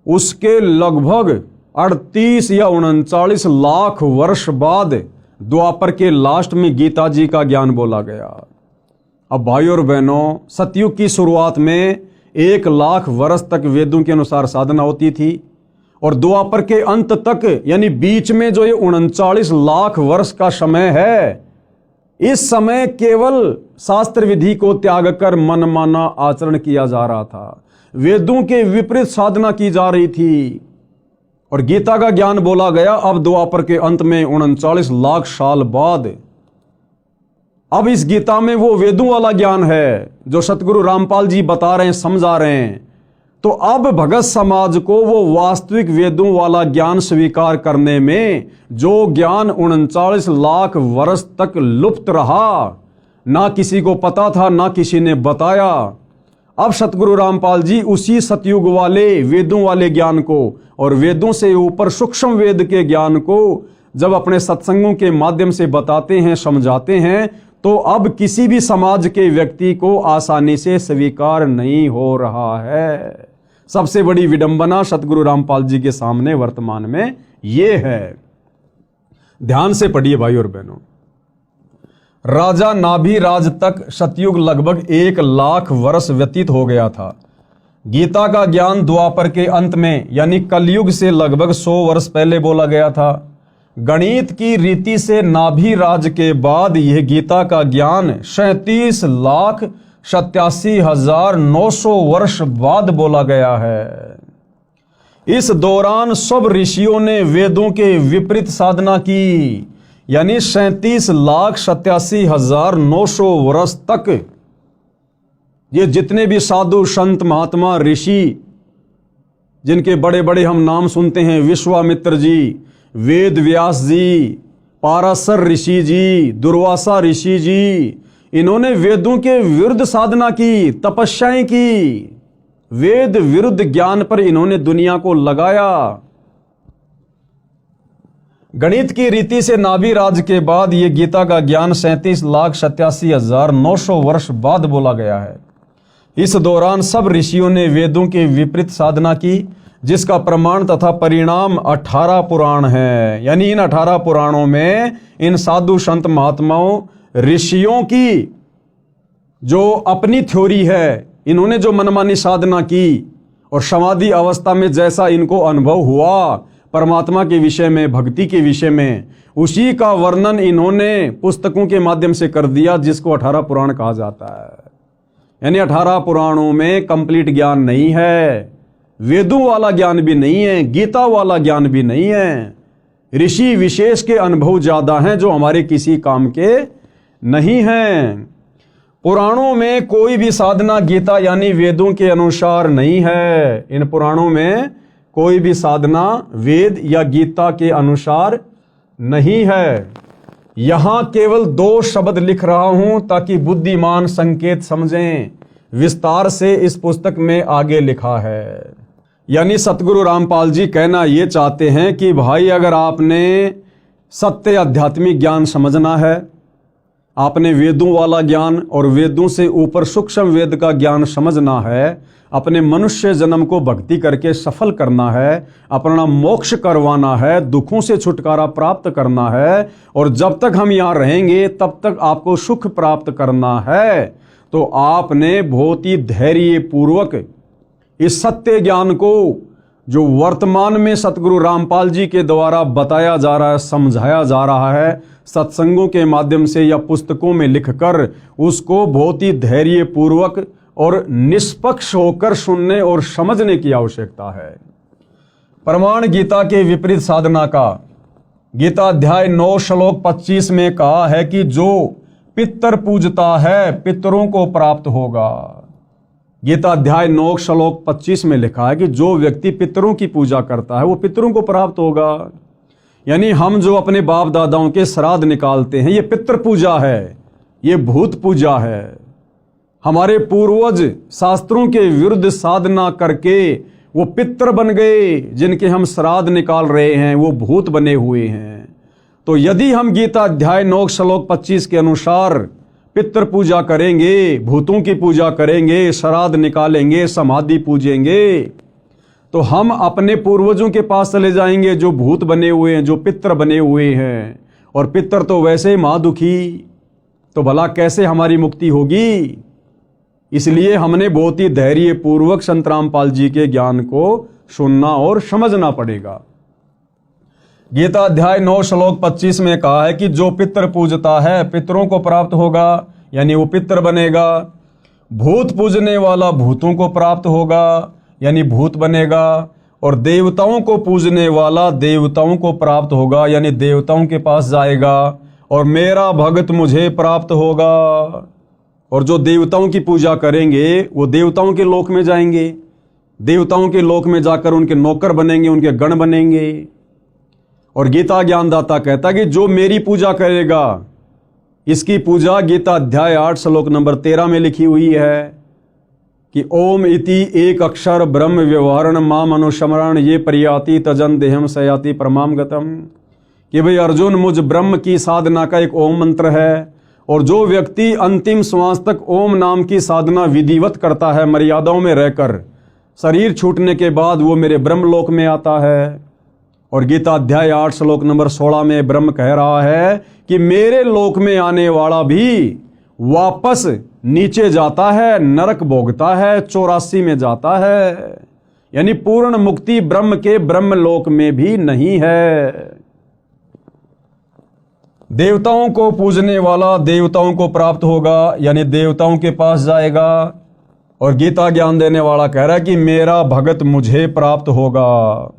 उसके लगभग 38 या 39 लाख वर्ष बाद द्वापर के लास्ट में गीता जी का ज्ञान बोला गया। अब भाई और बहनों, सतयुग की शुरुआत में 1,00,000 वर्ष तक वेदों के अनुसार साधना होती थी और द्वापर के अंत तक यानी बीच में जो ये 39 लाख वर्ष का समय है, इस समय केवल शास्त्र विधि को त्याग कर मनमाना आचरण किया जा रहा था, वेदों के विपरीत साधना की जा रही थी। और गीता का ज्ञान बोला गया अब द्वापर के अंत में 39 लाख साल बाद। अब इस गीता में वो वेदों वाला ज्ञान है जो सतगुरु रामपाल जी बता रहे हैं, समझा रहे हैं। तो अब भगत समाज को वो वास्तविक वेदों वाला ज्ञान स्वीकार करने में जो ज्ञान 39 लाख वर्ष तक लुप्त रहा, ना किसी को पता था ना किसी ने बताया, अब सतगुरु रामपाल जी उसी सतयुग वाले वेदों वाले ज्ञान को और वेदों से ऊपर सूक्ष्म वेद के ज्ञान को जब अपने सत्संगों के माध्यम से बताते हैं, समझाते हैं, तो अब किसी भी समाज के व्यक्ति को आसानी से स्वीकार नहीं हो रहा है। सबसे बड़ी विडंबना सतगुरु रामपाल जी के सामने वर्तमान में ये है। ध्यान से पढ़िए भाई और बहनों, राजा नाभिराज तक सतयुग लगभग 1,00,000 वर्ष व्यतीत हो गया था। गीता का ज्ञान द्वापर के अंत में यानी कलयुग से लगभग 100 वर्ष पहले बोला गया था। गणित की रीति से नाभिराज के बाद यह गीता का ज्ञान 37,87,900 वर्ष बाद बोला गया है। इस दौरान सब ऋषियों ने वेदों के विपरीत साधना की, यानी 37,87,900 वर्ष तक ये जितने भी साधु संत महात्मा ऋषि जिनके बड़े बड़े हम नाम सुनते हैं, विश्वामित्र जी, वेद व्यास जी, पाराशर ऋषि जी, दुर्वासा ऋषि जी, इन्होंने वेदों के विरुद्ध साधना की, तपस्याएं की, वेद विरुद्ध ज्ञान पर इन्होंने दुनिया को लगाया। गणित की रीति से नाभिराज के बाद यह गीता का ज्ञान 37,87,900 वर्ष बाद बोला गया है। इस दौरान सब ऋषियों ने वेदों के विपरीत साधना की, जिसका प्रमाण तथा परिणाम 18 पुराण है। यानी इन 18 पुराणों में इन साधु संत महात्माओं ऋषियों की जो अपनी थ्योरी है, इन्होंने जो मनमानी साधना की और समाधि अवस्था में जैसा इनको अनुभव हुआ परमात्मा के विषय में, भक्ति के विषय में, उसी का वर्णन इन्होंने पुस्तकों के माध्यम से कर दिया, जिसको 18 पुराण कहा जाता है। यानी 18 पुराणों में कंप्लीट ज्ञान नहीं है, वेदों वाला ज्ञान भी नहीं है, गीता वाला ज्ञान भी नहीं है। ऋषि विशेष के अनुभव ज्यादा हैं जो हमारे किसी काम के नहीं हैं। पुराणों में कोई भी साधना गीता यानी वेदों के अनुसार नहीं है। इन पुराणों में कोई भी साधना वेद या गीता के अनुसार नहीं है। यहां केवल 2 शब्द लिख रहा हूं ताकि बुद्धिमान संकेत समझें। विस्तार से इस पुस्तक में आगे लिखा है। यानी सतगुरु रामपाल जी कहना ये चाहते हैं कि भाई, अगर आपने सत्य आध्यात्मिक ज्ञान समझना है, आपने वेदों वाला ज्ञान और वेदों से ऊपर सूक्ष्म वेद का ज्ञान समझना है, अपने मनुष्य जन्म को भक्ति करके सफल करना है, अपना मोक्ष करवाना है, दुखों से छुटकारा प्राप्त करना है, और जब तक हम यहाँ रहेंगे तब तक आपको सुख प्राप्त करना है, तो आपने बहुत ही धैर्य पूर्वक इस सत्य ज्ञान को जो वर्तमान में सतगुरु रामपाल जी के द्वारा बताया जा रहा है, समझाया जा रहा है सत्संगों के माध्यम से या पुस्तकों में लिखकर, उसको बहुत ही धैर्यपूर्वक और निष्पक्ष होकर सुनने और समझने की आवश्यकता है। प्रमाण गीता के विपरीत साधना का गीता अध्याय 9 श्लोक 25 में कहा है कि जो पितर पूजता है पितरों को प्राप्त होगा। गीता अध्याय 9 श्लोक 25 में लिखा है कि जो व्यक्ति पितरों की पूजा करता है वो पितरों को प्राप्त होगा। यानी हम जो अपने बाप दादाओं के श्राद्ध निकालते हैं, ये पितृ पूजा है, ये भूत पूजा है। हमारे पूर्वज शास्त्रों के विरुद्ध साधना करके वो पितृ बन गए, जिनके हम श्राद्ध निकाल रहे हैं वो भूत बने हुए हैं। तो यदि हम गीता अध्याय 9 श्लोक 25 के अनुसार पितृ पूजा करेंगे, भूतों की पूजा करेंगे, श्राद्ध निकालेंगे, समाधि पूजेंगे, तो हम अपने पूर्वजों के पास चले जाएंगे जो भूत बने हुए हैं, जो पितृ बने हुए हैं। और पितृ तो वैसे ही महादुखी, तो भला कैसे हमारी मुक्ति होगी। इसलिए हमने बहुत ही धैर्यपूर्वक संत रामपाल जी के ज्ञान को सुनना और समझना पड़ेगा। गीता अध्याय 9 श्लोक 25 में कहा है कि जो पितृ पूजता है पितरों को प्राप्त होगा, यानी वो पितृ बनेगा। भूत पूजने वाला भूतों को प्राप्त होगा, यानी भूत बनेगा। और देवताओं को पूजने वाला देवताओं को प्राप्त होगा, यानी देवताओं के पास जाएगा। और मेरा भगत मुझे प्राप्त होगा। और जो देवताओं की पूजा करेंगे वो देवताओं के लोक में जाएंगे, देवताओं के लोक में जाकर उनके नौकर बनेंगे, उनके गण बनेंगे। और गीता ज्ञानदाता कहता है कि जो मेरी पूजा करेगा, इसकी पूजा गीता अध्याय 8 श्लोक नंबर 13 में लिखी हुई है कि ओम इति एक अक्षर ब्रह्म व्यवहारण माम अनुस्मरण ये परियाति तजन देहम सयाति परमाम गतम। कि भाई अर्जुन, मुझ ब्रह्म की साधना का एक ओम मंत्र है, और जो व्यक्ति अंतिम श्वास तक ओम नाम की साधना विधिवत करता है मर्यादाओं में रहकर, शरीर छूटने के बाद वो मेरे ब्रह्मलोक में आता है। और गीता अध्याय 8 श्लोक नंबर 16 में ब्रह्म कह रहा है कि मेरे लोक में आने वाला भी वापस नीचे जाता है, नरक भोगता है, 84 में जाता है। यानी पूर्ण मुक्ति ब्रह्म के ब्रह्मलोक में भी नहीं है। देवताओं को पूजने वाला देवताओं को प्राप्त होगा, यानी देवताओं के पास जाएगा। और गीता ज्ञान देने वाला कह रहा है कि मेरा भगत मुझे प्राप्त होगा।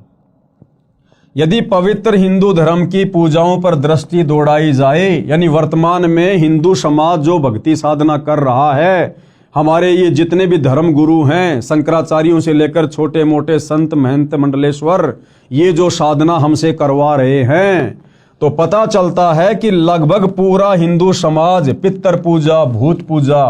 यदि पवित्र हिंदू धर्म की पूजाओं पर दृष्टि दौड़ाई जाए, यानी वर्तमान में हिंदू समाज जो भक्ति साधना कर रहा है, हमारे ये जितने भी धर्म गुरु हैं, शंकराचार्यों से लेकर छोटे मोटे संत महंत मंडलेश्वर, ये जो साधना हमसे करवा रहे हैं, तो पता चलता है कि लगभग पूरा हिंदू समाज पितृ पूजा, भूत पूजा,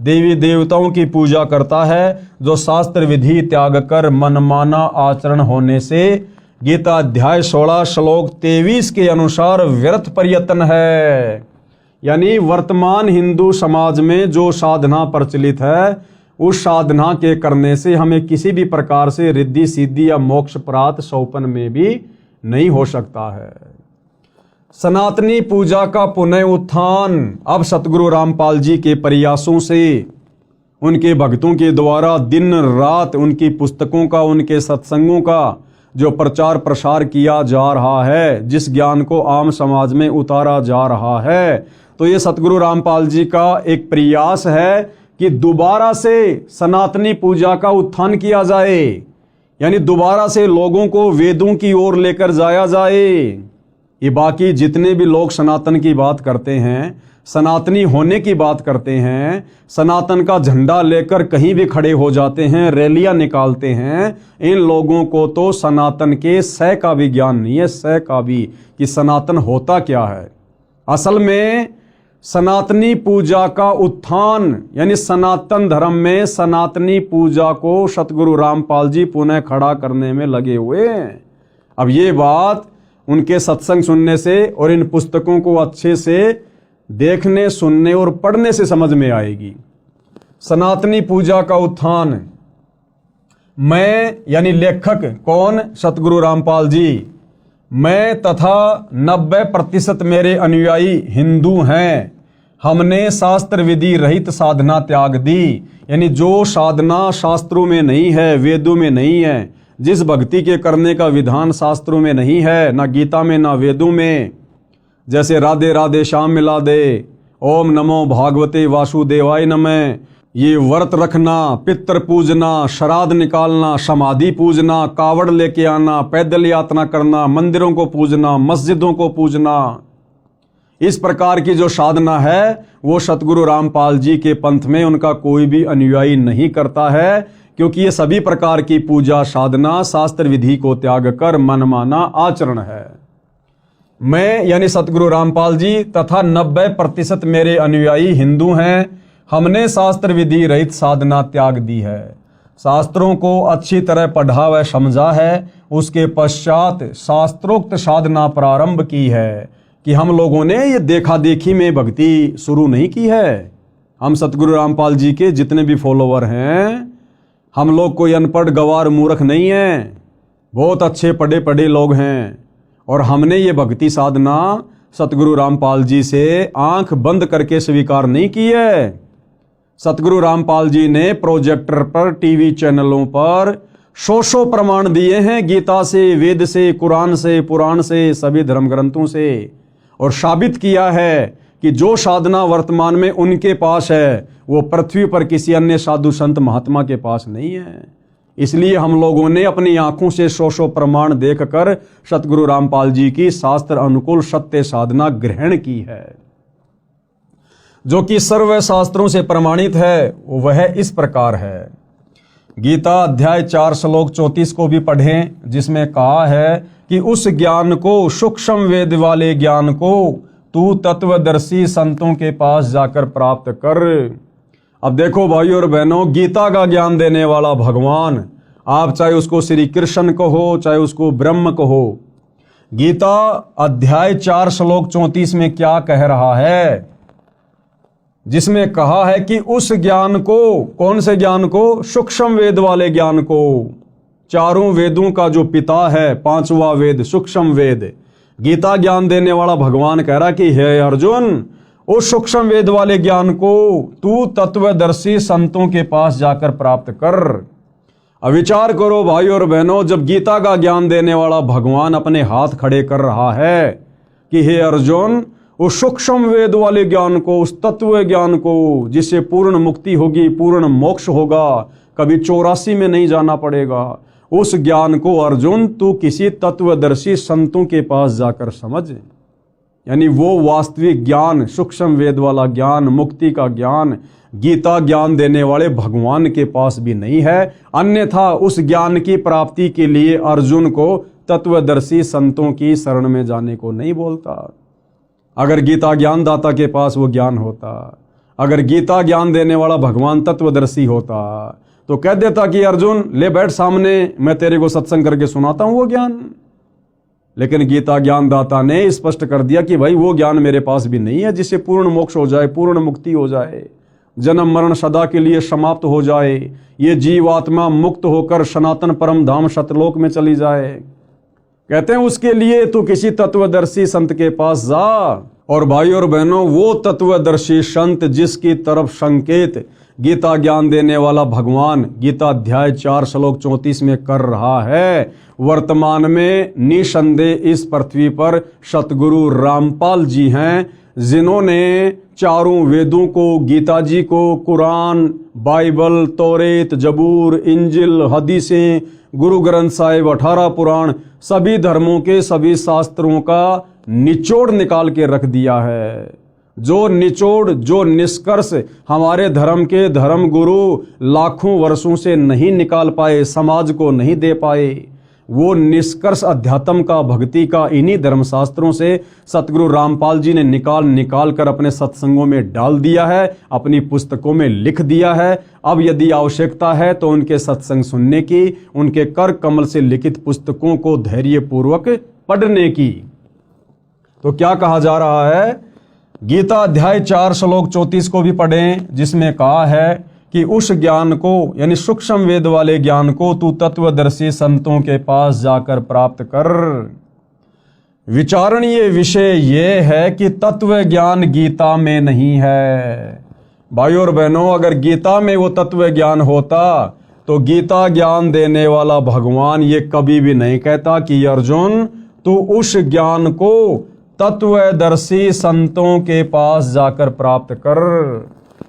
देवी देवताओं की पूजा करता है, जो शास्त्र विधि त्याग कर मनमाना आचरण होने से गीता अध्याय 16 श्लोक 23 के अनुसार व्यर्थ प्रयत्न है। यानी वर्तमान हिंदू समाज में जो साधना प्रचलित है, उस साधना के करने से हमें किसी भी प्रकार से रिद्धि सिद्धि या मोक्ष प्राप्त सौपन में भी नहीं हो सकता है। सनातनी पूजा का पुनः उत्थान अब सतगुरु रामपाल जी के प्रयासों से, उनके भक्तों के द्वारा दिन रात उनकी पुस्तकों का, उनके सत्संगों का जो प्रचार प्रसार किया जा रहा है, जिस ज्ञान को आम समाज में उतारा जा रहा है, तो ये सतगुरु रामपाल जी का एक प्रयास है कि दोबारा से सनातनी पूजा का उत्थान किया जाए, यानी दोबारा से लोगों को वेदों की ओर लेकर जाया जाए। ये बाकी जितने भी लोग सनातन की बात करते हैं, सनातनी होने की बात करते हैं, सनातन का झंडा लेकर कहीं भी खड़े हो जाते हैं, रैलियां निकालते हैं, इन लोगों को तो सनातन के सह का भी ज्ञान नहीं है, सह का भी, कि सनातन होता क्या है। असल में सनातनी पूजा का उत्थान, यानी सनातन धर्म में सनातनी पूजा को सतगुरु रामपाल जी पुनः खड़ा करने में लगे हुए हैं। अब ये बात उनके सत्संग सुनने से और इन पुस्तकों को अच्छे से देखने, सुनने और पढ़ने से समझ में आएगी। सनातनी पूजा का उत्थान, मैं यानी लेखक कौन? सतगुरु रामपाल जी। मैं तथा 90% मेरे अनुयायी हिंदू हैं। हमने शास्त्र विधि रहित साधना त्याग दी, यानी जो साधना शास्त्रों में नहीं है, वेदों में नहीं है, जिस भक्ति के करने का विधान शास्त्रों में नहीं है, ना गीता में ना वेदों में, जैसे राधे राधे श्याम मिला दे, ओम नमो भागवते वासुदेवाय नमः, ये व्रत रखना, पितृ पूजना, श्राद्ध निकालना, समाधि पूजना, कावड़ लेके आना, पैदल यात्रा करना, मंदिरों को पूजना, मस्जिदों को पूजना, इस प्रकार की जो साधना है वो सतगुरु रामपाल जी के पंथ में उनका कोई भी अनुयायी नहीं करता है, क्योंकि ये सभी प्रकार की पूजा साधना शास्त्र विधि को त्याग कर मनमाना आचरण है। मैं यानी सतगुरु रामपाल जी तथा 90% मेरे अनुयायी हिंदू हैं। हमने शास्त्र विधि रहित साधना त्याग दी है, शास्त्रों को अच्छी तरह पढ़ा व समझा है, उसके पश्चात शास्त्रोक्त साधना प्रारंभ की है कि हम लोगों ने ये देखा देखी में भक्ति शुरू नहीं की है। हम सतगुरु रामपाल जी के जितने भी फॉलोवर हैं, हम लोग कोई अनपढ़ गवार मूर्ख नहीं हैं, बहुत अच्छे पढ़े पढ़े लोग हैं। और हमने ये भक्ति साधना सतगुरु रामपाल जी से आंख बंद करके स्वीकार नहीं की है। सतगुरु रामपाल जी ने प्रोजेक्टर पर, टीवी चैनलों पर सौ प्रमाण दिए हैं, गीता से, वेद से, कुरान से, पुराण से, सभी धर्म ग्रंथों से, और साबित किया है कि जो साधना वर्तमान में उनके पास है वो पृथ्वी पर किसी अन्य साधु संत महात्मा के पास नहीं है। इसलिए हम लोगों ने अपनी आंखों से सौ प्रमाण देखकर सतगुरु रामपाल जी की शास्त्र अनुकूल सत्य साधना ग्रहण की है, जो कि सर्व शास्त्रों से प्रमाणित है। वह इस प्रकार है। गीता अध्याय 4 श्लोक 34 को भी पढ़ें, जिसमें कहा है कि उस ज्ञान को, सूक्ष्म वेद वाले ज्ञान को तू तत्वदर्शी संतों के पास जाकर प्राप्त कर। अब देखो भाइयों और बहनों, गीता का ज्ञान देने वाला भगवान, आप चाहे उसको श्री कृष्ण कहो, चाहे उसको ब्रह्म कहो, गीता अध्याय 4 श्लोक 34 में क्या कह रहा है, जिसमें कहा है कि उस ज्ञान को, कौन से ज्ञान को, सूक्ष्म वेद वाले ज्ञान को, चारों वेदों का जो पिता है, 5वां वेद सूक्ष्म वेद, गीता ज्ञान देने वाला भगवान कह रहा कि हे अर्जुन, उस सूक्ष्म वेद वाले ज्ञान को तू तत्वदर्शी संतों के पास जाकर प्राप्त कर। अब विचार करो भाइयों और बहनों, जब गीता का ज्ञान देने वाला भगवान अपने हाथ खड़े कर रहा है कि हे अर्जुन, उस सूक्ष्म वेद वाले ज्ञान को, उस तत्व ज्ञान को, जिससे पूर्ण मुक्ति होगी, पूर्ण मोक्ष होगा, कभी 84 में नहीं जाना पड़ेगा, उस ज्ञान को अर्जुन तू किसी तत्वदर्शी संतों के पास जाकर समझ। यानी वो वास्तविक ज्ञान, सूक्ष्म वेद वाला ज्ञान, मुक्ति का ज्ञान गीता ज्ञान देने वाले भगवान के पास भी नहीं है। अन्यथा उस ज्ञान की प्राप्ति के लिए अर्जुन को तत्वदर्शी संतों की शरण में जाने को नहीं बोलता। अगर गीता ज्ञान दाता के पास वो ज्ञान होता, अगर गीता ज्ञान देने वाला भगवान तत्वदर्शी होता, तो कह देता कि अर्जुन ले बैठ सामने, मैं तेरे को सत्संग करके सुनाता हूं वो ज्ञान। लेकिन गीता ज्ञान दाता ने स्पष्ट कर दिया कि भाई वो ज्ञान मेरे पास भी नहीं है जिससे पूर्ण मोक्ष हो जाए, पूर्ण मुक्ति हो जाए, जन्म मरण सदा के लिए समाप्त हो जाए, ये जीवात्मा मुक्त होकर सनातन परम धाम सतलोक में चली जाए। कहते हैं उसके लिए तू किसी तत्वदर्शी संत के पास जा। और भाई और बहनों, वो तत्वदर्शी संत जिसकी तरफ संकेत गीता ज्ञान देने वाला भगवान गीता अध्याय 4 श्लोक 34 में कर रहा है, वर्तमान में निसंदेह इस पृथ्वी पर सतगुरु रामपाल जी हैं, जिन्होंने चारों वेदों को, गीता जी को, कुरान, बाइबल, तौरेत, जबूर, इंजिल, हदीसें, गुरु ग्रंथ साहिब, 18 पुराण, सभी धर्मों के सभी शास्त्रों का निचोड़ निकाल के रख दिया है। जो निचोड़, जो निष्कर्ष हमारे धर्म के धर्म गुरु लाखों वर्षों से नहीं निकाल पाए, समाज को नहीं दे पाए, वो निष्कर्ष अध्यात्म का, भक्ति का इन्हीं धर्मशास्त्रों से सतगुरु रामपाल जी ने निकाल कर अपने सत्संगों में डाल दिया है, अपनी पुस्तकों में लिख दिया है। अब यदि आवश्यकता है तो उनके सत्संग सुनने की, उनके कर कमल से लिखित पुस्तकों को धैर्यपूर्वक पढ़ने की। तो क्या कहा जा रहा है, गीता अध्याय 4 श्लोक 34 को भी पढ़ें, जिसमें कहा है कि उस ज्ञान को, यानी सूक्ष्म वेद वाले ज्ञान को तू तत्वदर्शी संतों के पास जाकर प्राप्त कर। विचारणीय विषय यह है कि तत्व ज्ञान गीता में नहीं है। भाइयों और बहनों, अगर गीता में वो तत्व ज्ञान होता तो गीता ज्ञान देने वाला भगवान ये कभी भी नहीं कहता कि अर्जुन तू उस ज्ञान को तत्वदर्शी संतों के पास जाकर प्राप्त कर।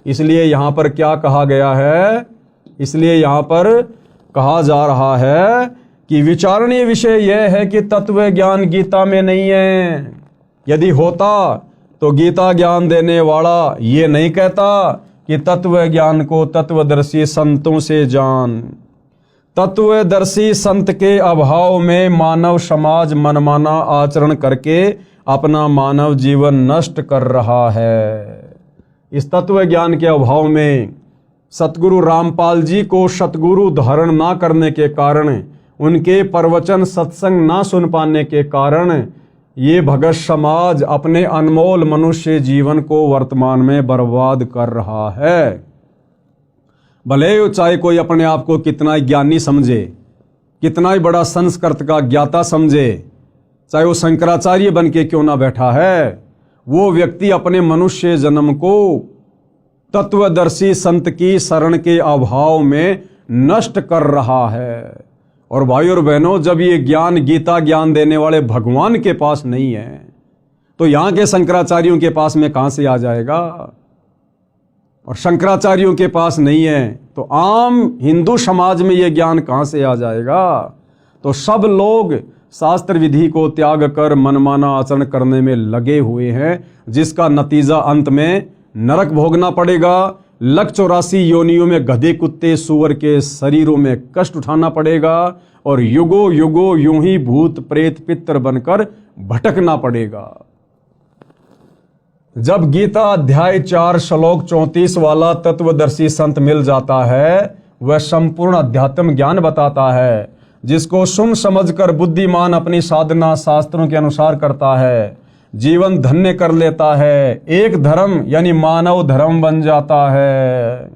इसलिए यहाँ पर क्या कहा गया है, इसलिए यहाँ पर कहा जा रहा है कि विचारणीय विषय यह है कि तत्व ज्ञान गीता में नहीं है। यदि होता तो गीता ज्ञान देने वाला ये नहीं कहता कि तत्व ज्ञान को तत्वदर्शी संतों से जान। तत्वदर्शी संत के अभाव में मानव समाज मनमाना आचरण करके अपना मानव जीवन नष्ट कर रहा है। इस तत्व ज्ञान के अभाव में सतगुरु रामपाल जी को सतगुरु धारण ना करने के कारण, उनके प्रवचन सत्संग ना सुन पाने के कारण ये भगत समाज अपने अनमोल मनुष्य जीवन को वर्तमान में बर्बाद कर रहा है। भले चाहे कोई अपने आप को कितना ही ज्ञानी समझे, कितना ही बड़ा संस्कृत का ज्ञाता समझे, चाहे वो शंकराचार्य बन के क्यों ना बैठा है, वो व्यक्ति अपने मनुष्य जन्म को तत्वदर्शी संत की शरण के अभाव में नष्ट कर रहा है। और भाई और बहनों, जब ये ज्ञान गीता ज्ञान देने वाले भगवान के पास नहीं है तो यहाँ के शंकराचार्यों के पास में कहाँ से आ जाएगा। और शंकराचार्यों के पास नहीं है तो आम हिंदू समाज में ये ज्ञान कहाँ से आ जाएगा। तो सब लोग शास्त्र विधि को त्याग कर मनमाना आचरण करने में लगे हुए हैं, जिसका नतीजा अंत में नरक भोगना पड़ेगा। 184 योनियों में गधे कुत्ते सूअर के शरीरों में कष्ट उठाना पड़ेगा और युगों युगों यूं ही भूत प्रेत पितर बनकर भटकना पड़ेगा। जब गीता अध्याय 4 श्लोक 34 वाला तत्वदर्शी संत मिल जाता है, वह संपूर्ण अध्यात्म ज्ञान बताता है, जिसको सुन समझकर बुद्धिमान अपनी साधना शास्त्रों के अनुसार करता है, जीवन धन्य कर लेता है, एक धर्म यानी मानव धर्म बन जाता है।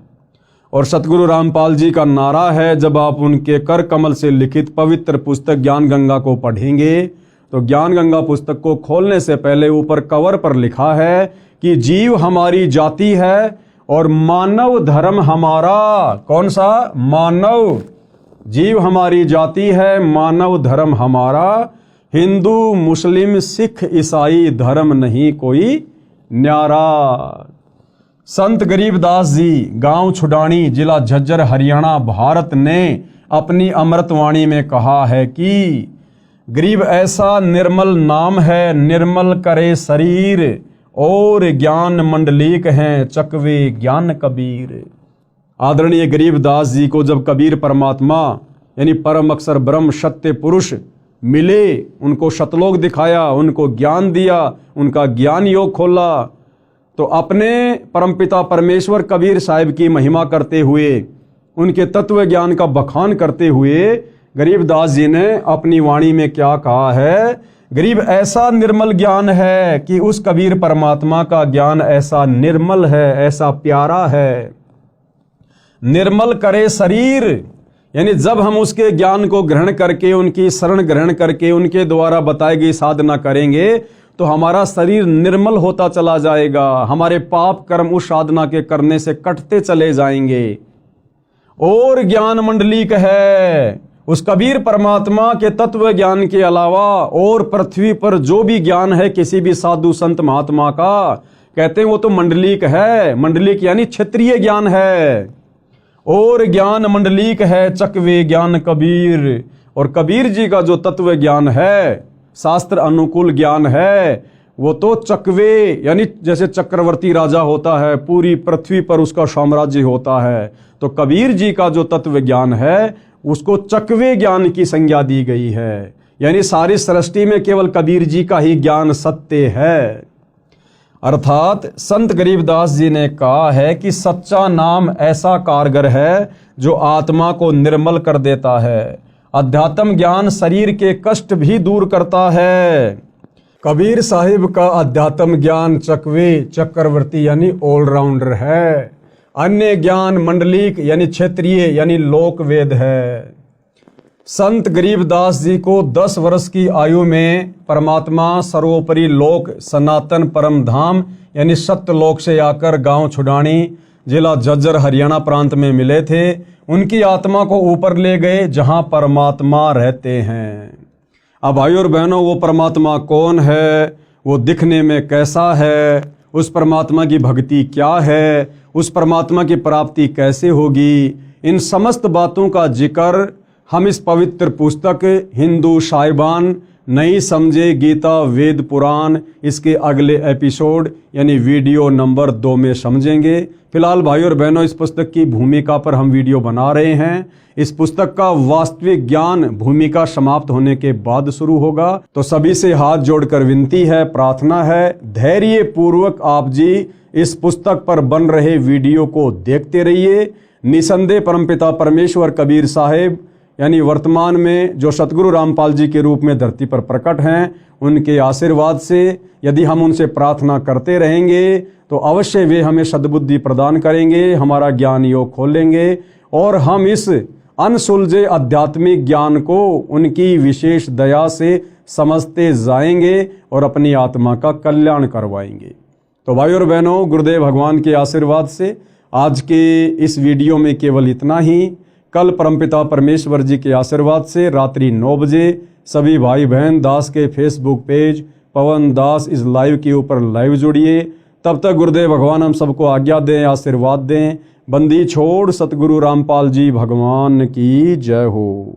और सतगुरु रामपाल जी का नारा है, जब आप उनके कर कमल से लिखित पवित्र पुस्तक ज्ञान गंगा को पढ़ेंगे तो ज्ञान गंगा पुस्तक को खोलने से पहले ऊपर कवर पर लिखा है कि जीव हमारी जाति है और मानव धर्म हमारा। कौन सा? मानव। जीव हमारी जाति है, मानव धर्म हमारा। हिंदू मुस्लिम सिख ईसाई धर्म नहीं कोई न्यारा। संत गरीबदास जी, गांव छुडानी, जिला झज्जर, हरियाणा, भारत ने अपनी अमृतवाणी में कहा है कि गरीब ऐसा निर्मल नाम है, निर्मल करे शरीर, और ज्ञान मंडलीक हैं चकवे ज्ञान कबीर। आदरणीय गरीबदास जी को जब कबीर परमात्मा यानी परम अक्षर ब्रह्म सत्य पुरुष मिले, उनको शतलोक दिखाया, उनको ज्ञान दिया, उनका ज्ञान योग खोला, तो अपने परमपिता परमेश्वर कबीर साहिब की महिमा करते हुए, उनके तत्व ज्ञान का बखान करते हुए गरीबदास जी ने अपनी वाणी में क्या कहा है? गरीब ऐसा निर्मल ज्ञान है कि उस कबीर परमात्मा का ज्ञान ऐसा निर्मल है, ऐसा प्यारा है। निर्मल करे शरीर, यानी जब हम उसके ज्ञान को ग्रहण करके, उनकी शरण ग्रहण करके, उनके द्वारा बताई गई साधना करेंगे तो हमारा शरीर निर्मल होता चला जाएगा, हमारे पाप कर्म उस साधना के करने से कटते चले जाएंगे। और ज्ञान मंडलिक है, उस कबीर परमात्मा के तत्व ज्ञान के अलावा और पृथ्वी पर जो भी ज्ञान है किसी भी साधु संत महात्मा का, कहते हैं वो तो मंडलिक है। मंडलिक यानी क्षेत्रीय ज्ञान है। और ज्ञान मंडलिक है चकवे ज्ञान कबीर। और कबीर जी का जो तत्व ज्ञान है, शास्त्र अनुकूल ज्ञान है, वो तो चकवे यानी जैसे चक्रवर्ती राजा होता है, पूरी पृथ्वी पर उसका साम्राज्य होता है, तो कबीर जी का जो तत्व ज्ञान है उसको चकवे ज्ञान की संज्ञा दी गई है। यानी सारी सृष्टि में केवल कबीर जी का ही ज्ञान सत्य है। अर्थात संत गरीबदास जी ने कहा है कि सच्चा नाम ऐसा कारगर है जो आत्मा को निर्मल कर देता है। अध्यात्म ज्ञान शरीर के कष्ट भी दूर करता है। कबीर साहिब का अध्यात्म ज्ञान चकवे चक्रवर्ती यानी ऑलराउंडर है। अन्य ज्ञान मंडलिक यानी क्षेत्रीय यानी लोक वेद है। संत गरीबदास जी को 10 वर्ष की आयु में परमात्मा सर्वोपरि लोक सनातन परम धाम यानी सत्यलोक से आकर गांव छुडानी, जिला झज्जर, हरियाणा प्रांत में मिले थे। उनकी आत्मा को ऊपर ले गए जहां परमात्मा रहते हैं। अब भाइयों और बहनों, वो परमात्मा कौन है, वो दिखने में कैसा है, उस परमात्मा की भक्ति क्या है, उस परमात्मा की प्राप्ति कैसे होगी, इन समस्त बातों का जिक्र हम इस पवित्र पुस्तक हिंदू साहिबान नहीं समझे गीता वेद पुराण इसके अगले एपिसोड यानी वीडियो नंबर 2 में समझेंगे। फिलहाल भाइयों और बहनों, इस पुस्तक की भूमिका पर हम वीडियो बना रहे हैं। इस पुस्तक का वास्तविक ज्ञान भूमिका समाप्त होने के बाद शुरू होगा। तो सभी से हाथ जोड़कर विनती है, प्रार्थना है, धैर्य पूर्वक आप जी इस पुस्तक पर बन रहे वीडियो को देखते रहिए। निसंदेह परमपिता परमेश्वर कबीर साहिब यानी वर्तमान में जो सतगुरु रामपाल जी के रूप में धरती पर प्रकट हैं, उनके आशीर्वाद से यदि हम उनसे प्रार्थना करते रहेंगे तो अवश्य वे हमें सद्बुद्धि प्रदान करेंगे, हमारा ज्ञान योग खोलेंगे और हम इस अनसुलझे आध्यात्मिक ज्ञान को उनकी विशेष दया से समझते जाएंगे और अपनी आत्मा का कल्याण करवाएंगे। तो भाइयों और बहनों, गुरुदेव भगवान के आशीर्वाद से आज के इस वीडियो में केवल इतना ही। कल परमपिता परमेश्वर जी के आशीर्वाद से रात्रि 9 बजे सभी भाई बहन दास के फेसबुक पेज पवन दास इस लाइव के ऊपर लाइव जुड़िए। तब तक गुरुदेव भगवान हम सबको आज्ञा दें, आशीर्वाद दें। बंदी छोड़ सतगुरु रामपाल जी भगवान की जय हो।